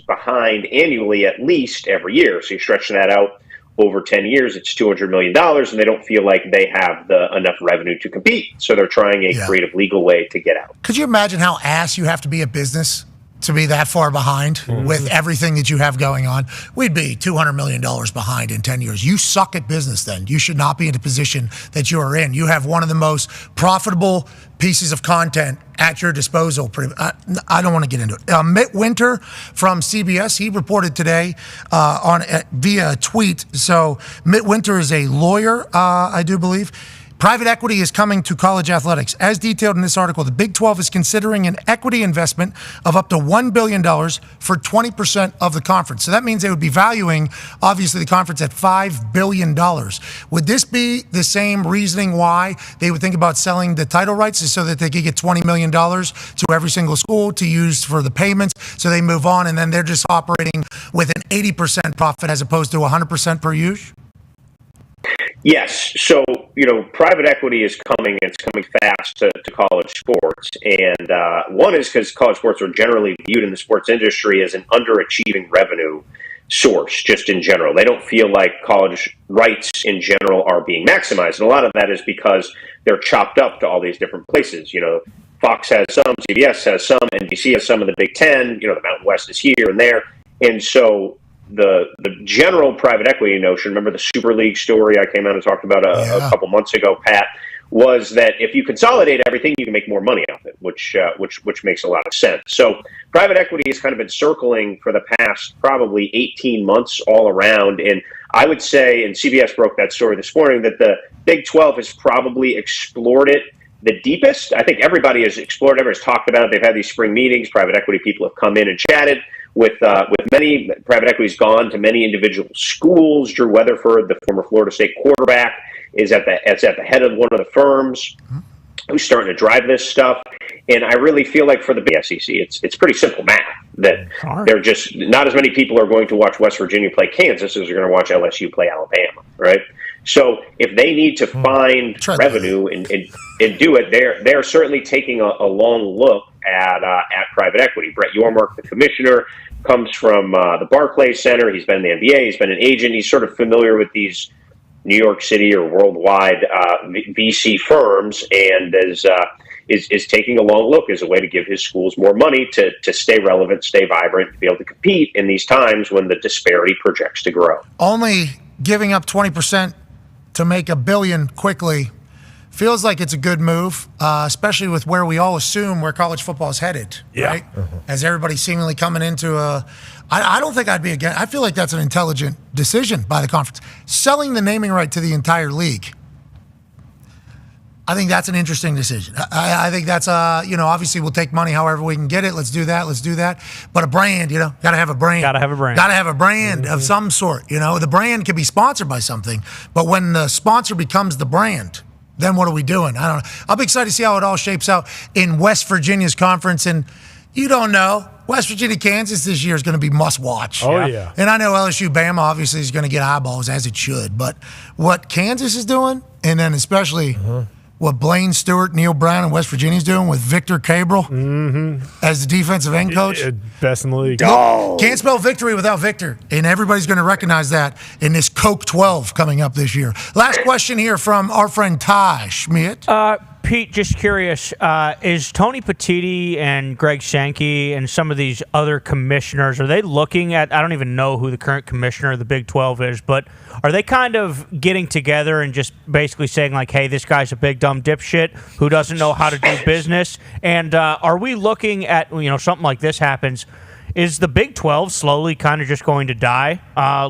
behind annually at least every year. So you stretch that out over 10 years, it's $200 million, and they don't feel like they have enough revenue to compete. So they're trying a creative legal way to get out. Could you imagine how ass you have to be a business to be that far behind with everything that you have going on? We'd be $200 million behind in 10 years. You suck at business then. You should not be in the position that you are in. You have one of the most profitable pieces of content at your disposal. I don't want to get into it. Mitt Winter from CBS, he reported today via tweet. So Mitt Winter is a lawyer, I do believe. Private equity is coming to college athletics. As detailed in this article, the Big 12 is considering an equity investment of up to $1 billion for 20% of the conference. So that means they would be valuing, obviously, the conference at $5 billion. Would this be the same reasoning why they would think about selling the title rights, is so that they could get $20 million to every single school to use for the payments, so they move on, and then they're just operating with an 80% profit as opposed to 100% per use? Yes. So, private equity is coming. It's coming fast to college sports. And one is because college sports are generally viewed in the sports industry as an underachieving revenue source, just in general. They don't feel like college rights in general are being maximized. And a lot of that is because they're chopped up to all these different places. Fox has some, CBS has some, NBC has some of the Big Ten, the Mountain West is here and there. And so the general private equity notion, remember the Super League story I came out and talked about a couple months ago, Pat, was that if you consolidate everything, you can make more money off it, which makes a lot of sense. So private equity has kind of been circling for the past probably 18 months all around. And I would say, and CBS broke that story this morning, that the Big 12 has probably explored it the deepest. I think everybody has explored it, everyone's talked about it. They've had these spring meetings. Private equity people have come in and chatted with many. Private equity's gone to many individual schools. Drew Weatherford, the former Florida State quarterback, is at the head of one of the firms who's starting to drive this stuff. And I really feel like for the SEC, it's pretty simple math that they're just not as many people are going to watch West Virginia play Kansas as are going to watch LSU play Alabama, right? So if they need to find revenue and do it, they're certainly taking a long look at private equity. Brett Yormark, the commissioner, comes from the Barclays Center. He's been in the NBA. He's been an agent. He's sort of familiar with these New York City or worldwide VC firms, and is taking a long look as a way to give his schools more money to stay relevant, stay vibrant, to be able to compete in these times when the disparity projects to grow. Only giving up 20% to make $1 billion quickly feels like it's a good move, especially with where we all assume where college football is headed, right? As everybody's seemingly coming into I don't think I'd be against. I feel like that's an intelligent decision by the conference. Selling the naming right to the entire league, I think that's an interesting decision. I think that's, obviously we'll take money however we can get it. Let's do that. But a brand, got to have a brand. Got to have a brand of some sort. The brand can be sponsored by something, but when the sponsor becomes the brand, then what are we doing? I don't know. I'll be excited to see how it all shapes out in West Virginia's conference. And you don't know. West Virginia, Kansas this year is going to be must-watch. Oh, yeah. And I know LSU, Bama obviously is going to get eyeballs, as it should. But what Kansas is doing, and then especially what Blaine Stewart, Neil Brown, and West Virginia is doing with Victor Cabral as the defensive end coach. Best in the league. Can't spell victory without Victor. And everybody's going to recognize that in this Coke 12 coming up this year. Last question here from our friend Ty Schmidt. Pete, just curious, is Tony Petitti and Greg Sankey and some of these other commissioners, are they looking at, I don't even know who the current commissioner of the Big 12 is, but are they kind of getting together and just basically saying like, hey, this guy's a big dumb dipshit who doesn't know how to do business? And are we looking at, something like this happens, is the Big 12 slowly kind of just going to die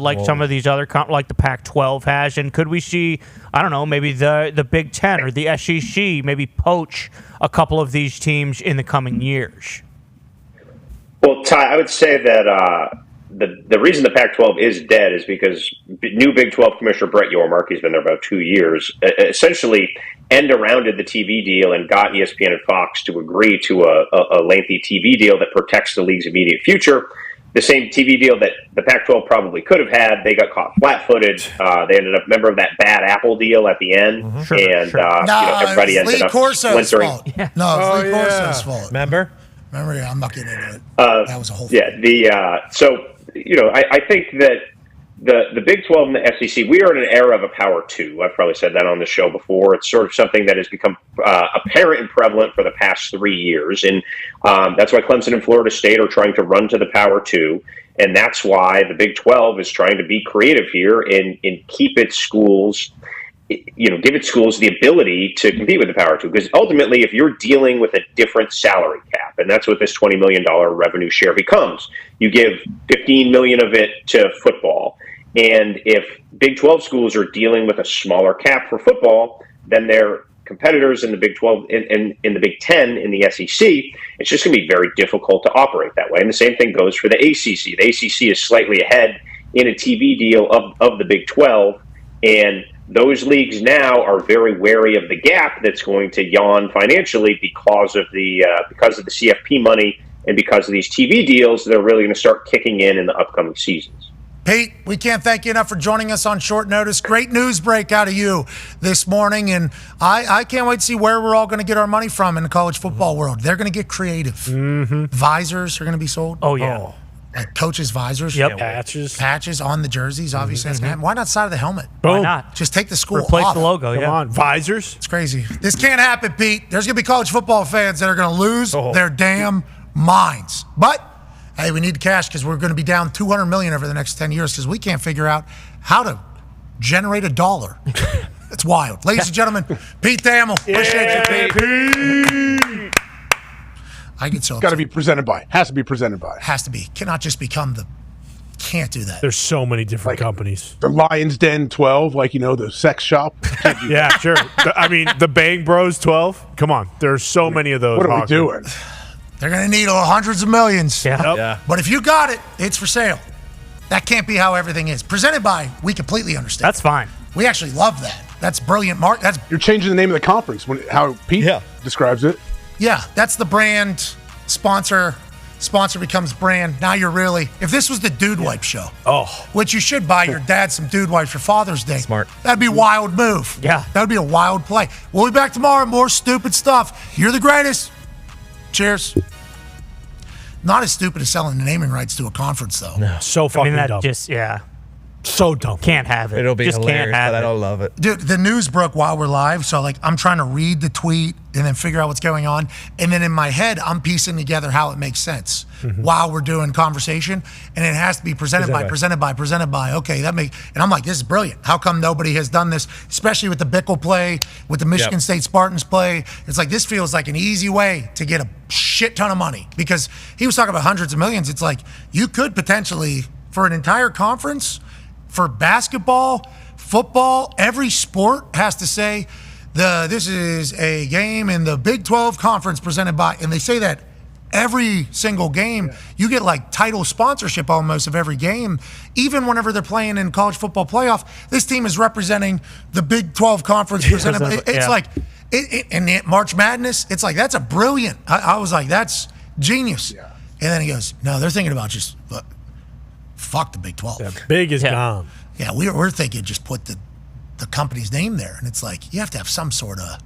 like some of these other, like the Pac-12 has? And could we see, I don't know, maybe the Big 10 or the SEC maybe poach a couple of these teams in the coming years? Well, Ty, I would say that the reason the Pac-12 is dead is because new Big 12 Commissioner Brett Yormark, he's been there about 2 years, essentially end-arounded the TV deal and got ESPN and Fox to agree to a lengthy TV deal that protects the league's immediate future. The same TV deal that the Pac-12 probably could have had. They got caught flat-footed. They ended up, remember that bad Apple deal at the end? Everybody ended up splintering. No, it's Lee Corso's fault. Remember, I'm not getting into it. That was a whole thing. I think that the Big 12 and the SEC, we are in an era of a Power 2. I've probably said that on the show before. It's sort of something that has become apparent and prevalent for the past 3 years. And that's why Clemson and Florida State are trying to run to the Power 2. And that's why the Big 12 is trying to be creative here and keep its schools, give its schools the ability to compete with the Power 2. Because ultimately, if you're dealing with a different salary cap, and that's what this $20 million revenue share becomes, you give $15 million of it to football. And if Big 12 schools are dealing with a smaller cap for football than their competitors in the Big 12 and in the Big 10 in the SEC, it's just going to be very difficult to operate that way. And the same thing goes for the ACC. The ACC is slightly ahead in a TV deal of the Big 12, and those leagues now are very wary of the gap that's going to yawn financially because of the CFP money and because of these TV deals that are really going to start kicking in the upcoming seasons. Pete, we can't thank you enough for joining us on short notice. Great news break out of you this morning, and I can't wait to see where we're all going to get our money from in the college football world. They're going to get creative. Visors are going to be sold. Oh, yeah. Like coaches' visors. Yep. Patches on the jerseys, obviously. That's gonna happen. Why not side of the helmet? Boom. Why not? Just take the school Replace off. the logo, Come on, visors. It's crazy. This can't happen, Pete. There's going to be college football fans that are going to lose their damn minds. But Hey, we need cash because we're going to be down $200 million over the next 10 years because we can't figure out how to generate $1. It's wild. Ladies and gentlemen, Pete Thamel. Appreciate you, Pete. I get so upset. Got to be presented by. Has to be presented by. Has to be. Cannot just become the. Can't do that. There's so many different companies. The Lion's Den 12, the sex shop. Yeah, sure. The Bang Bros 12. Come on. There's so many of those. What are we doing? They're going to need hundreds of millions. Yeah. Yeah. But if you got it, it's for sale. That can't be how everything is. Presented by, we completely understand. That's fine. We actually love that. That's brilliant, Mark. You're changing the name of the conference, how Pete describes it. Yeah, that's the brand sponsor. Sponsor becomes brand. Now you're really, if this was the Dude Wipe show, which you should buy your dad some Dude Wipes for Father's Day. Smart. That'd be a wild move. Yeah. That would be a wild play. We'll be back tomorrow. More stupid stuff. You're the greatest. Cheers. Not as stupid as selling the naming rights to a conference, though. No. So fucking dumb. So dumb. Can't have it. It'll be just hilarious, can't have but it. I don't love it. Dude, the news broke while we're live, so I'm trying to read the tweet and then figure out what's going on, and then in my head I'm piecing together how it makes sense while we're doing conversation, and it has to be presented by. Okay, and I'm like, this is brilliant. How come nobody has done this, especially with the Bickle play, with the Michigan State Spartans play? It's like this feels like an easy way to get a shit ton of money because he was talking about hundreds of millions. It's like you could potentially for an entire conference. For basketball, football, every sport has to say, this is a game in the Big 12 conference presented by, and they say that every single game. Yeah. You get title sponsorship almost of every game. Even whenever they're playing in college football playoff, this team is representing the Big 12 conference presented by. It's and March Madness, it's that's a brilliant. I was like, that's genius. Yeah. And then he goes, no, they're thinking about just fuck the Big 12. Yeah, big is gone. Yeah, we're thinking just put the company's name there, and it's you have to have some sort of,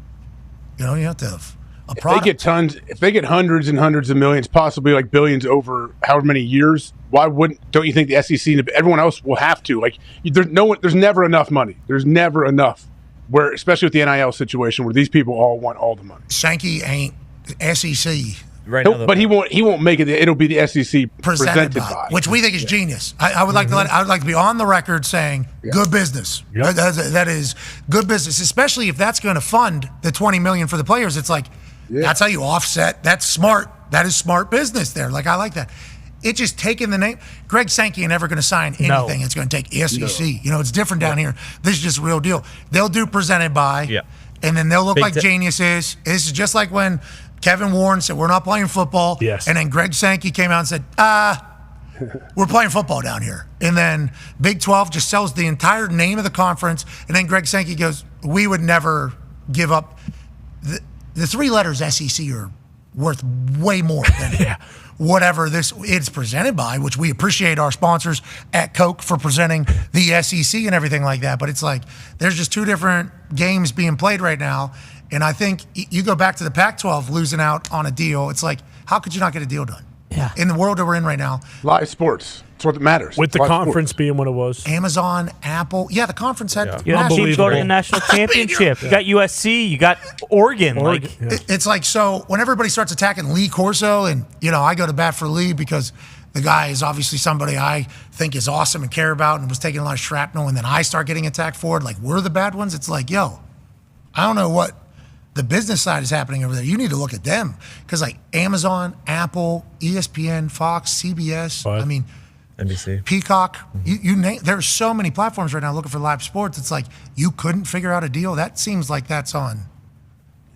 you have to have a product. If they get hundreds and hundreds of millions, possibly billions over however many years, don't you think the SEC and everyone else will have to? There's never enough money. There's never enough. Where, especially with the NIL situation, where these people all want all the money. Sankey ain't SEC. Right now, but he won't make it. It'll be the SEC presented by, which we think is genius. I would like to I would like to be on the record saying good business. Yep. That is good business, especially if that's going to fund the $20 million for the players. It's that's how you offset. That's smart. That is smart business there. I like that. It's just taking the name. Greg Sankey ain't never going to sign anything. No. It's going to take SEC. No. It's different down here. This is just real deal. They'll do presented by, and then they'll look like geniuses. This is just like when Kevin Warren said, we're not playing football. Yes. And then Greg Sankey came out and said, we're playing football down here. And then Big 12 just sells the entire name of the conference. And then Greg Sankey goes, we would never give up. The three letters SEC are worth way more than whatever it's presented by, which we appreciate our sponsors at Coke for presenting the SEC and everything like that. But it's there's just two different games being played right now. And I think you go back to the Pac-12 losing out on a deal. It's how could you not get a deal done? Yeah. In the world that we're in right now. Live sports. That's what matters. With the conference being what it was. Amazon, Apple. Yeah, the conference had teams go to the national championship. You got USC. You got Oregon. It's so when everybody starts attacking Lee Corso, and, I go to bat for Lee because the guy is obviously somebody I think is awesome and care about and was taking a lot of shrapnel, and then I start getting attacked for it. We're the bad ones. It's yo, I don't know what the business side is happening over there. You need to look at them because Amazon, Apple, ESPN, Fox, CBS, NBC, Peacock, you name. There's so many platforms right now looking for live sports. It's you couldn't figure out a deal. That seems like that's on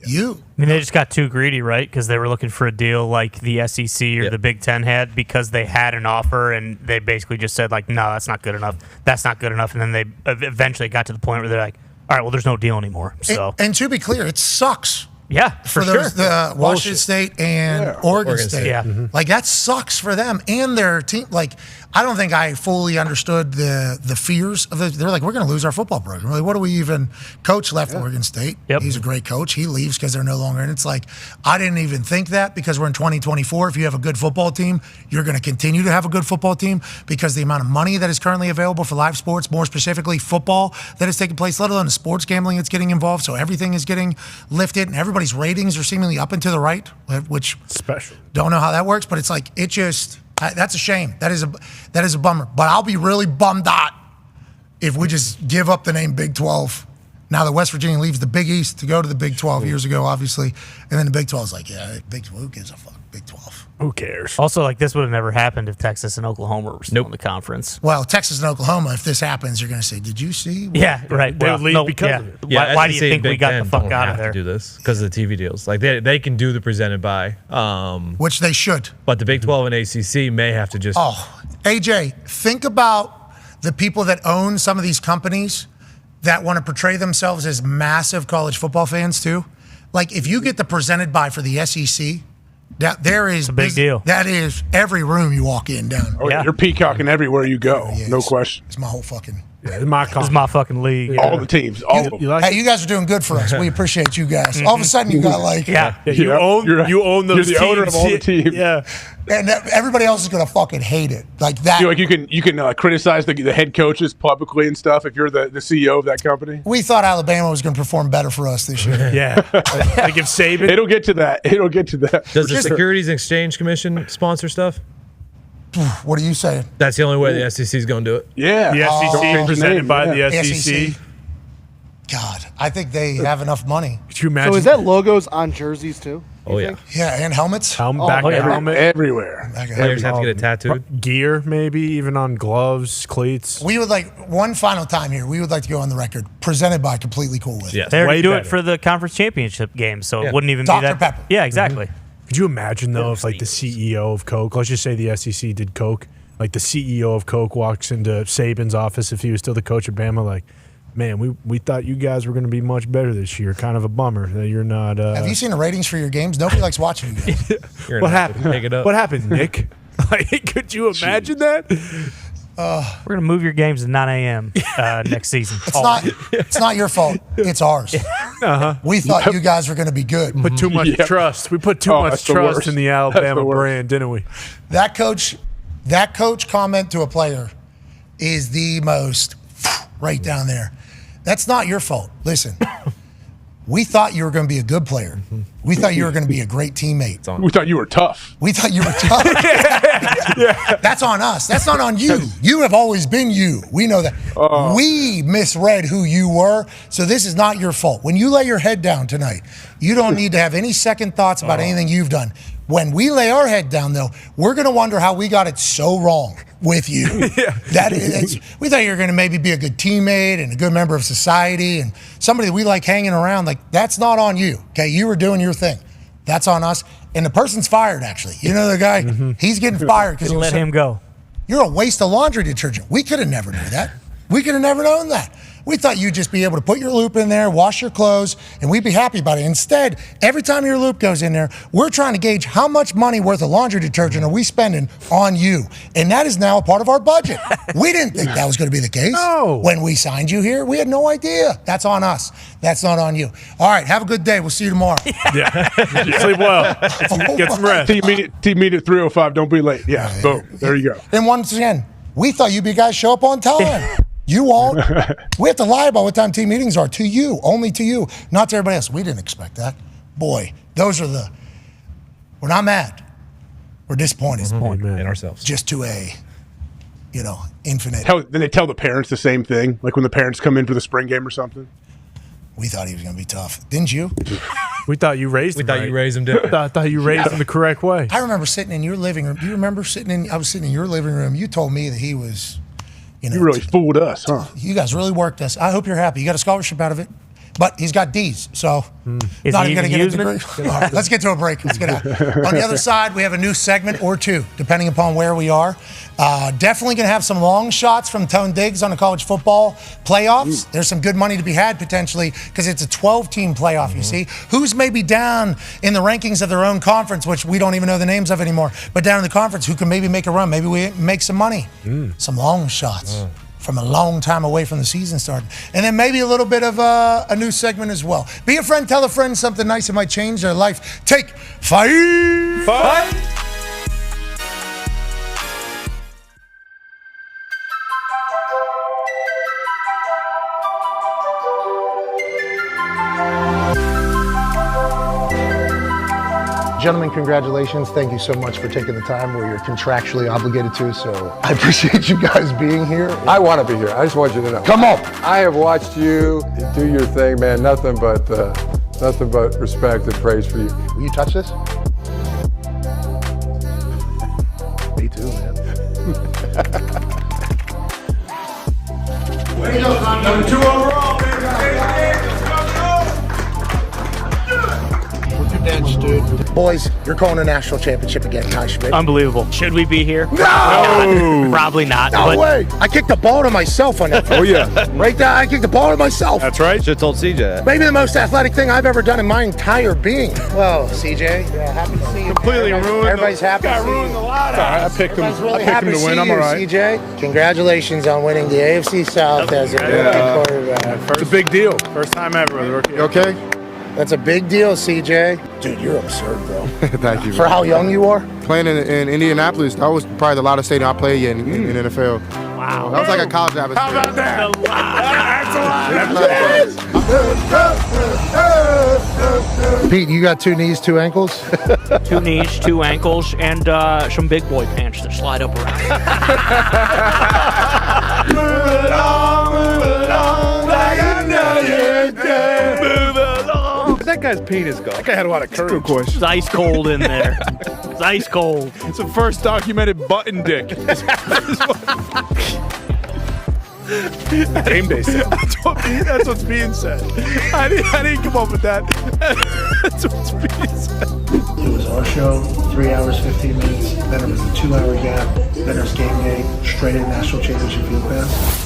you. They just got too greedy, right? Because they were looking for a deal like the SEC or the Big Ten had because they had an offer and they basically just said no, that's not good enough. That's not good enough. And then they eventually got to the point where they're all right, well, there's no deal anymore. So, and to be clear, it sucks. Yeah, for those, the Washington State and Oregon State. Yeah. That sucks for them and their team. I don't think I fully understood the fears of it. They're we're going to lose our football program. What do we even coach left Oregon State? Yep. He's a great coach. He leaves because they're no longer in. It's I didn't even think that because we're in 2024. If you have a good football team, you're going to continue to have a good football team because the amount of money that is currently available for live sports, more specifically football that is taking place, let alone the sports gambling that's getting involved. So everything is getting lifted and everybody's ratings are seemingly up and to the right, which special. Don't know how that works, but it's it just That's a shame. That is a bummer. But I'll be really bummed out if we just give up the name Big 12. Now that West Virginia leaves the Big East to go to the Big 12 years ago, obviously, and then the Big 12 is like, yeah, Big 12, who gives a fuck? Big 12. Who cares? Also, like, this would have never happened if Texas and Oklahoma were still in the conference. Well, Texas and Oklahoma, if this happens, you're going to say, did you see? Yeah, right. They would leave because of it. Yeah, why do you SEC think we Big got Ten the fuck don't out of have there? to do this because of the TV deals. Like they can do the presented by, which they should. But the Big 12 and ACC may have to just. Oh, AJ, think about the people that own some of these companies that want to portray themselves as massive college football fans too. Like if you get the presented by for the SEC, that there is a big deal. That is every room you walk in down. Oh, yeah. You're peacocking everywhere you go. No question. It's my whole fucking. Yeah, it's my fucking league. All the teams. All of them. Hey, you guys are doing good for us. We appreciate you guys. All of a sudden, you got like. You own those You're the teams. owner of all the teams. Yeah. And everybody else is going to fucking hate it. Like that. You can criticize the head coaches publicly and stuff if you're the CEO of that company. We thought Alabama was going to perform better for us this year. Yeah. Like if Saban. It'll get to that. Does the Securities and Exchange Commission sponsor stuff? What are you saying? That's the only way the SEC is going to do it. Yeah. The SEC presented by the SEC. God, I think they have enough money. Could you imagine? So is that logos on jerseys too? Oh, yeah. Yeah, and helmets. Back helmet. Everywhere. Players have to get it tattooed. Gear, maybe, even on gloves, cleats. We would like, one final time here, we would like to go on the record, presented by Completely Cool With. Yes. They already Way do better. it for the conference championship game, so it wouldn't even Dr. be that. Pepper. Yeah, exactly. Could you imagine, though, if, like, the CEO of Coke, let's just say the SEC did Coke, like, the CEO of Coke walks into Saban's office if he was still the coach of Bama, like, man, we thought you guys were going to be much better this year. Kind of a bummer that you're not. Have you seen the ratings for your games? Nobody likes watching you guys. What happened? What happened, Nick? Like, could you imagine that? We're going to move your games to 9 a.m. Next season. It's not your fault. It's ours. We thought you guys were going to be good. Put too much trust. We put too much trust in the Alabama brand, didn't we? That coach comment to a player is the most right down there. That's not your fault. Listen, we thought you were going to be a good player. We thought you were going to be a great teammate. We thought you were tough. We thought you were tough. That's on us. That's not on you. You have always been you. We know that. We misread who you were, so this is not your fault. When you lay your head down tonight, you don't need to have any second thoughts about anything you've done. When we lay our head down, though, we're going to wonder how we got it so wrong with you. We thought you were going to maybe be a good teammate and a good member of society and somebody that we like hanging around. Like, that's not on you, okay? You were doing your thing. That's on us. And the person's fired, actually. You know the guy? He's getting fired because Let him go. You're a waste of laundry detergent. We could have never known that. We could have never known that. We thought you'd just be able to put your loop in there, wash your clothes, and we'd be happy about it. Instead, every time your loop goes in there, we're trying to gauge how much money worth of laundry detergent are we spending on you. And that is now a part of our budget. We didn't think that was going to be the case. No. When we signed you here, we had no idea. That's on us. That's not on you. All right, have a good day. We'll see you tomorrow. Sleep well. Get some rest. Team meet at 3:05. Don't be late. Yeah, boom. There you go. And once again, we thought you guys show up on time. You won't. We have to lie about what time team meetings are to you, only to you, not to everybody else. We didn't expect that. Boy, we're not mad. We're disappointed. In ourselves. Just to a, infinite. Then they tell the parents the same thing, like when the parents come in for the spring game or something. We thought he was going to be tough. Didn't you? We thought you raised him. You raised him different. I thought you raised him the correct way. I remember sitting in your living room. Do you remember I was sitting in your living room. You told me that he was, You really fooled us, huh? You guys really worked us. I hope you're happy. You got a scholarship out of it. But he's got D's, so Is not he even going to even get a using degree. All right, let's get to a break. Let's get out. On the other side, we have a new segment or two, depending upon where we are. Definitely going to have some long shots from Tone Diggs on the college football playoffs. There's some good money to be had potentially because it's a 12-team playoff, you see. Who's maybe down in the rankings of their own conference, which we don't even know the names of anymore, but down in the conference who can maybe make a run. Maybe we make some money. Some long shots. From a long time away from the season starting. And then maybe a little bit of a new segment as well. Be a friend, tell a friend something nice that might change their life. Take 5. Gentlemen, congratulations. Thank you so much for taking the time where you're contractually obligated to, so I appreciate you guys being here. I want to be here. I just want you to know. Come on. I have watched you do your thing, man. Nothing but respect and praise for you. Will you touch this? Me too, man. Way to go, Con. Number 2 overall, baby. Bench, dude. Boys, you're calling a national championship again, Kai Schmidt. Unbelievable. Should we be here? No! Probably not. No but way. I kicked the ball to myself on that. Oh, yeah. Right there, I kicked the ball to myself. That's right. Should have told CJ. Maybe the most athletic thing I've ever done in my entire being. Well, CJ, yeah, happy to see you. Completely ruined. Everybody's happy to see you. Ruined the lot. I picked him. Really I picked him to win. I'm all right. CJ, congratulations on winning the AFC South as a rookie quarterback. It's a big deal. First time ever with a rookie. You okay? That's a big deal, CJ. Dude, you're absurd, bro. Thank you. For how young you are? Playing in Indianapolis, that was probably the loudest stadium I played in NFL. Wow. That was like a college atmosphere. How about that? That's Pete, you got 2 knees, 2 ankles? 2 knees, 2 ankles, and some big boy pants that slide up around. Move along like I know you do. Move along. Where's that guy's penis go? That guy had a lot of courage. Good question. It's ice cold in there. It's ice cold. It's the first documented button dick. Game day stuff. That's what's being said. I didn't come up with that. That's what's being said. It was our show, 3 hours, 15 minutes. Then it was a 2-hour gap. Then there's game day, straight in national championship field pass.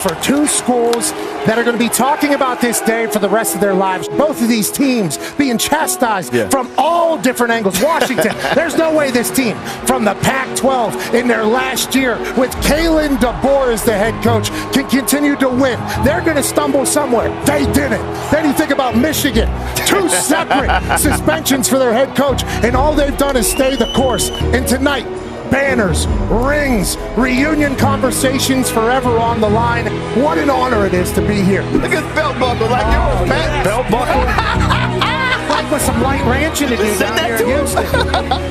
For 2 schools that are going to be talking about this day for the rest of their lives. Both of these teams being chastised from all different angles. Washington, there's no way this team from the Pac-12 in their last year with Kalen DeBoer as the head coach can continue to win. They're going to stumble somewhere. They didn't. Then you think about Michigan. 2 separate suspensions for their head coach, and all they've done is stay the course. And tonight, banners, rings, reunion conversations forever on the line. What an honor it is to be here. Look at belt buckle like yours, man. Belt buckle. Like with some light ranching to do down here in Houston.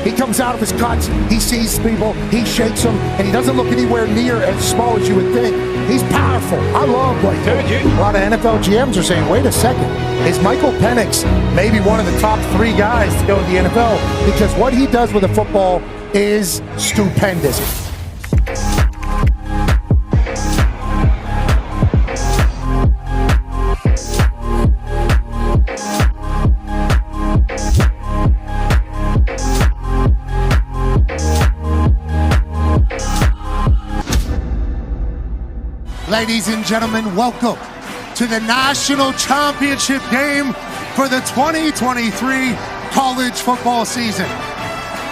He comes out of his cuts, he sees people, he shakes them, and he doesn't look anywhere near as small as you would think. He's powerful. I love Blake. A lot of NFL GMs are saying, wait a second, is Michael Penix maybe one of the top 3 guys to go to the NFL? Because what he does with the football is stupendous. Ladies and gentlemen, welcome to the national championship game for the 2023 college football season.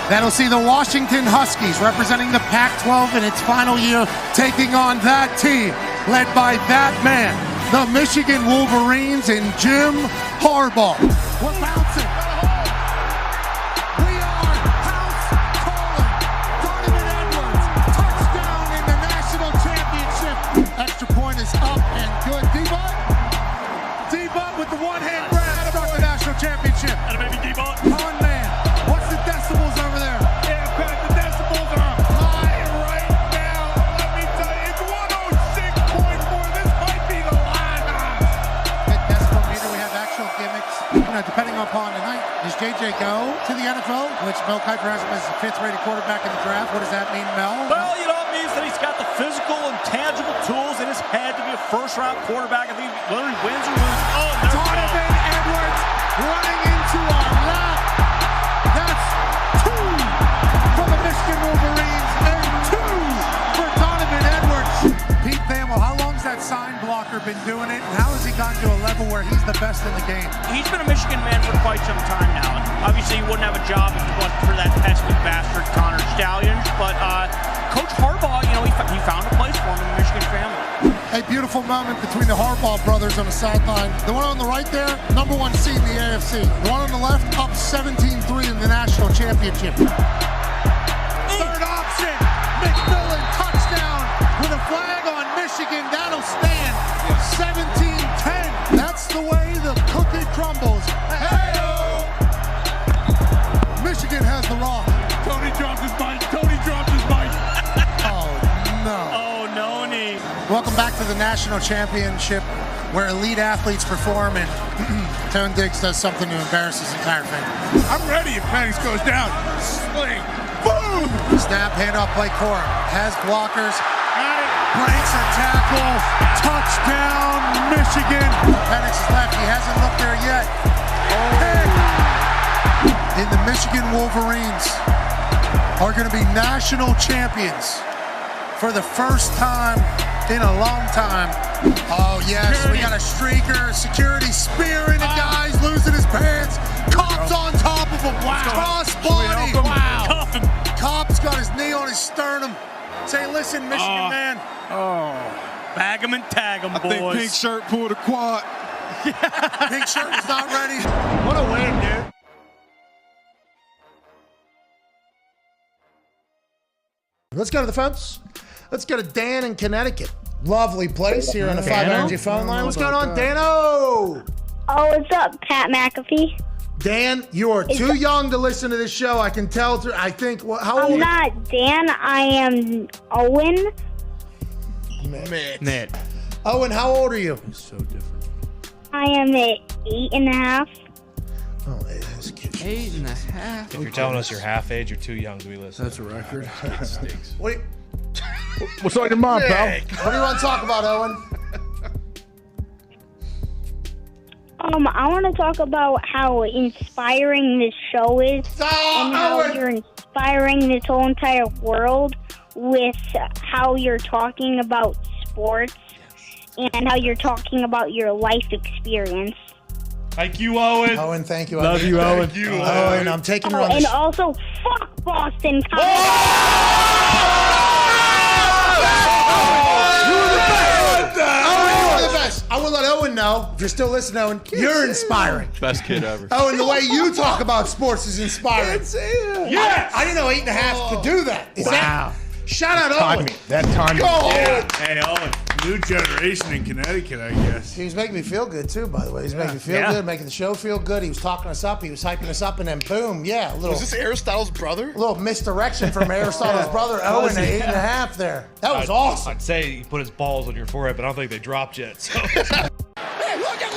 That'll see the Washington Huskies representing the Pac-12 in its final year, taking on that team led by that man, the Michigan Wolverines and Jim Harbaugh. We're bouncing. We are house calling. Donovan Edwards, touchdown in the national championship. Extra point is up and good. D-Butt with the one-hand grab to start the national championship. And maybe D-Butt. Con man, what's the decibels over there? Yeah, Pat, the decibels are high right now. Let me tell you, it's 106.4. This might be the line. Good decibel meter. We have actual gimmicks. Depending upon tonight, does JJ go to the NFL, which Mel Kiper has him as the 5th-rated quarterback in the draft? What does that mean, Mel? Well, you know, it means that he's got the physical and tangible tools in his head to be a first-round quarterback. I think whether he wins or loses. Oh, Donovan Edwards running into our lap. That's 2 for the Michigan Wolverines and 2 for Donovan Edwards. Pete Thamel, how long's that sign blocker been doing it, and how has he gotten to a level where he's the best in the game? He's been a Michigan man for quite some time now. And obviously, he wouldn't have a job if it wasn't for that pesky bastard Connor Stallions. But Coach Harbaugh, you know, he found a place for him in the Michigan family. A beautiful moment between the Harbaugh brothers on the sideline. The one on the right there, number 1 seed in the AFC. The one on the left, up 17-3 in the national championship. Third option, McMillan, touchdown with a flag on Michigan. That'll stand 17-10. That's the way the cookie crumbles. Hey-o! Michigan has the rock. Tony drops his mic. Tony drops his mic. Oh, no. Oh, no-ney. Welcome back to the national championship where elite athletes perform and Tone Diggs does something to embarrass his entire family. I'm ready if Penix goes down. Sling. Boom! Snap, handoff, play Cora. Has blockers. Breaks a tackle. Touchdown, Michigan. Penix is left. He hasn't looked there yet. And the Michigan Wolverines are going to be national champions for the first time in a long time. Oh, yes, we got a streaker. Security spearing a guy's losing his pants. Cops on top of him. Wow. Cross body. Wow. Cop's got his knee on his sternum. Say, listen, Michigan man. Oh. Bag him and tag him, boys. I think Pink Shirt pulled a quad. Pink Shirt is not ready. What a win, dude. Let's go to the phones. Let's go to Dan in Connecticut. Lovely place here on the 5 Energy phone line. What's going on, Dano? Oh, what's up, Pat McAfee? Dan, you are too young to listen to this show. I can tell. I think. How old? I'm not Dan. I am Owen. Mitt. Owen, how old are you? It's so different. I am at 8.5. Oh, that's cute. 8.5. If you're telling us you're half age, you're too young to be listening. That's a record. It stinks. What's on your mind, pal? What do you want to talk about, Owen? I want to talk about how inspiring this show is and how you're inspiring this whole entire world with how you're talking about sports and how you're talking about your life experience. Thank you, Owen. Owen, thank you. Love you, Owen. Thank you, Owen. I'm taking her on the And also, fuck Boston College. I will let Owen know, if you're still listening, Owen, you're inspiring. Best kid ever. Owen, the way you talk about sports is inspiring. Yes! I didn't know 8.5 could do that. Wow. Shout out Owen. That time. Go, Owen. Hey, Owen. New generation in Connecticut, I guess. He was making me feel good, too, by the way. He's making me feel good, making the show feel good. He was talking us up. He was hyping us up, and then boom, a little... Was this Aristotle's brother? A little misdirection from Aristotle's brother, Owen, at 8.5 there. That was awesome. I'd say he put his balls on your forehead, but I don't think they dropped yet. So. Hey, look it.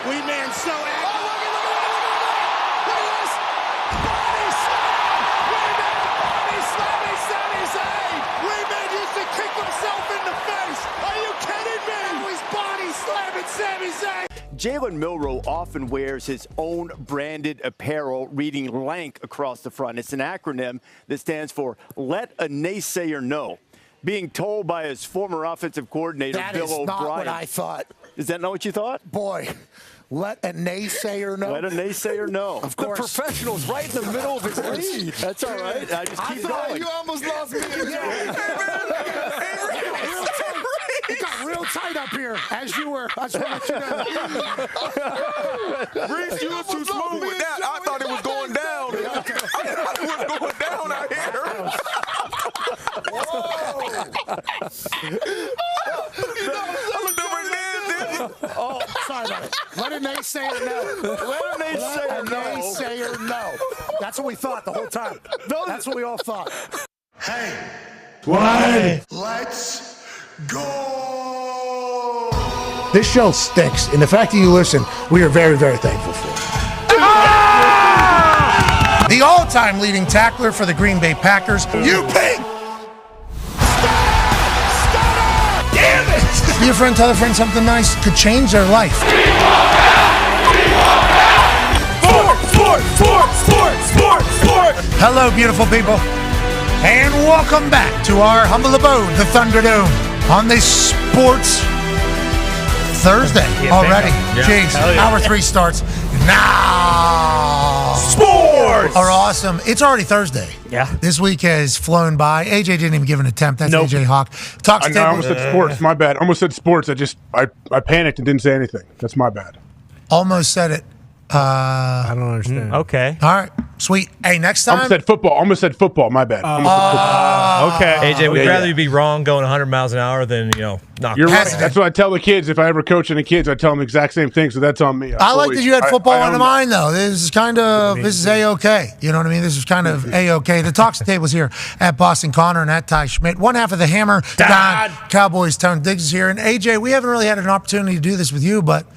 Weeman so active. Oh, look at this. Body slam. Weeman used to kick himself in the face. Are you kidding me? Now he's body slamming Sami Zayn. Jalen Milroe often wears his own branded apparel reading LANK across the front. It's an acronym that stands for Let a Naysayer Know. Being told by his former offensive coordinator, Bill O'Brien. That is not what I thought. Is that not what you thought? Boy, let a naysayer know. Let a naysayer know. Of course. The professional's right in the middle of his lead. That's all right. I just keep going. You almost lost me. It got real tight up here as you were. I just want to let you know. Reese, you were too smooth with that. I thought it was going down. I thought it was going down out here. Oh, sorry about it. Let a naysayer know. Let a naysayer know. That's what we thought the whole time. That's what we all thought. Hey. Why? Let's go. This show stinks, and the fact that you listen, we are very, very thankful for. The all-time leading tackler for the Green Bay Packers, you pig! Be your friend, tell a friend something nice could change their life. Sport! Hello, beautiful people, and welcome back to our humble abode, the Thunderdome, on this Sports Thursday already. Jeez, hour 3 starts now. Sports are awesome. It's already Thursday. Yeah. This week has flown by. AJ didn't even give an attempt. That's Nope. AJ Hawk. Talks I almost said sports. My bad. Almost said sports. I panicked and didn't say anything. That's my bad. Almost said it. I don't understand. Okay. All right. Sweet. Hey, next time. Almost said football. Almost said football. My bad. Okay. AJ, we'd rather you be wrong going 100 miles an hour than, not. You're right. That's what I tell the kids. If I ever coach any kids, I tell them the exact same thing. So that's on me. I like that you had football I on the own mind, though. This is A-OK. You know what I mean? This is kind of A-OK. The Talks Tables here at Boston Connor and at Ty Schmidt. One half of the Hammer, Dahn, Cowboys, Tone Diggs is here. And AJ, we haven't really had an opportunity to do this with you, but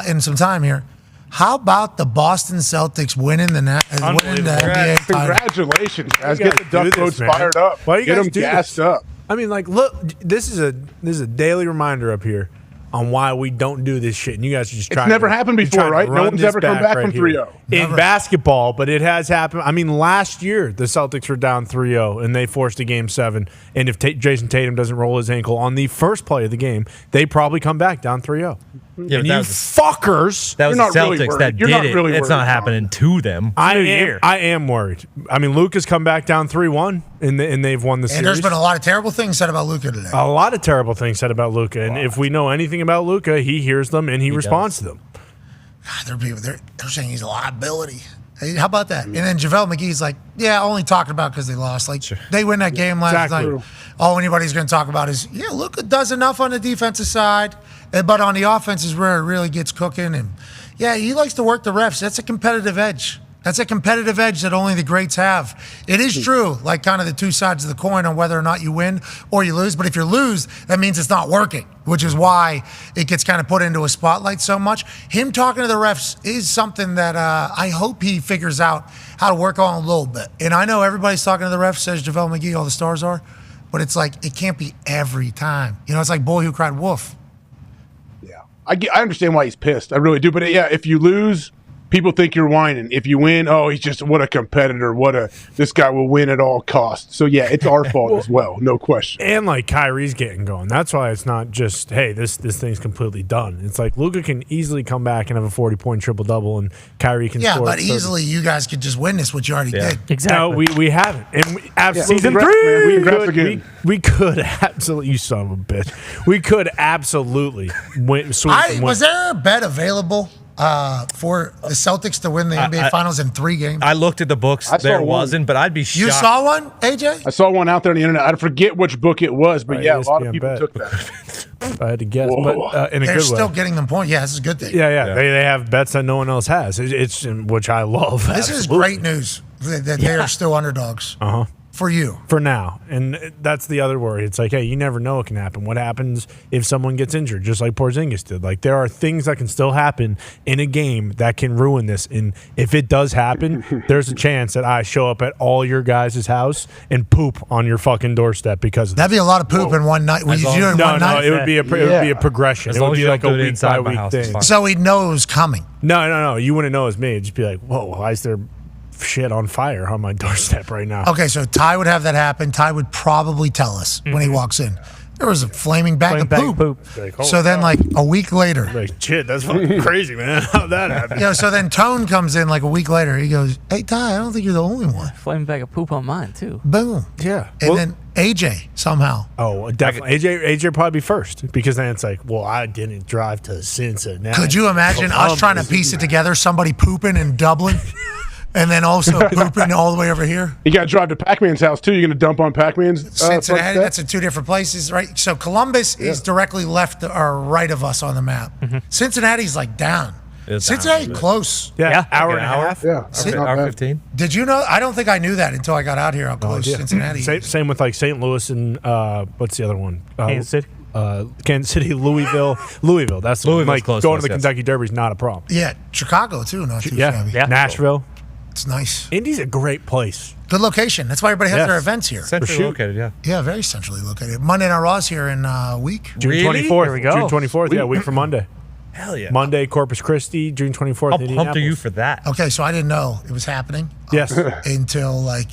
in some time here. How about the Boston Celtics winning the NBA title? Congratulations, guys. Get the duck boats fired up. Why you Get guys them do gassed this? up. I mean, look, this is a daily reminder up here on why we don't do this shit. And you guys are just trying. It's never happened before, right? No one's ever come back from 3-0. In basketball, but it has happened. I mean, last year the Celtics were down 3-0 and they forced a Game 7. And if Jason Tatum doesn't roll his ankle on the first play of the game, they probably come back down 3-0. Yeah, and you fuckers. That was the Celtics that did it. really It's not happening to them. I am worried. I mean, Luka's come back down 3-1, and they've won the series. And there's been a lot of terrible things said about Luka today. A lot of terrible things said about Luka, and if we know anything about Luka, he hears them and he responds to them. God, there are people they're saying he's a liability. Hey, how about that? And then Javelle McGee's like, yeah, only talking about because they lost. Like, they win that game last night. All anybody's going to talk about is, Luka does enough on the defensive side, but on the offense is where it really gets cooking. And, he likes to work the refs. That's a competitive edge. That's a competitive edge that only the greats have. It is true, like kind of the two sides of the coin on whether or not you win or you lose. But if you lose, that means it's not working, which is why it gets kind of put into a spotlight so much. Him talking to the refs is something that I hope he figures out how to work on a little bit. And I know everybody's talking to the refs, says JaVale McGee, all the stars are, but it's like it can't be every time. It's like Boy Who Cried Wolf. Yeah, I understand why he's pissed. I really do. But if you lose, people think you're whining. If you win, he's just what a competitor. This guy will win at all costs. So yeah, it's our fault as well, no question. And like Kyrie's getting going. That's why it's not just this thing's completely done. It's like Luka can easily come back and have a 40-point triple-double, and Kyrie can score. Yeah, but easily you guys could just win what you already did. Exactly. No, we haven't. And we absolutely Season 3. We could absolutely. You son of a bitch. We could absolutely win. Was there a bet available for the Celtics to win the NBA Finals in 3 games? I looked at the books. There wasn't, but I'd be shocked. You saw one, AJ? I saw one out there on the internet. I forget which book it was, but a lot of people took that. I had to guess, but in a They're good still way. getting them points. Yeah, this is a good thing. Yeah. They have bets that no one else has. It's which I love. This is great news that they are still underdogs. For you. For now. And that's the other worry. It's like, hey, you never know what can happen. What happens if someone gets injured, just like Porzingis did? Like, there are things that can still happen in a game that can ruin this. And if it does happen, there's a chance that I show up at all your guys' house and poop on your fucking doorstep because of That'd be a lot of poop in one night. No, it would be a progression. It would be like a week-by-week thing. So he knows coming. No. You wouldn't know as me. It'd just be like, whoa, why is there shit on fire on my doorstep right now? Okay, so Ty would have that happen. Ty would probably tell us when he walks in. There was a flaming bag of poop. Like, oh, so then, like a week later, like shit, that's fucking crazy, man. How'd that happen? So then Tone comes in like a week later. He goes, "Hey Ty, I don't think you're the only one." Flaming bag of poop on mine too. Boom. Yeah. And then AJ somehow. Oh, definitely. AJ probably be first because then it's like, well, I didn't drive to Cincinnati. Could you imagine us trying to piece it together? Somebody pooping in Dublin. And then also pooping all the way over here. You got to drive to Pac-Man's house, too. You're going to dump on Pac-Man's? Cincinnati, that's in 2 different places, right? So Columbus is directly left or right of us on the map. Cincinnati's like down. Cincinnati close. Yeah. Hour and a half. Yeah. Hour 15. Did you know? I don't think I knew that until I got out here how close Cincinnati is. Same with like St. Louis and what's the other one? Kansas City. Kansas City, Louisville. That's like close going to us, the Kentucky Derby is not a problem. Yeah, Chicago, too. Not too shabby. Yeah. Nashville. It's nice. Indy's a great place. Good location. That's why everybody has their events here. Centrally located, yeah. Yeah, very centrally located. Monday Night Raw's here in a week. June 24th. Here we go. June 24th, a week from Monday. Hell yeah. Monday, Corpus Christi, June 24th. How pumped are you for that? Okay, so I didn't know it was happening. Yes. Until like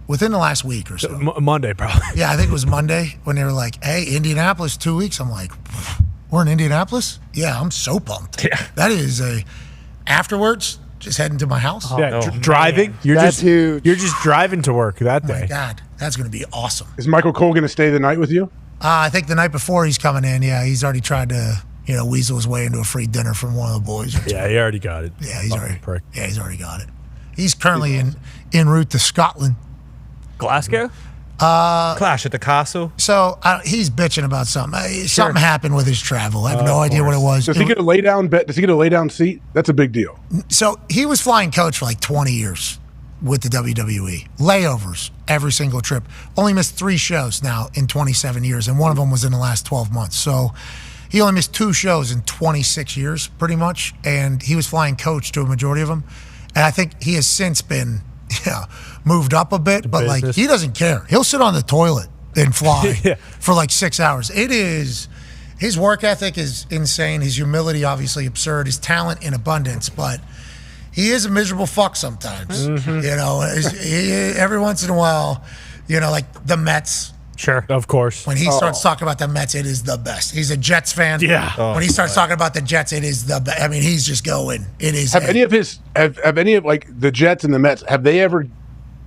within the last week or so. Monday, probably. Yeah, I think it was Monday when they were like, hey, Indianapolis, 2 weeks. I'm like, we're in Indianapolis? Yeah, I'm so pumped. Yeah. That is afterwards, just heading to my house. Driving. That's huge. You're just driving to work that day. My God, that's going to be awesome. Is Michael Cole going to stay the night with you? I think the night before he's coming in. Yeah, he's already tried to, weasel his way into a free dinner from one of the boys. Yeah, he already got it. Yeah, he's already got it. He's currently en route to Scotland. Glasgow? Clash at the castle. So he's bitching about something. Something happened with his travel. I have no idea what it was. Does he get a lay down bet? Does he get a lay down seat? That's a big deal. So he was flying coach for like 20 years with the WWE. Layovers every single trip. Only missed 3 shows now in 27 years, and one of them was in the last 12 months. So he only missed 2 shows in 26 years, pretty much, and he was flying coach to a majority of them. And I think he has since been moved up a bit, but like he doesn't care. He'll sit on the toilet and fly for like 6 hours. His work ethic is insane. His humility, obviously absurd. His talent in abundance, but he is a miserable fuck sometimes. Every once in a while, like the Mets. Sure. Of course. When he starts talking about the Mets, it is the best. He's a Jets fan. Yeah. When he starts talking about the Jets, it is the best. I mean, he's just going. It is. Have any of the Jets and the Mets, have they ever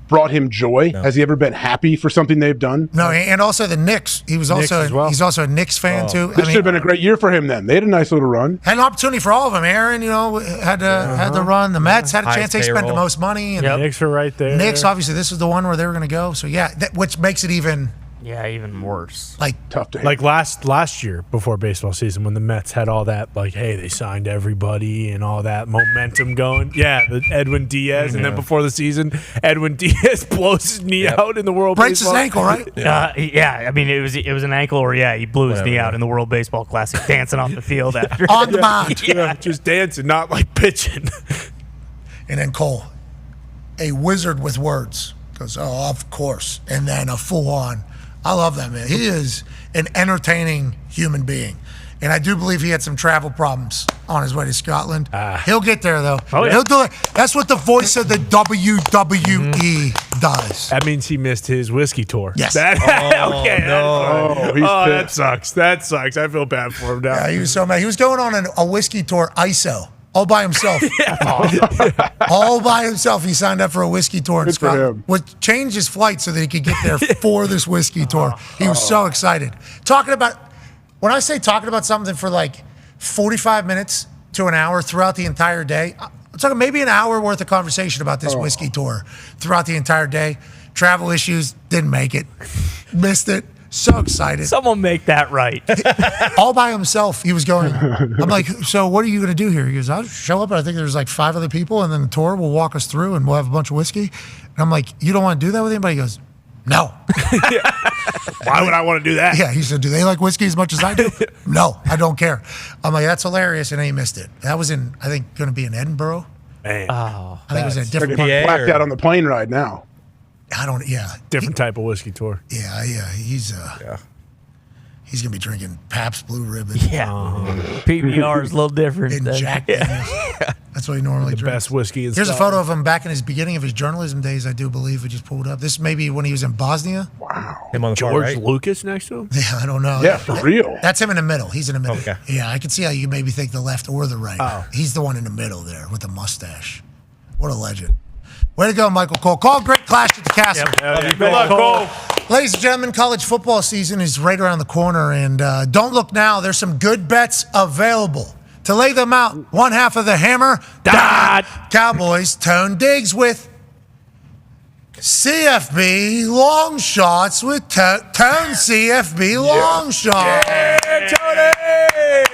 brought him joy? No. Has he ever been happy for something they've done? No, and also the Knicks. He's also a Knicks fan too. This should have been a great year for him then. They had a nice little run. Had an opportunity for all of them. Aaron, had to run. The Mets had a chance. They spent the most money. And the Knicks are right there. Knicks, obviously, this is the one where they were going to go. So which makes it even. Yeah, even worse. Like tough to hit. Like last year before baseball season when the Mets had all that hey, they signed everybody and all that momentum going. Yeah, the Edwin Diaz, and then before the season, Edwin Diaz blows his knee out in the World Breaks Baseball. his ankle, right? I mean it was an ankle, or he blew his knee out in the World Baseball Classic, dancing off the field after on the mound. Yeah, just dancing, not like pitching. And then Cole, a wizard with words, goes, "Oh, of course," and then a full on. I love that man. He is an entertaining human being. And I do believe he had some travel problems on his way to Scotland. He'll get there, though. Oh, yeah. He'll do it. That's what the voice of the WWE does. That means he missed his whiskey tour. Yes. Okay. No. That sucks. That sucks. I feel bad for him now. Yeah, he was so mad. He was going on a whiskey tour, ISO. All by himself. All by himself. He signed up for a whiskey tour in Scotland. Would change his flight so that he could get there for this whiskey tour. He was so excited. When I say talking about something for like 45 minutes to an hour throughout the entire day, I'm talking maybe an hour worth of conversation about this whiskey tour throughout the entire day. Travel issues, didn't make it. Missed it. So excited. Someone make that right. All by himself, he was going. I'm like, so what are you going to do here? He goes, I'll show up. I think there's like 5 other people, and then the tour will walk us through, and we'll have a bunch of whiskey. And I'm like, you don't want to do that with anybody? He goes, no. Why would I want to do that? Yeah, he said, do they like whiskey as much as I do? No, I don't care. I'm like, that's hilarious, and he missed it. That was I think, going to be in Edinburgh. Man. I think it was in a different blacked out on the plane ride now. Different type of whiskey tour. Yeah. He's gonna be drinking Pabst Blue Ribbon. Yeah. PBR is a little different. And Jack Daniels. That's what he normally drinks. The best whiskey is. Here's a photo of him back in his beginning of his journalism days, I do believe. We just pulled up. This may be when he was in Bosnia. Wow. Him on the George far right. Lucas next to him? Yeah, I don't know. Yeah, for real. That's him in the middle. He's in the middle. Okay. Yeah, I can see how you maybe think the left or the right. Oh. He's the one in the middle there with the mustache. What a legend. Way to go, Michael Cole. Call great clash at the Castle. Yep. Good luck, Cole. Ladies and gentlemen, college football season is right around the corner, and don't look now. There's some good bets available. To lay them out, one half of the hammer, Dahn Cowboys, Tone Diggs with CFB long shots with Tone CFB long shots. Yeah, Tony!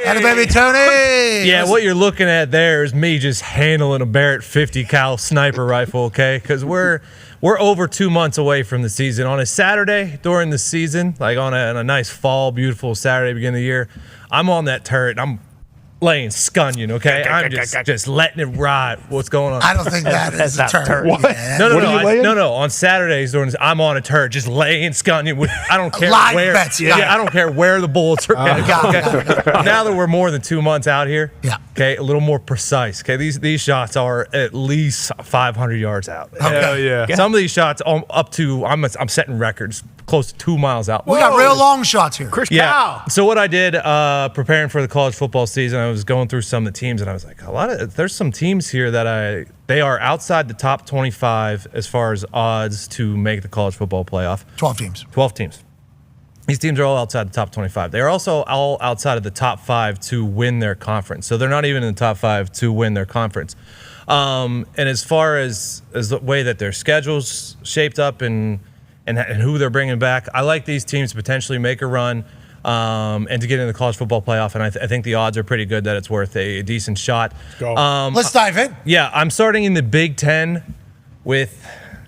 Atta baby, Tony. Yeah, what you're looking at there is me just handling a Barrett 50 cal sniper rifle, okay? Because we're over 2 months away from the season. On a Saturday during the season, like on a nice fall, beautiful Saturday beginning of the year, I'm on that turret. I'm laying scunion, okay? I'm just letting it ride. What's going on? I don't think that's a turret. What? Yeah, No. On Saturdays during this, I'm on a turret, just laying scunion. I don't care Live where. bets, I don't care where the bullets are. Got it. Now that we're more than 2 months out here, Yeah. okay, a little more precise. Okay, these shots are at least 500 yards out. Okay. Hell yeah. Some of these shots up to I'm setting records. close to 2 miles out. We got real long shots here. Chris Yeah. Cow. So what I did preparing for the college football season, I was going through some of the teams, and I was like, there's some teams here that they are outside the top 25 as far as odds to make the college football playoff. 12 teams. 12 teams. These teams are all outside the top 25. They are also all outside of the top 5 to win their conference. So they're not even in the top 5 to win their conference. And as far as the way that their schedule's shaped up and who they're bringing back, I like these teams to potentially make a run and to get into the college football playoff. And I think the odds are pretty good that it's worth a decent shot. Go. Let's dive in. Yeah, I'm starting in the Big Ten with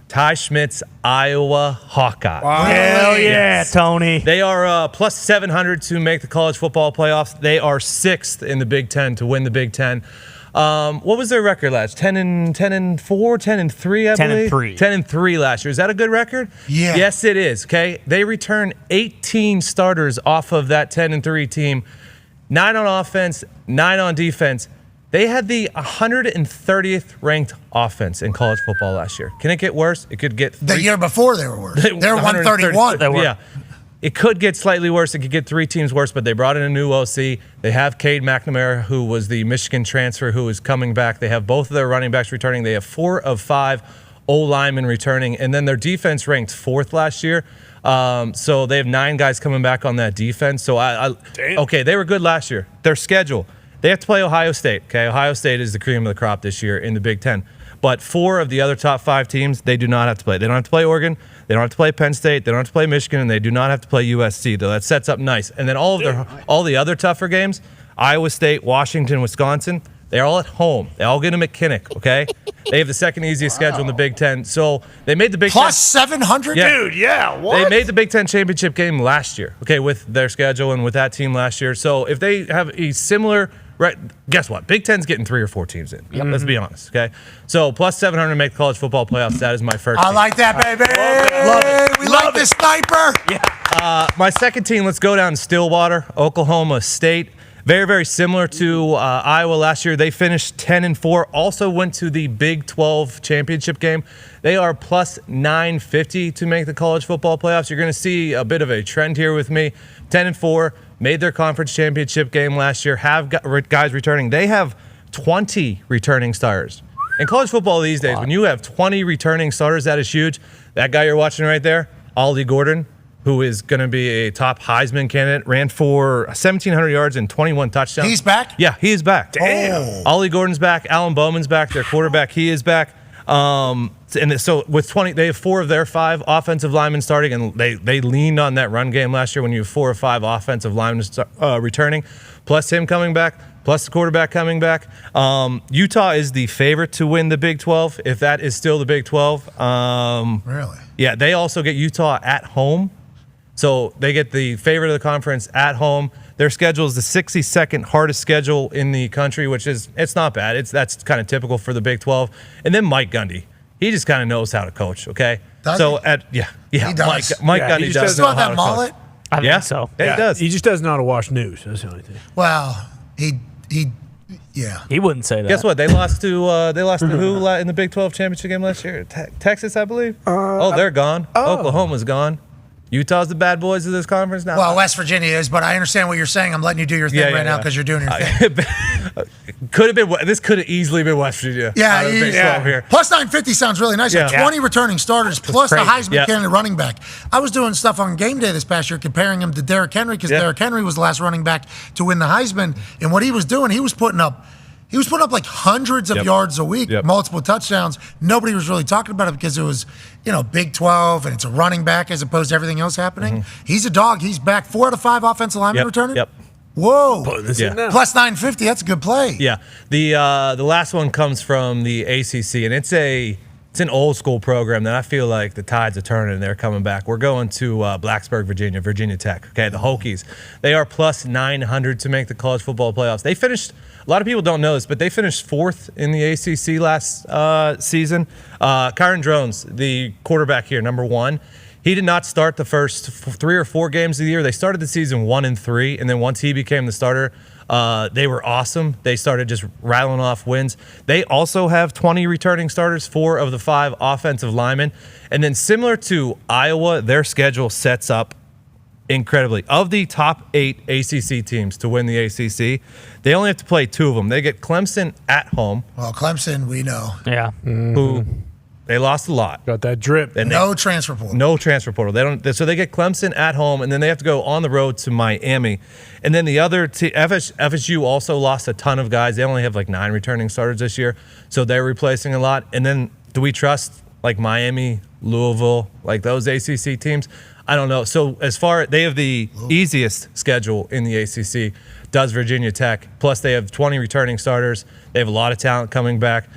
Ty Schmidt's Iowa Hawkeyes. Wow. Hell yeah, Tony. They are plus 700 to make the college football playoffs. They are 6th in the Big Ten to win the Big Ten. What was their record last? 10-4, 10-3, I believe. 10-3. 10-3 last year. Is that a good record? Yeah. Yes, it is. Okay, they return 18 starters off of that 10-3 team. 9 on offense, 9 on defense. They had the 130th ranked offense in college football last year. Can it get worse? It could get The year before they were worse. They were 131. Yeah. It could get slightly worse. It could get 3 teams worse, but they brought in a new OC. They have Cade McNamara, who was the Michigan transfer, who is coming back. They have both of their running backs returning. They have 4 of 5 O-linemen returning. And then their defense ranked 4th last year. So they have 9 guys coming back on that defense. So, okay, they were good last year. Their schedule, they have to play Ohio State. Okay, Ohio State is the cream of the crop this year in the Big Ten. But 4 of the other top 5 teams, they do not have to play. They don't have to play Oregon. They don't have to play Penn State. They don't have to play Michigan, and they do not have to play USC. Though that sets up nice. And then all the other tougher games, Iowa State, Washington, Wisconsin, they're all at home. They all get to McKinnick. Okay, they have the second easiest schedule in the Big Ten. So they made the Big Plus 700, Yeah. dude. Yeah, what? They made the Big Ten championship game last year. Okay, with their schedule and with that team last year. So if they have a similar. Right, guess what? Big Ten's getting 3 or 4 teams in. Yep. Let's be honest, okay? So plus 700 to make the college football playoffs. That is my first. I like that, baby. Love it. We like the sniper. Yeah. My second team. Let's go down to Stillwater, Oklahoma State. Very, very similar to Iowa last year. They finished 10-4. Also went to the Big 12 championship game. They are plus 950 to make the college football playoffs. You're going to see a bit of a trend here with me. 10-4. Made their conference championship game last year, have guys returning. They have 20 returning starters. In college football these days, when you have 20 returning starters, that is huge. That guy you're watching right there, Ollie Gordon, who is going to be a top Heisman candidate, ran for 1,700 yards and 21 touchdowns. He's back? Yeah, he is back. Damn. Oh. Ollie Gordon's back. Alan Bowman's back. Their quarterback, he is back. And so with 20, they have 4 of their 5 offensive linemen starting, and they leaned on that run game last year when you have 4 or 5 offensive linemen returning, plus him coming back, plus the quarterback coming back. Utah is the favorite to win the Big 12, if that is still the Big 12. Really? Yeah, they also get Utah at home. So they get the favorite of the conference at home. Their schedule is the 62nd hardest schedule in the country, which is, it's not bad. That's kind of typical for the Big 12. And then Mike Gundy. He just kind of knows how to coach, okay? Does so he? Yeah, He does. Mike Yeah, Gundy he does just know doesn't how have to that mullet? coach. I think so. Yeah, he does. He just doesn't know how to wash news. That's the only thing. Well, yeah. He wouldn't say that. Guess what? They lost to who in the Big 12 championship game last year? Texas, I believe. They're gone. Oklahoma's gone. Utah's the bad boys of this conference now. Well, West Virginia is, but I understand what you're saying. I'm letting you do your thing now because you're doing your thing. This could have easily been West Virginia. Yeah, out of the Big 12 here. Plus 950 sounds really nice. Yeah. 20 returning starters plus the crazy. Heisman candidate running back. I was doing stuff on game day this past year comparing him to Derrick Henry because Derrick Henry was the last running back to win the Heisman. And what he was doing, he was putting up like hundreds of yards a week, multiple touchdowns. Nobody was really talking about it because it was, Big 12 and it's a running back as opposed to everything else happening. He's a dog. He's back. 4 out of 5 offensive linemen returning. Yep. Whoa. Yeah. Plus 950. That's a good play. Yeah. The last one comes from the ACC, and it's an old school program that I feel like the tides are turning and they're coming back. We're going to Blacksburg, Virginia Tech. Okay, the Hokies. They are plus 900 to make the college football playoffs. They finished. A lot of people don't know this, but they finished 4th in the ACC last season. Kyron Drones, the quarterback here, number 1. He did not start the first 3 or 4 games of the year. They started the season 1-3, and then once he became the starter, They were awesome. They started just rattling off wins. They also have 20 returning starters, 4 of the 5 offensive linemen. And then similar to Iowa, their schedule sets up incredibly. Of the top 8 ACC teams to win the ACC, they only have to play 2 of them. They get Clemson at home. Well, Clemson, we know. Yeah. Who they lost a lot. Got that drip. And No transfer portal. No transfer portal. They don't. So they get Clemson at home, and then they have to go on the road to Miami. And then the other FSU also lost a ton of guys. They only have like 9 returning starters this year, so they're replacing a lot. And then do we trust like Miami, Louisville, like those ACC teams? I don't know. So as far they have the easiest schedule in the ACC, does Virginia Tech. Plus they have 20 returning starters. They have a lot of talent coming back.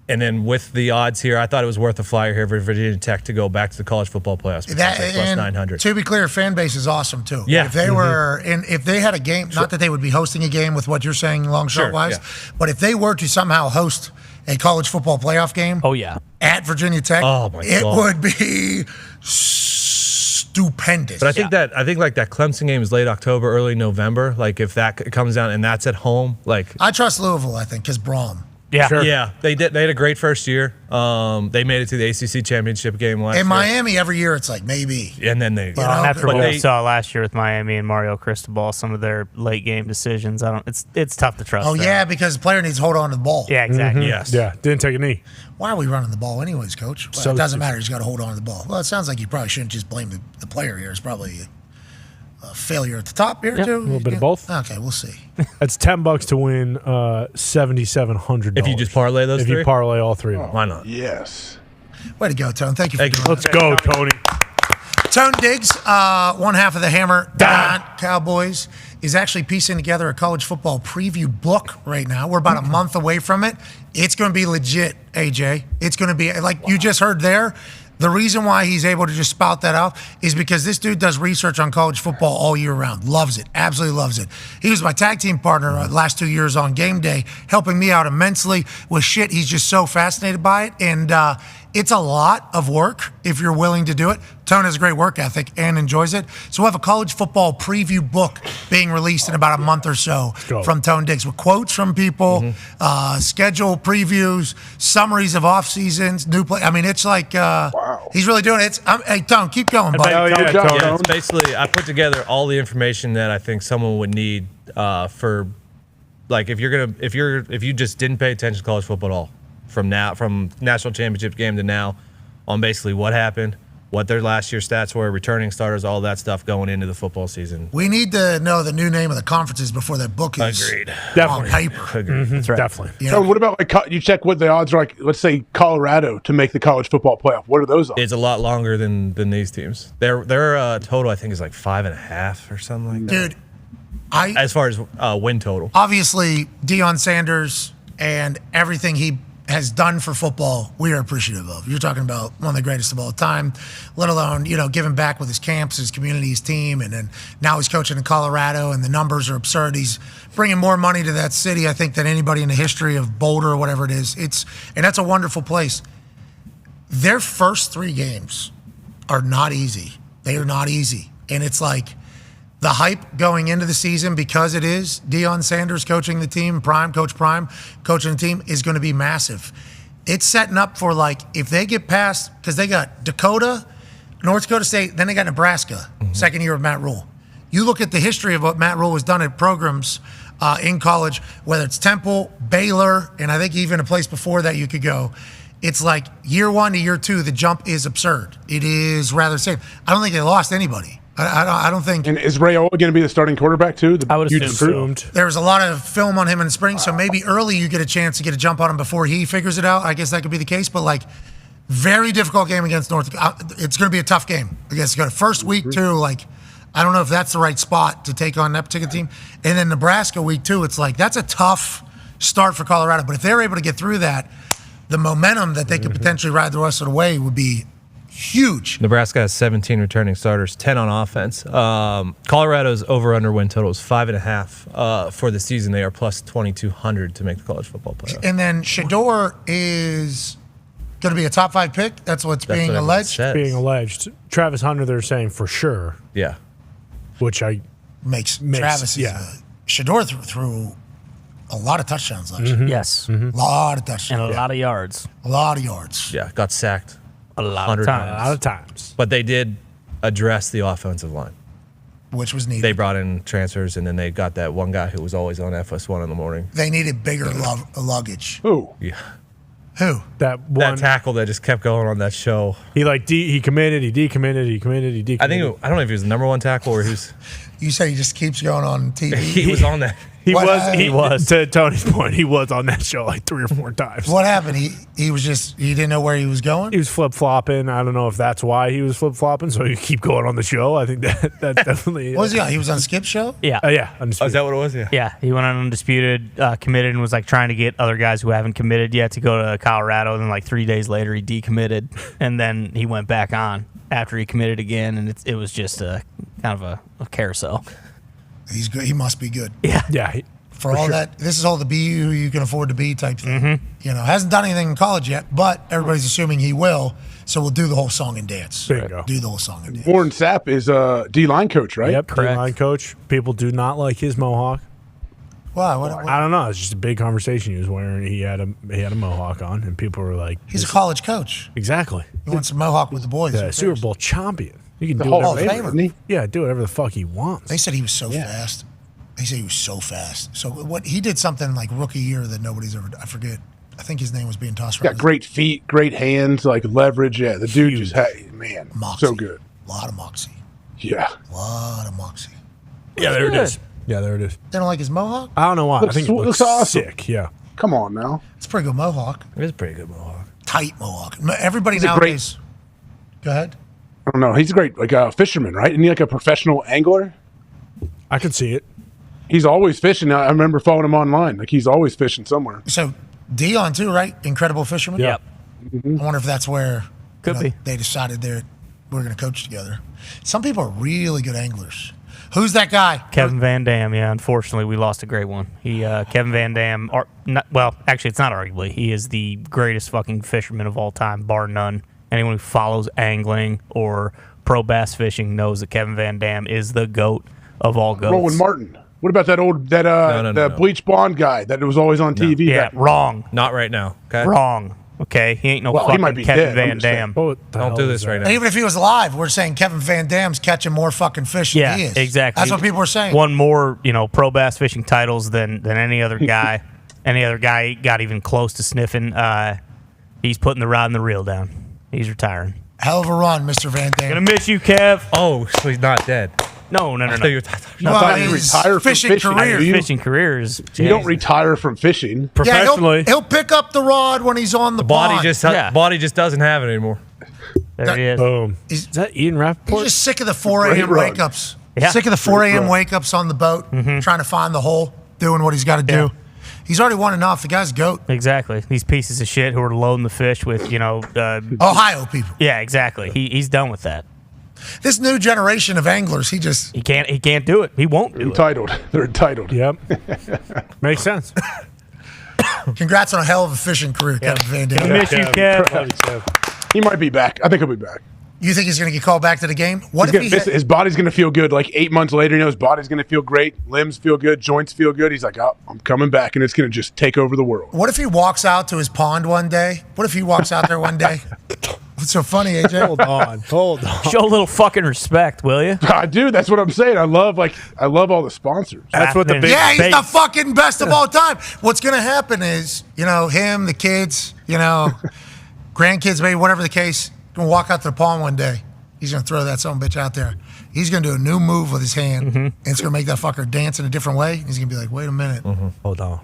And then with the odds here, I thought it was worth a flyer here for Virginia Tech to go back to the college football playoffs. That, plus 900. To be clear, fan base is awesome too. Yeah. If they were, and if they had a game, not that they would be hosting a game with what you're saying, long shot wise, but if they were to somehow host a college football playoff game, at Virginia Tech, it would be stupendous. But I think like that Clemson game is late October, early November. Like if that comes down and that's at home, like I trust Louisville. I think because Braum. Yeah, yeah, they did. They had a great first year. They made it to the ACC championship game last year. In Miami, every year it's like maybe. And then they. After what we saw last year with Miami and Mario Cristobal, some of their late game decisions, it's tough to trust. Oh them. yeah, because the player needs to hold on to the ball. Yeah, exactly. Yes. Yeah, didn't take a knee. Why are we running the ball anyways, Coach? Well, it doesn't matter. He's got to hold on to the ball. Well, it sounds like you probably shouldn't just blame the player here. It's probably a failure at the top here too. A little bit of both. Okay, we'll see. That's $10 to win $7,700. If you just parlay those if three? you parlay all 3 of them. Why not? Yes. Way to go, Tone. Thank you for doing Let's go, Tony. Tone Diggs, one half of the Hammer Dahn Cowboys, is actually piecing together a college football preview book right now. We're about a month away from it. It's going to be legit, AJ. It's going to be, like you just heard there, the reason why he's able to just spout that out is because this dude does research on college football all year round. Loves it. Absolutely loves it. He was my tag team partner the last 2 years on Game Day, helping me out immensely with shit. He's just so fascinated by it. And it's a lot of work if you're willing to do it. Tone has a great work ethic and enjoys it. So we'll have a college football preview book being released in about a month or so from Tone Diggs with quotes from people, schedule previews, summaries of off seasons, new play. I mean, it's like he's really doing it. Hey, Tone, keep going, buddy. Yeah, it's basically I put together all the information that I think someone would need for, like, if you just didn't pay attention to college football at all from national championship game to now, on basically what happened, what their last year stats were, returning starters, all that stuff going into the football season. We need to know the new name of the conferences before that book is on paper. That's right. Definitely. So what about, like, you check what the odds are, like, let's say Colorado to make the college football playoff? What are those odds? It's a lot longer than these teams. Their total, I think, is like 5.5 or something like that. Dude, as far as win total. Obviously, Deion Sanders and everything he has done for football, we are appreciative of. You're talking about one of the greatest of all time, let alone, giving back with his camps, his community, his team, and then now he's coaching in Colorado, and the numbers are absurd. He's bringing more money to that city, I think, than anybody in the history of Boulder or whatever it is. And that's a wonderful place. Their first 3 games are not easy. They are not easy. And it's like the hype going into the season, because it is Deion Sanders coaching the team, Coach Prime coaching the team, is going to be massive. It's setting up for, like, if they get past, because they got Dakota, North Dakota State, then they got Nebraska, second year of Matt Rule. You look at the history of what Matt Rule has done at programs in college, whether it's Temple, Baylor, and I think even a place before that you could go. It's like year 1 to year 2, the jump is absurd. It is rather insane. I don't think they lost anybody. I don't think. And is Rayola going to be the starting quarterback too? I would assume. There was a lot of film on him in the spring, so maybe early you get a chance to get a jump on him before he figures it out. I guess that could be the case, but, like, very difficult game against North Dakota. It's going to be a tough game against Dakota. First week too, like, I don't know if that's the right spot to take on that particular team. And then Nebraska week 2, it's like that's a tough start for Colorado. But if they're able to get through that, the momentum that they could potentially ride the rest of the way would be huge. Nebraska has 17 returning starters, 10 on offense. Colorado's over-under win total is 5.5 for the season. They are plus 2,200 to make the college football playoff. And then Shador is going to be a top 5 pick. That's what's being alleged. Being alleged. Travis Hunter, they're saying for sure. Yeah. Which makes Travis Shador threw a lot of touchdowns last year. Yes. A lot of touchdowns. And a lot of yards. A lot of yards. Yeah, got sacked a lot 100 of times. times. A lot of times. But they did address the offensive line. Which was needed. They brought in transfers, and then they got that one guy who was always on FS1 in the morning. They needed bigger luggage. Who? Yeah. Who? That tackle that just kept going on that show. He he committed, he decommitted, he committed, he decommitted. I don't know if he was the number one tackle or he was. You say he just keeps going on TV. He was on that. He was. To Tony's point, he was on that show like 3 or 4 times. What happened? He was just he didn't know where he was going. He was flip flopping. I don't know if that's why he was flip flopping. So he keep going on the show. I think that definitely. What was he on? He was on Skip's show. Yeah. Yeah. Oh, is that what it was? Yeah. Yeah, he went on undisputed, committed, and was like trying to get other guys who haven't committed yet to go to Colorado. And then like 3 days later, he decommitted, and then he went back on after he committed again, and it was just a kind of a carousel. He's good. He must be good. Yeah. Yeah. For all that, this is all the be who you can afford to be type thing. You know, hasn't done anything in college yet, but everybody's assuming he will. So we'll do the whole song and dance. Bingo. Do the whole song and dance. Warren Sapp is a D-line coach, right? Yep, D-line coach. People do not like his mohawk. Why? I don't know. It's just a big conversation he was wearing. He had a mohawk on, and people were like, He's a college coach. Exactly. He wants a mohawk with the boys. Yeah, Super Bowl champion. He can The do Hall whatever. of Famer. Yeah, do whatever the fuck he wants. They said he was so fast. They said he was so fast. So what he did something like rookie year that nobody's ever. I forget. I think his name was being tossed around. Got great feet, great hands, like leverage. Yeah, the dude just man, Moxie. so good. A lot of moxie. Yeah. A lot of moxie. Yeah, there it is. Yeah, there it is. They don't like his mohawk? I don't know why. I think it looks awesome. sick. Yeah. Come on now. It's a pretty good mohawk. It is a pretty good mohawk. Tight mohawk. Everybody He's a nowadays. Go ahead. I don't know. He's a great, like a fisherman, right? Isn't he like a professional angler? I could see it. He's always fishing. I remember following him online. Like he's always fishing somewhere. So Dion too, right? Incredible fisherman. Yep. I wonder if that's where Could be. they decided we're going to coach together. Some people are really good anglers. Who's that guy? Kevin VanDam. Yeah, unfortunately, we lost a great one. Kevin VanDam. Actually, it's not arguably. He is the greatest fucking fisherman of all time, bar none. Anyone who follows angling or pro bass fishing knows that Kevin VanDam is the GOAT of all goats. Rowan Martin. What about that bleach blonde guy that was always on TV? Yeah, wrong. Not right now. Okay. Wrong. Okay, he ain't no Well, he fucking might be Kevin dead, I'm just VanDam. Don't do this right now. And even if he was alive, we're saying Kevin Van Dam's catching more fucking fish than he is. Exactly. That's what people are saying. Won more, pro bass fishing titles than any other guy. Any other guy got even close to sniffing. He's putting the rod and the reel down. He's retiring. Hell of a run, Mr. Van Dam. Gonna miss you, Kev. Oh, so he's not dead. No. I thought you were Well, you his retire from fishing fishing. career. You- Fishing careers. You don't retire from fishing. Yeah, Professionally. he'll pick up the rod when he's on the Body pond. body just doesn't have it anymore. There he is. Boom. Is that Ian He's Rappaport? just sick of the 4 a.m. Great run. wake-ups. Yeah. Sick of the 4 a.m. wake-ups on the boat, trying to find the hole, doing what he's got to do. He's already won enough. The guy's GOAT. Exactly. These pieces of shit who are loading the fish with, Ohio people. Yeah, exactly. He's done with that. This new generation of anglers, he can't do it. He won't do entitled. They're entitled. Yep. Makes sense. Congrats on a hell of a fishing career, Kevin Van Dam. Miss you, Kev. He might be back. I think he'll be back. You think he's going to get called back to the game? What He's if gonna miss it. His body's going to feel good. Like 8 months later, his body's going to feel great. Limbs feel good. Joints feel good. He's like, oh, I'm coming back, and it's going to just take over the world. What if he walks out to his pond one day? What if he walks out there one day? What's so funny, AJ? Hold on. Show a little fucking respect, will you? I do. That's what I'm saying. I love all the sponsors. That's what the big Yeah, he's the fucking best of all time. What's going to happen is, him, the kids, grandkids, maybe whatever the case, going to walk out to the pond one day. He's going to throw that son of a bitch out there. He's going to do a new move with his hand, and it's going to make that fucker dance in a different way. He's going to be like, wait a minute. Hold on.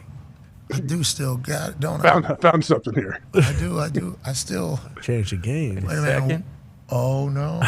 I do still got it, don't I? Found something here. I do. I still. Change the game. Wait a minute. Oh, no.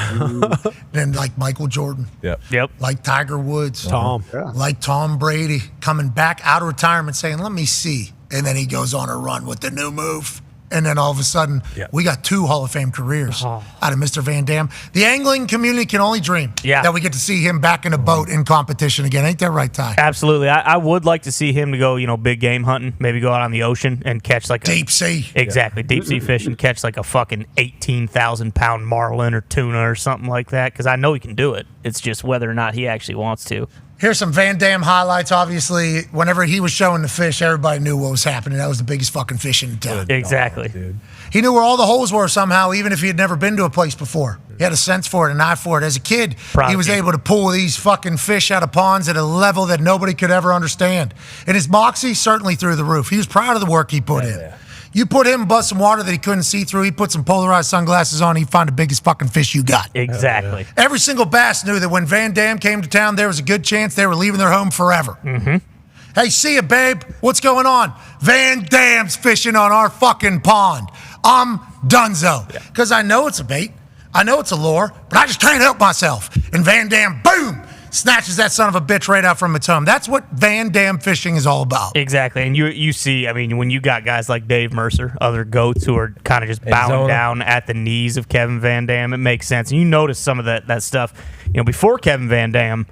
Then like Michael Jordan. Yep. Like Tiger Woods. Tom. Like Tom Brady coming back out of retirement saying, let me see. And then he goes on a run with the new move. And then all of a sudden, we got 2 Hall of Fame careers out of Mr. Van Dam. The angling community can only dream that we get to see him back in a boat in competition again. Ain't that right, Ty? Absolutely. I would like to see him to go, big game hunting, maybe go out on the ocean and catch like deep sea. Exactly. Deep sea fishing, catch like a fucking 18,000-pound marlin or tuna or something like that, because I know he can do it. It's just whether or not he actually wants to. Here's some VanDam highlights. Obviously, whenever he was showing the fish, everybody knew what was happening. That was the biggest fucking fish in town. Exactly. Dude. He knew where all the holes were somehow, even if he had never been to a place before. He had a sense for it, an eye for it. As a kid, he was able to pull these fucking fish out of ponds at a level that nobody could ever understand. And his moxie, certainly through the roof. He was proud of the work he put in. Yeah. You put him above some water that he couldn't see through, he put some polarized sunglasses on, he'd find the biggest fucking fish you got. Exactly. Every single bass knew that when VanDam came to town, there was a good chance they were leaving their home forever. Mm-hmm. Hey, see ya, babe. What's going on? VanDam's fishing on our fucking pond. I'm donezo. Because I know it's a bait. I know it's a lure, but I just can't help myself. And VanDam, boom, snatches that son of a bitch right out from its home. That's what VanDam fishing is all about. Exactly. And you see, I mean, when you got guys like Dave Mercer, other goats who are kind of just bowing down at the knees of Kevin VanDam, it makes sense. And you notice some of that stuff. You know, before Kevin VanDam,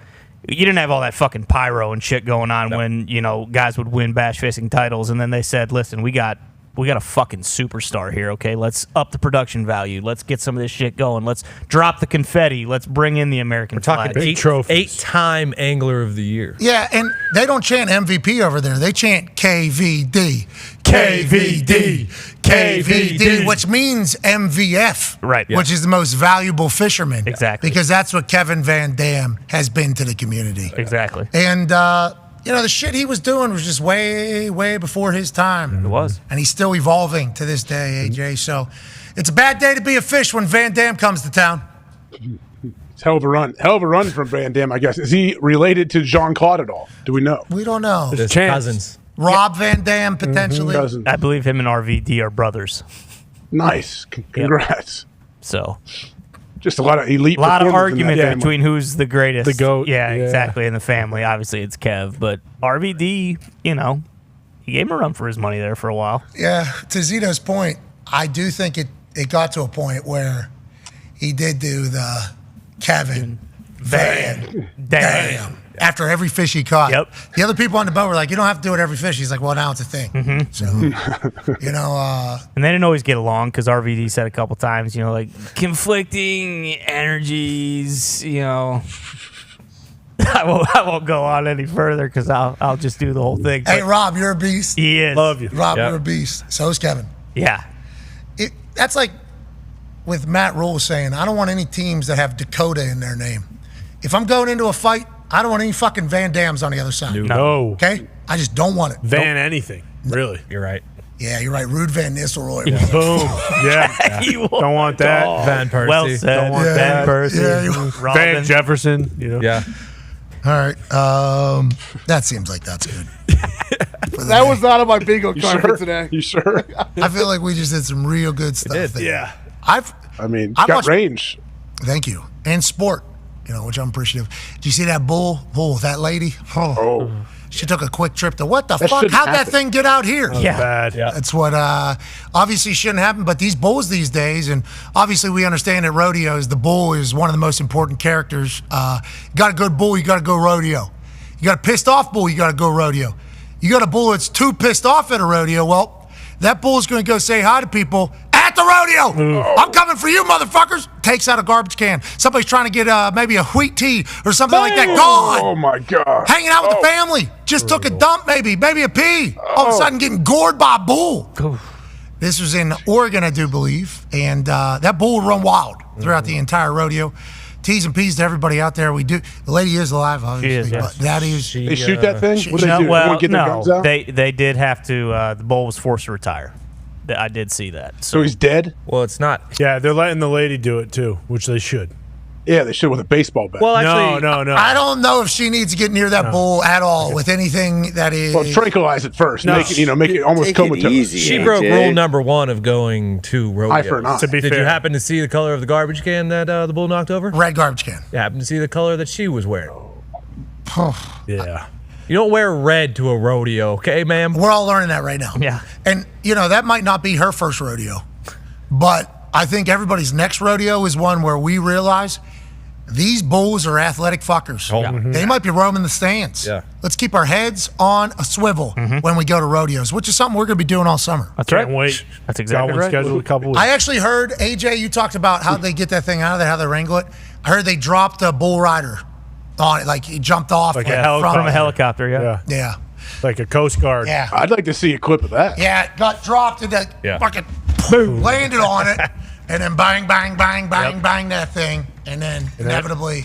you didn't have all that fucking pyro and shit going on when, you know, guys would win bass fishing titles. And then they said, listen, we got a fucking superstar here, okay? Let's up the production value. Let's get some of this shit going. Let's drop the confetti. Let's bring in the American flag. We're talking eight-time Angler of the Year. Yeah, and they don't chant MVP over there. They chant KVD. KVD. KVD, which means MVF. Right. Yeah. Which is the most valuable fisherman. Exactly. Because that's what Kevin VanDam has been to the community. Exactly. And, you know, the shit he was doing was just way, way before his time. It was. And he's still evolving to this day, AJ. So it's a bad day to be a fish when VanDam comes to town. It's hell of a run. Hell of a run from VanDam, I guess. Is he related to Jean-Claude at all? Do we know? We don't know. There's cousins. Rob VanDam, potentially. Cousins. I believe him and RVD are brothers. Nice. Congrats. Yep. So. Just a lot of elite. A lot of performers argument between who's the greatest. The GOAT. Yeah, exactly. In the family, obviously it's Kev, but RVD, you know, he gave him a run for his money there for a while. Yeah, to Zito's point, I do think it got to a point where he did do the Kevin VanDam after every fish he caught. Yep. The other people on the boat were like, you don't have to do it every fish. He's like, well, now it's a thing. Mm-hmm. So, you know. And they didn't always get along because RVD said a couple times, you know, like conflicting energies, you know. I won't go on any further because I'll just do the whole thing. Hey, Rob, you're a beast. He is. Love you. Rob, you're a beast. So is Kevin. Yeah. That's like with Matt Rule saying, I don't want any teams that have Dakota in their name. If I'm going into a fight, I don't want any fucking VanDams on the other side. No. Okay? I just don't want it. Anything. Really. You're right. Yeah, you're right. Rude Van Nistelrooy. Yeah. Boom. Yeah. Don't want that. Van Persie. Well said. Don't want Van that. Persie. Van Jefferson. You know. Yeah. All right. That seems like that's good. That was not on my bingo card for today. You sure? I feel like we just did some real good stuff there. Yeah. I've got range. Thank you. And sport, you know, which I'm appreciative. Did you see that bull? That lady? Oh. She took a quick trip to what the fuck? How'd that thing get out here? Yeah. Bad. Yeah. That's what obviously shouldn't happen. But these bulls these days, and obviously we understand at rodeos, the bull is one of the most important characters. You got a good bull, you got to go rodeo. You got a pissed off bull, you got to go rodeo. You got a bull that's too pissed off at a rodeo, well, that bull's going to go say hi to people at the rodeo. I'm coming for you, motherfuckers. Takes out a garbage can. Somebody's trying to get maybe a wheat tea or something like that. Gone. Oh, my God. Hanging out with the family. Just took a dump, maybe a pee. All of a sudden getting gored by a bull. This was in Oregon, I do believe. And that bull would run wild throughout the entire rodeo. T's and P's to everybody out there. We do. The lady is alive, obviously. She is, yes. But that is. They shoot that thing? What do they do? Well, Get their guns out? they did have to. The bull was forced to retire. I did see that. So he's dead? Well, it's not. Yeah, they're letting the lady do it too, which they should. Yeah, they should with a baseball bat. Well, actually, no. I don't know if she needs to get near that bull at all with anything that is. Well, tranquilize it first. No. Make it almost comatose. She broke rule number 1 of going to rodeo. Eye for an eye. To be Did fair. you happen to see the color of the garbage can that the bull knocked over? Red garbage can. You happen to see the color that she was wearing? Yeah. You don't wear red to a rodeo, okay, ma'am? We're all learning that right now. Yeah. And, you know, that might not be her first rodeo, but I think everybody's next rodeo is one where we realize These bulls are athletic fuckers. They might be roaming the stands. Yeah. Let's keep our heads on a swivel when we go to rodeos, which is something we're going to be doing all summer. That's right. Can't wait. That's exactly right. Scheduled a couple weeks. I actually heard, AJ, you talked about how they get that thing out of there, how they wrangle it. I heard they dropped a bull rider on it, like he jumped off Like from a helicopter, Yeah. Like a Coast Guard. Yeah. I'd like to see a clip of that. Yeah, it got dropped and that fucking landed on it, and then bang, bang, bang, bang, bang that thing, and then inevitably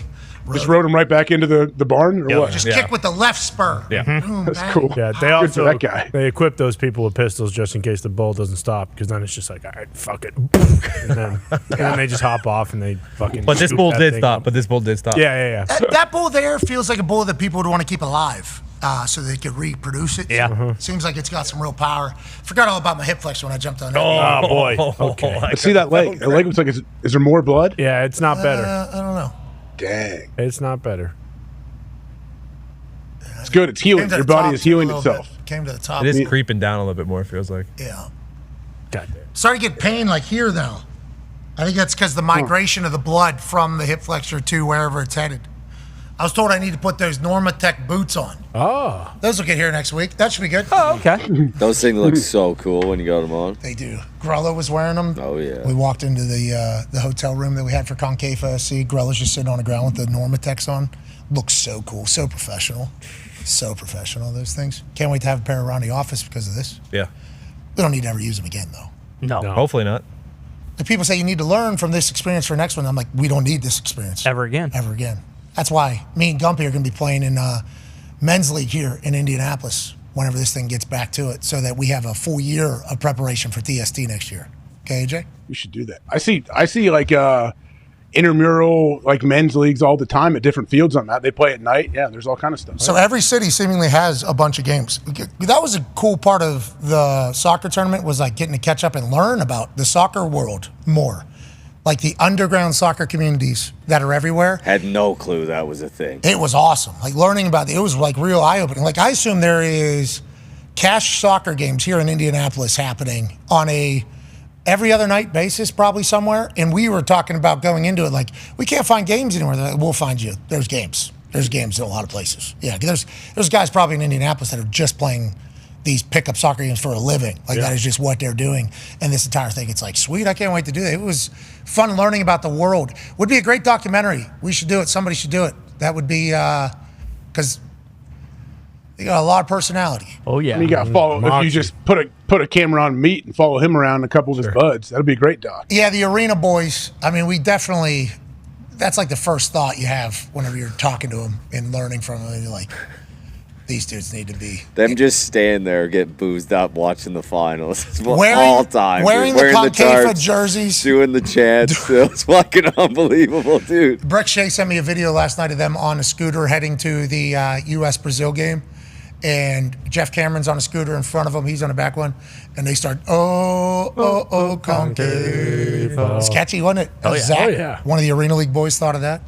Just rode him right back into the barn, or what? just kick with the left spur. Boom, That's bang. cool. Yeah, they Good for also that guy. they equip those people with pistols just in case the bull doesn't stop, because then it's just like, all right, fuck it, and then they just hop off and they fucking. But this scoop bull that did thing stop. up. But this bull did stop. Yeah. That bull there feels like a bull that people would want to keep alive. So they could reproduce it. Yeah. Seems like it's got some real power. Forgot all about my hip flexor when I jumped on that. Oh boy. Okay. Let's see that leg. The leg looks like, is there more blood? Yeah, it's not better. I don't know. Dang. It's not better. It's good. It's healing. Came to Your the body top is healing a little itself. bit. Came to the top. It is creeping down a little bit more, it feels like. Yeah. God damn. Starting to get pain like here though. I think that's because the migration of the blood from the hip flexor to wherever it's headed. I was told I need to put those Normatec boots on. Oh. Those will get here next week. That should be good. Oh, okay. Those things look so cool when you got them on. They do. Grella was wearing them. Oh, yeah. We walked into the hotel room that we had for Concave SC. Grella's just sitting on the ground with the Normatecs on. Looks so cool. So professional. So professional, those things. Can't wait to have a pair around the office because of this. Yeah. We don't need to ever use them again, though. No. Hopefully not. The people say you need to learn from this experience for the next one. I'm like, we don't need this experience. Ever again. Ever again. That's why me and Gumpy are going to be playing in men's league here in Indianapolis whenever this thing gets back to it, so that we have a full year of preparation for TST next year. Okay, AJ? We should do that. I see like intramural like men's leagues all the time at different fields on that. They play at night. Yeah, there's all kind of stuff. So every city seemingly has a bunch of games. That was a cool part of the soccer tournament, was like getting to catch up and learn about the soccer world more. Like the underground soccer communities that are everywhere. Had no clue that was a thing. It was awesome. Like learning about it was like real eye-opening. Like I assume there is cash soccer games here in Indianapolis happening on a every other night basis, probably somewhere. And we were talking about going into it like, we can't find games anywhere. They're like, we'll find you. There's games. There's games in a lot of places. Yeah, there's guys probably in Indianapolis that are just playing these pickup soccer games for a living. Like that is just what they're doing. And this entire thing, it's like, sweet, I can't wait to do that. It was fun learning about the world. Would be a great documentary. We should do it. Somebody should do it. That would be, because they got a lot of personality. Oh, yeah. And you got to follow, if you just put a camera on Meat and follow him around and a couple of his buds, that'd be a great doc. Yeah, the Arena Boys, I mean, we definitely, that's like the first thought you have whenever you're talking to them and learning from them. And you're like, these dudes need to be. Them just staying there, get boozed up, watching the finals Wearing- all time. wearing dude. the Concava tarps, jerseys. doing the chants. It was fucking unbelievable, dude. Brett Shea sent me a video last night of them on a scooter heading to the U.S.-Brazil game. And Jeff Cameron's on a scooter in front of him. He's on the back one. And they start, Concava. It's catchy, wasn't it? Oh, yeah. Zach, Oh, yeah. one of the Arena League boys, thought of that.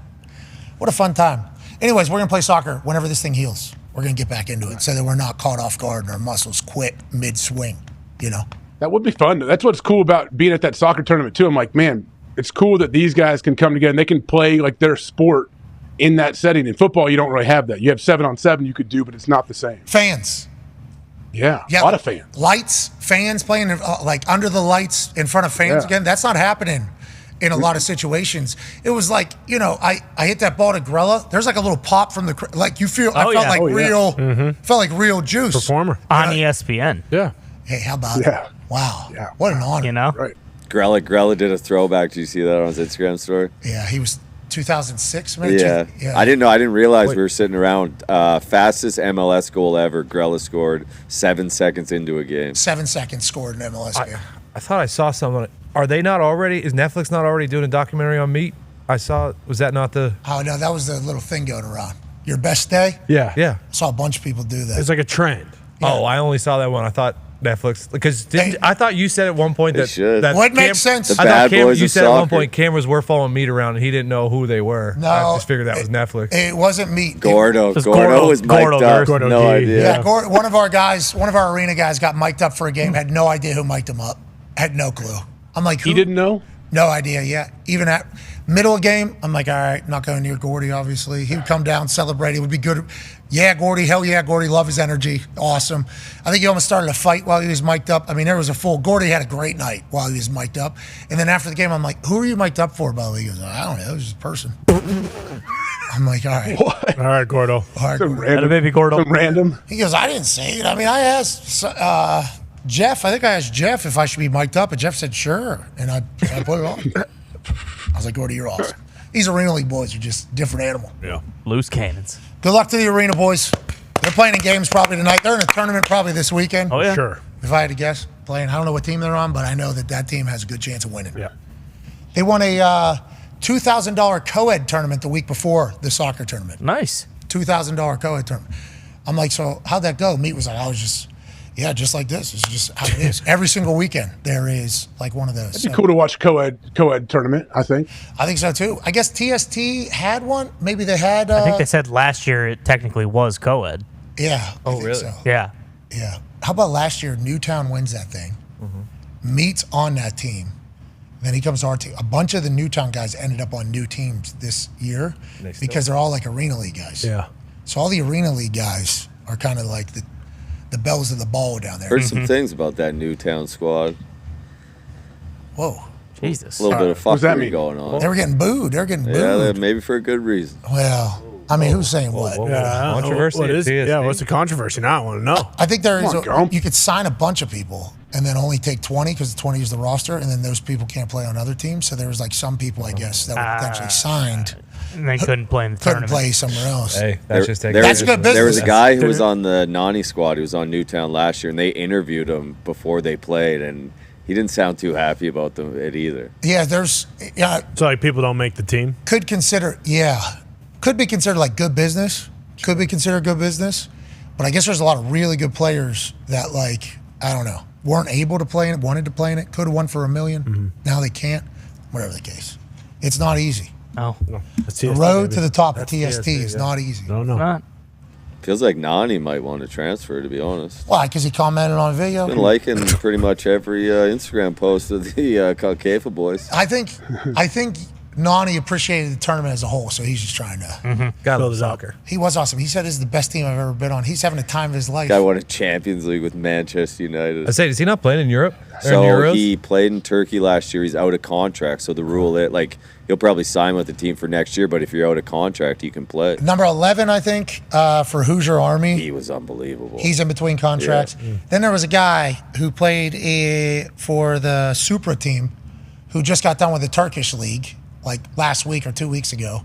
What a fun time. Anyways, we're going to play soccer whenever this thing heals. We're going to get back into it so that we're not caught off guard and our muscles quit mid-swing, you know? That would be fun. That's what's cool about being at that soccer tournament, too. I'm like, man, it's cool that these guys can come together and they can play like their sport in that setting. In football, you don't really have that. You have 7-on-7 you could do, but it's not the same. Fans. Yeah, a lot of fans. Lights, fans playing like under the lights in front of fans again. That's not happening in a lot of situations. It was like, you know, I hit that ball to Grella. There's like a little pop from the, like you feel, I felt like real, felt like real juice. Performer. On ESPN. Yeah. Hey, how about it? Wow. Yeah. What an honor. You know? Right. Grella did a throwback. Did you see that on his Instagram story? Yeah, he was 2006. Maybe Yeah. I didn't know. I didn't realize we were sitting around. Fastest MLS goal ever. Grella scored 7 seconds into a game. 7 seconds scored in MLS game. I thought I saw someone. Are they not already? Is Netflix not already doing a documentary on Meat? I saw. Was that not the? Oh no, that was the little thing going around. Your best day. Yeah. Yeah. I saw a bunch of people do that. It's like a trend. Oh, I only saw that one. I thought Netflix, because I thought you said at one point that that what makes sense? The bad boys you of said at one soccer. point cameras were following Meat around and he didn't know who they were. No, I just figured that was Netflix. It wasn't Meat. Gordo was mic'd up. No idea. Yeah, one of our guys, one of our arena guys, got mic'd up for a game. Had no idea who mic'd him up. Had no clue. I'm like, who? He didn't know? No idea yet. Even at Middle of game, I'm like, all right, not going near Gordy, obviously. He would come down, celebrate. It would be good. Yeah, Gordy, hell yeah, Gordy. Love his energy. Awesome. I think he almost started a fight while he was mic'd up. I mean, there was a full. Gordy had a great night while he was mic'd up. And then after the game, I'm like, who are you mic'd up for, by the way? He goes, I don't know. It was just a person. I'm like, all right. All right, Gordo. All right, Some Gordo. random, baby Gordo. Some random. He goes, I didn't say it. I mean, I asked Jeff. I think I asked Jeff if I should be mic'd up, and Jeff said, sure. And I put it on. I was like, Gordy, you're awesome. These Arena League boys are just different animal. Yeah. Loose cannons. Good luck to the Arena boys. They're playing in games probably tonight. They're in a tournament probably this weekend. Oh, yeah. Sure. If I had to guess, playing. I don't know what team they're on, but I know that team has a good chance of winning. Yeah. They won a $2,000 co-ed tournament the week before the soccer tournament. Nice. $2,000 co-ed tournament. I'm like, so how'd that go? Meat was like, I was just like this. It's just how it is. Every single weekend there is like one of those. It'd be cool to watch co-ed tournament, I think. I think so too. I guess TST had one. Maybe they had. I think they said last year it technically was co-ed. Yeah. I think really? So. Yeah. Yeah. How about last year? Newtown wins that thing. Meat's on that team. Then he comes to our team. A bunch of the Newtown guys ended up on new teams this year because they're all like Arena League guys. Yeah. So all the Arena League guys are kind of like the bells of the ball down there. Heard some things about that Newtown squad. Whoa. Jesus. A little bit of What's that fuckery mean? going on. They were getting booed. They were getting Yeah, booed. maybe for a good reason. Well, I mean, who's saying what? Controversy What at is, TSD? yeah, what's the controversy? Now I want to know. I think there is. Come on, Gump. You could sign a bunch of people and then only take 20 because 20 is the roster, and then those people can't play on other teams. So there was like some people, I guess, that were potentially signed. And they couldn't play in the Couldn't tournament. play somewhere else. Hey, that's just taking. That's good business. There was a guy who was on the Nani squad who was on Newtown last year, and they interviewed him before they played, and he didn't sound too happy about it either. Yeah, So like people don't make the team. could be considered like good business. Could be considered good business. But I guess there's a lot of really good players that, like, I don't know, weren't able to play in it, wanted to play in it, could have won for $1 million. Now they can't. Whatever the case. It's not easy. No. The road to the top of TST is not easy. No. Not. Feels like Nani might want to transfer, to be honest. Why? Because he commented on a video? Been liking pretty much every Instagram post of the Calcafa boys. I think Nani appreciated the tournament as a whole, so he's just trying to Got the soccer. He was awesome. He said this is the best team I've ever been on. He's having a time of his life. Guy won a Champions League with Manchester United. I say, is he not playing in Europe? Or So in Euros? he played in Turkey last year. He's out of contract. So the rule is, like, he'll probably sign with the team for next year, but if you're out of contract, you can play. Number 11, I think, for Hoosier Army. He was unbelievable. He's in between contracts. Yeah. Then there was a guy who played for the Supra team who just got done with the Turkish league like last week or 2 weeks ago.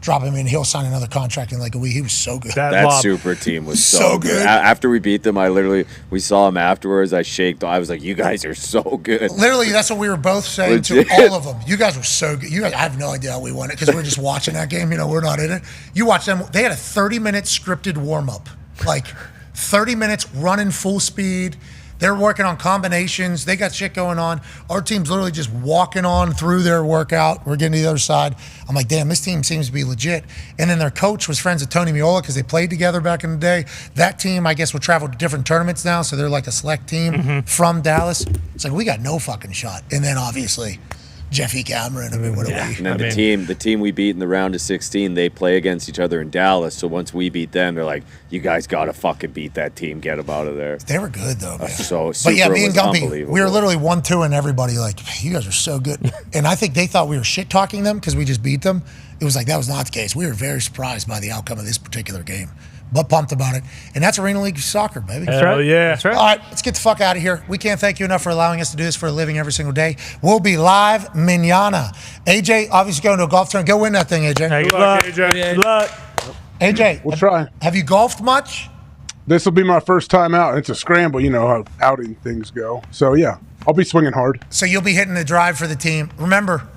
Drop him in, he'll sign another contract in like a week. He was so good. That super team was so good. After we beat them, we saw him afterwards. I was like, you guys are so good. Literally, that's what we were both saying Legit. to all of them. You guys were so good. You guys, I have no idea how we won it because we're just watching that game. You know, we're not in it. You watch them. They had a 30-minute scripted warm-up. Like 30 minutes running full speed. They're working on combinations. They got shit going on. Our team's literally just walking on through their workout. We're getting to the other side. I'm like, damn, this team seems to be legit. And then their coach was friends with Tony Miola because they played together back in the day. That team, I guess, will travel to different tournaments now, so they're like a select team from Dallas. It's like, we got no fucking shot. And then, obviously, Jeffy Cameron. I mean, what are we? And then the team we beat in the round of 16, they play against each other in Dallas. So once we beat them, they're like, you guys got to fucking beat that team. Get them out of there. They were good, though, man. But yeah, me and Gumpy, unbelievable. we were literally 1-2 and everybody like, you guys are so good. And I think they thought we were shit-talking them because we just beat them. It was like, that was not the case. We were very surprised by the outcome of this particular game. But pumped about it. And that's Arena League soccer, baby. That's right. Yeah. That's right. All right, let's get the fuck out of here. We can't thank you enough for allowing us to do this for a living every single day. We'll be live mañana. AJ, obviously going to a golf tournament. Go win that thing, AJ. Good luck, AJ. Good luck. AJ, We'll try. have you golfed much? This will be my first time out. It's a scramble, you know how outing things go. So, yeah, I'll be swinging hard. So you'll be hitting the drive for the team. Remember,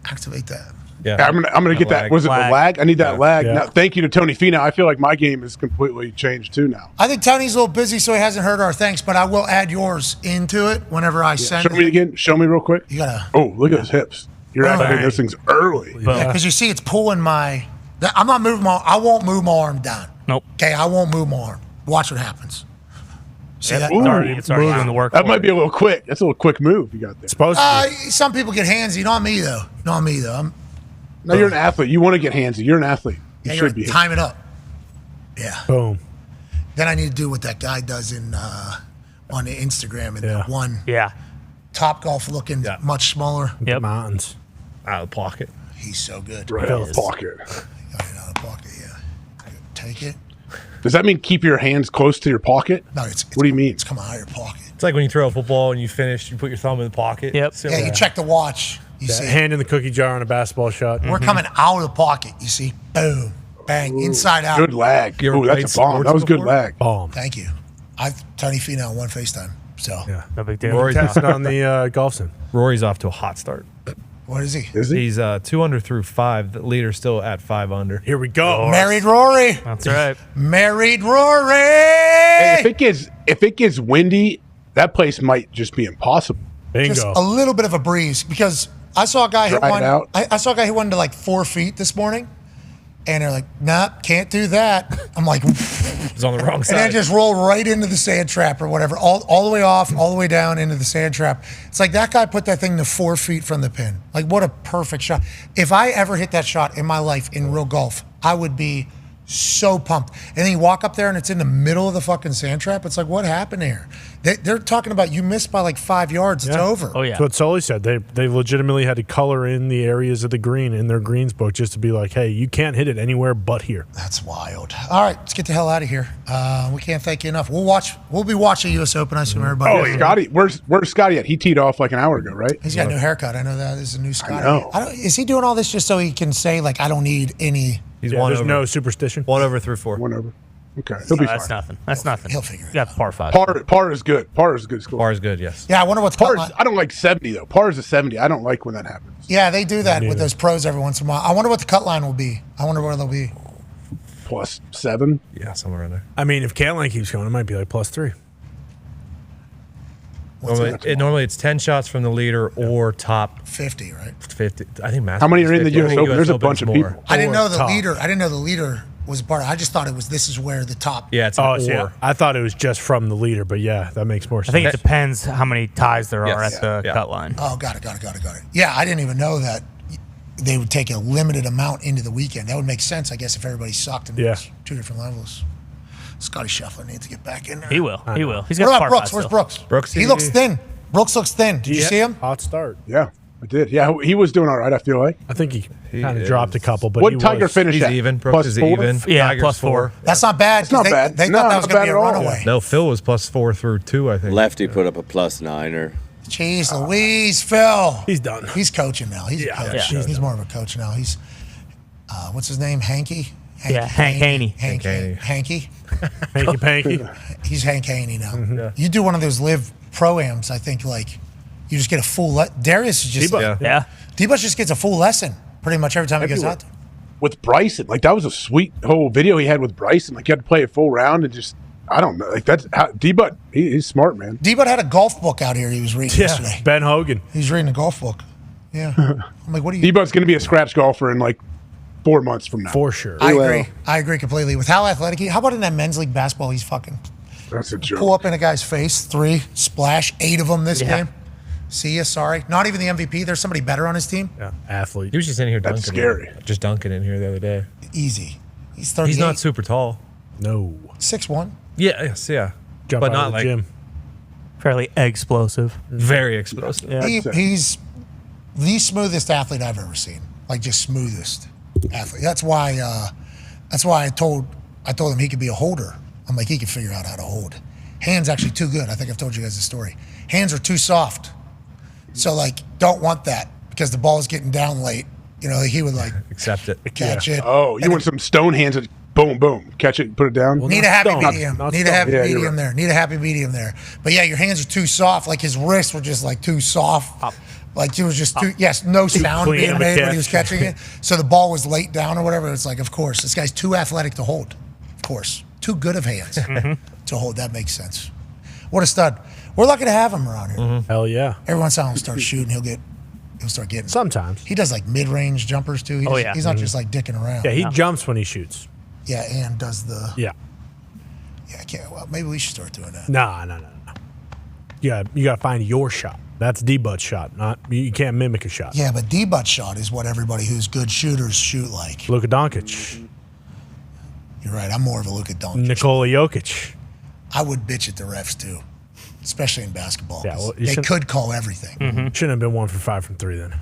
activate that. Yeah. I'm gonna get that. Was it the lag? I need that lag. Now, thank you to Tony Fina. I feel like my game is completely changed too now. I think Tony's a little busy, so he hasn't heard our thanks, but I will add yours into it whenever I send Show me again. Show me real quick. You gotta. Oh, look at his hips. You're activating those things early. Because you see, it's pulling my. I'm not moving my. I won't move my arm down. Nope. Okay, I won't move my arm. Watch what happens. See that? Ooh, It's already doing the work. that might be a little quick. That's a little quick move you got there. Supposed to. Some people get handsy. Not me though. Not me though. No, you're an athlete. You want to get handsy. You're an athlete. You Yeah, should you're be. time it up. Yeah. Boom. Then I need to do what that guy does on the Instagram and that one. Yeah. Top golf looking much smaller. Yep. Mountains. Out of the pocket. He's so good. Right out of the pocket. Right out of the pocket, yeah. Take it. Does that mean keep your hands close to your pocket? No, it's what do you mean? It's coming out of your pocket. It's like when you throw a football and you finish, you put your thumb in the pocket. Yep. Yeah, you check the watch. You see. Hand in the cookie jar on a basketball shot. We're coming out of the pocket. You see. Boom. Bang. Inside out. Good lag. You ever Ooh, that's played a bomb. sports That was good before? lag. Bomb. Thank you. I've tiny feet now, one FaceTime. So No big deal. Rory's Tested on the golf sim. Rory's off to a hot start. what is he? Is he? He's 2 under through 5. The leader's still at 5 under. Here we go. Married Rory. That's right. Married Rory. Hey, if it gets windy, that place might just be impossible. Bingo. Just a little bit of a breeze because I saw a guy hit Dry it one. out. I saw a guy hit one to like 4 feet this morning, and they're like, "Nah, can't do that." I'm like, He's on the wrong and side. then just roll right into the sand trap or whatever, all the way off, all the way down into the sand trap. It's like that guy put that thing to 4 feet from the pin. Like, what a perfect shot. If I ever hit that shot in my life in real golf, I would be so pumped. And then you walk up there and it's in the middle of the fucking sand trap. It's like, what happened here? They're talking about you missed by like 5 yards. It's over. Oh, yeah. That's what Sully said. They legitimately had to color in the areas of the green in their greens book just to be like, hey, you can't hit it anywhere but here. That's wild. All right, let's get the hell out of here. We can't thank you enough. We'll be watching U.S. Open. I assume everybody. Oh, Scotty, where's Scotty at? He teed off like an hour ago, right? He's got a new haircut. I know that. This is a new Scotty. I know. Is he doing all this just so he can say like I don't need any? He's Yeah, one there's over. no superstition. 1 over through 4. 1 over. Okay, he'll be That's fine. nothing. That's nothing. He'll figure it Got par 5. Par is good. Par is a good score. Bar is good, yes. Yeah, I wonder what's Par cut is, line. I don't like 70 though. Par is a 70. I don't like when that happens. Yeah, they do that with those pros every once in a while. I wonder what the cut line will be. I wonder where they'll be. +7. Yeah, somewhere in there. I mean, if Caroline keeps going, it might be like +3. Normally it's 10 shots from the leader or top 50, right? 50. I think Masters How many are in the 50. I US think Open? There's a Open's bunch of more. people. I didn't know the top. leader. I didn't know the leader was a part of it. I just thought it was this is where the top. Yeah, it's Oh, an so yeah. or. I thought it was just from the leader, but yeah, that makes more I sense. think it depends how many ties there are Yes. at the Yeah. cut line. Oh, got it. Yeah, I didn't even know that they would take a limited amount into the weekend. That would make sense, I guess, if everybody sucked and Yeah. it was 2 different levels. Scotty Scheffler needs to get back in there. He will. He will. He's What got about par Brooks? 5 Where's still. Brooks? Brooks, He looks thin. Brooks looks thin. Did you see him? Hot start. Yeah, I did. Yeah, he was doing all right, I feel like. I think he kind of is. dropped a couple, but What he Tiger was. finish He's at? even. Brooks is +4? even. Yeah, Tiger's +4. That's not bad. It's not they, bad. They No, thought that was not going to bad be a at all. runaway. No, Phil was +4 through 2, I think. Lefty put up a +9er. Jeez Louise, Phil. He's done. He's coaching now. He's a coach. Yeah. He's more of a coach now. He's, what's his name? Hanky? Yeah, Hank Haney. Hanky. Hanky Panky. He's Hank Haney now. Yeah. You do one of those live pro-ams, I think, like, you just get a full Darius is just D-Buck. Yeah. D-Buck just gets a full lesson pretty much every time he goes out there. With Bryson, like that was a sweet whole video he had with Bryson. Like you had to play a full round and just, I don't know, like that's how D-Butt. He's smart, man. D-Buck had a golf book out here he was reading yesterday. Yeah, Ben Hogan. He's reading a golf book. Yeah. I'm like, what do you? D-Butt's going to be a scratch golfer in like 4 months from now. For sure. I agree completely with how athletic he. How about in that men's league basketball? He's fucking That's a joke. pull up in a guy's face, 3 splash, 8 of them this game. See ya, sorry. Not even the MVP. There's somebody better on his team. Yeah, athlete. He was just in here dunking. That's scary. Just dunking in here the other day. Easy. He's 38. He's not super tall. No. 6'1". Yeah, yes, yeah. Jump but out not of the like gym. Fairly explosive. very explosive. Yeah. He's the smoothest athlete I've ever seen. Like just smoothest athlete. That's why I told him he could be a holder. I'm like, he could figure out how to hold. Hands actually too good. I think I've told you guys the story. Hands are too soft. So like, don't want that because the ball's getting down late. You know, he would like Accept it. catch it. Oh, you want some stone hands that boom, boom, catch it, put it down. Need a happy stone. medium. Not Need a stone. happy Yeah, you're medium right. there. Need a happy medium there. But yeah, your hands are too soft. Like his wrists were just like too soft. Like he was just too. Yes, no sound clean being of a made when catch. he was catching it. So the ball was late down or whatever. It's like, of course, this guy's too athletic to hold. Of course, too good of hands to hold. That makes sense. What a stud. We're lucky to have him around here. Hell yeah. Every once in a while, he'll start shooting. He'll start getting. Sometimes. He does like mid-range jumpers too. He's not just like dicking around. Yeah, he jumps when he shoots. Yeah, and does the. Yeah. Yeah, I can't. Well, maybe we should start doing that. No. You got to find your shot. That's D-butt shot. You can't mimic a shot. Yeah, but D-butt shot is what everybody who's good shooters shoot like. Luka Doncic. You're right. I'm more of a Luka Doncic. Nikola Jokic. I would bitch at the refs too, especially in basketball. Yeah, well, they could call everything. Shouldn't have been 1 for 5 from 3 then.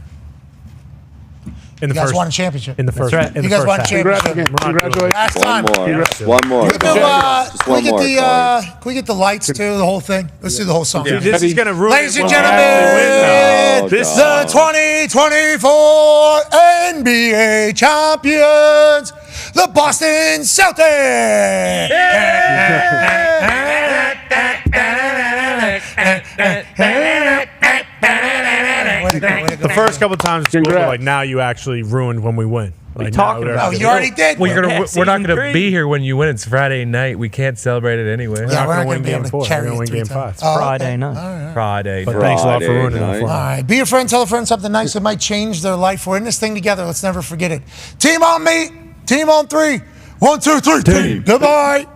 You guys won a championship. In the first. Right. You guys won a championship. Congratulations. Last time. One more. Can we get the lights too? The whole thing. Let's do the whole song. Yeah. This is gonna ruin. Ladies and gentlemen, the 2024 NBA champions, the Boston Celtics. The first couple times, it's cool, but like now you actually ruined when we win. Like talking about? Oh, you already did. Well, we're not going to be here when you win. It's Friday night. We can't celebrate it anyway. Yeah, we're not going to be win able game 4. to We're carry going to win it game 5. Friday night. Friday But night. thanks a lot for ruining it for All me. right. Be a friend. Tell a friend something nice that might change their life. We're in this thing together. Let's never forget it. Team on me. Team on 3. 1, 2, 3. Team. Goodbye.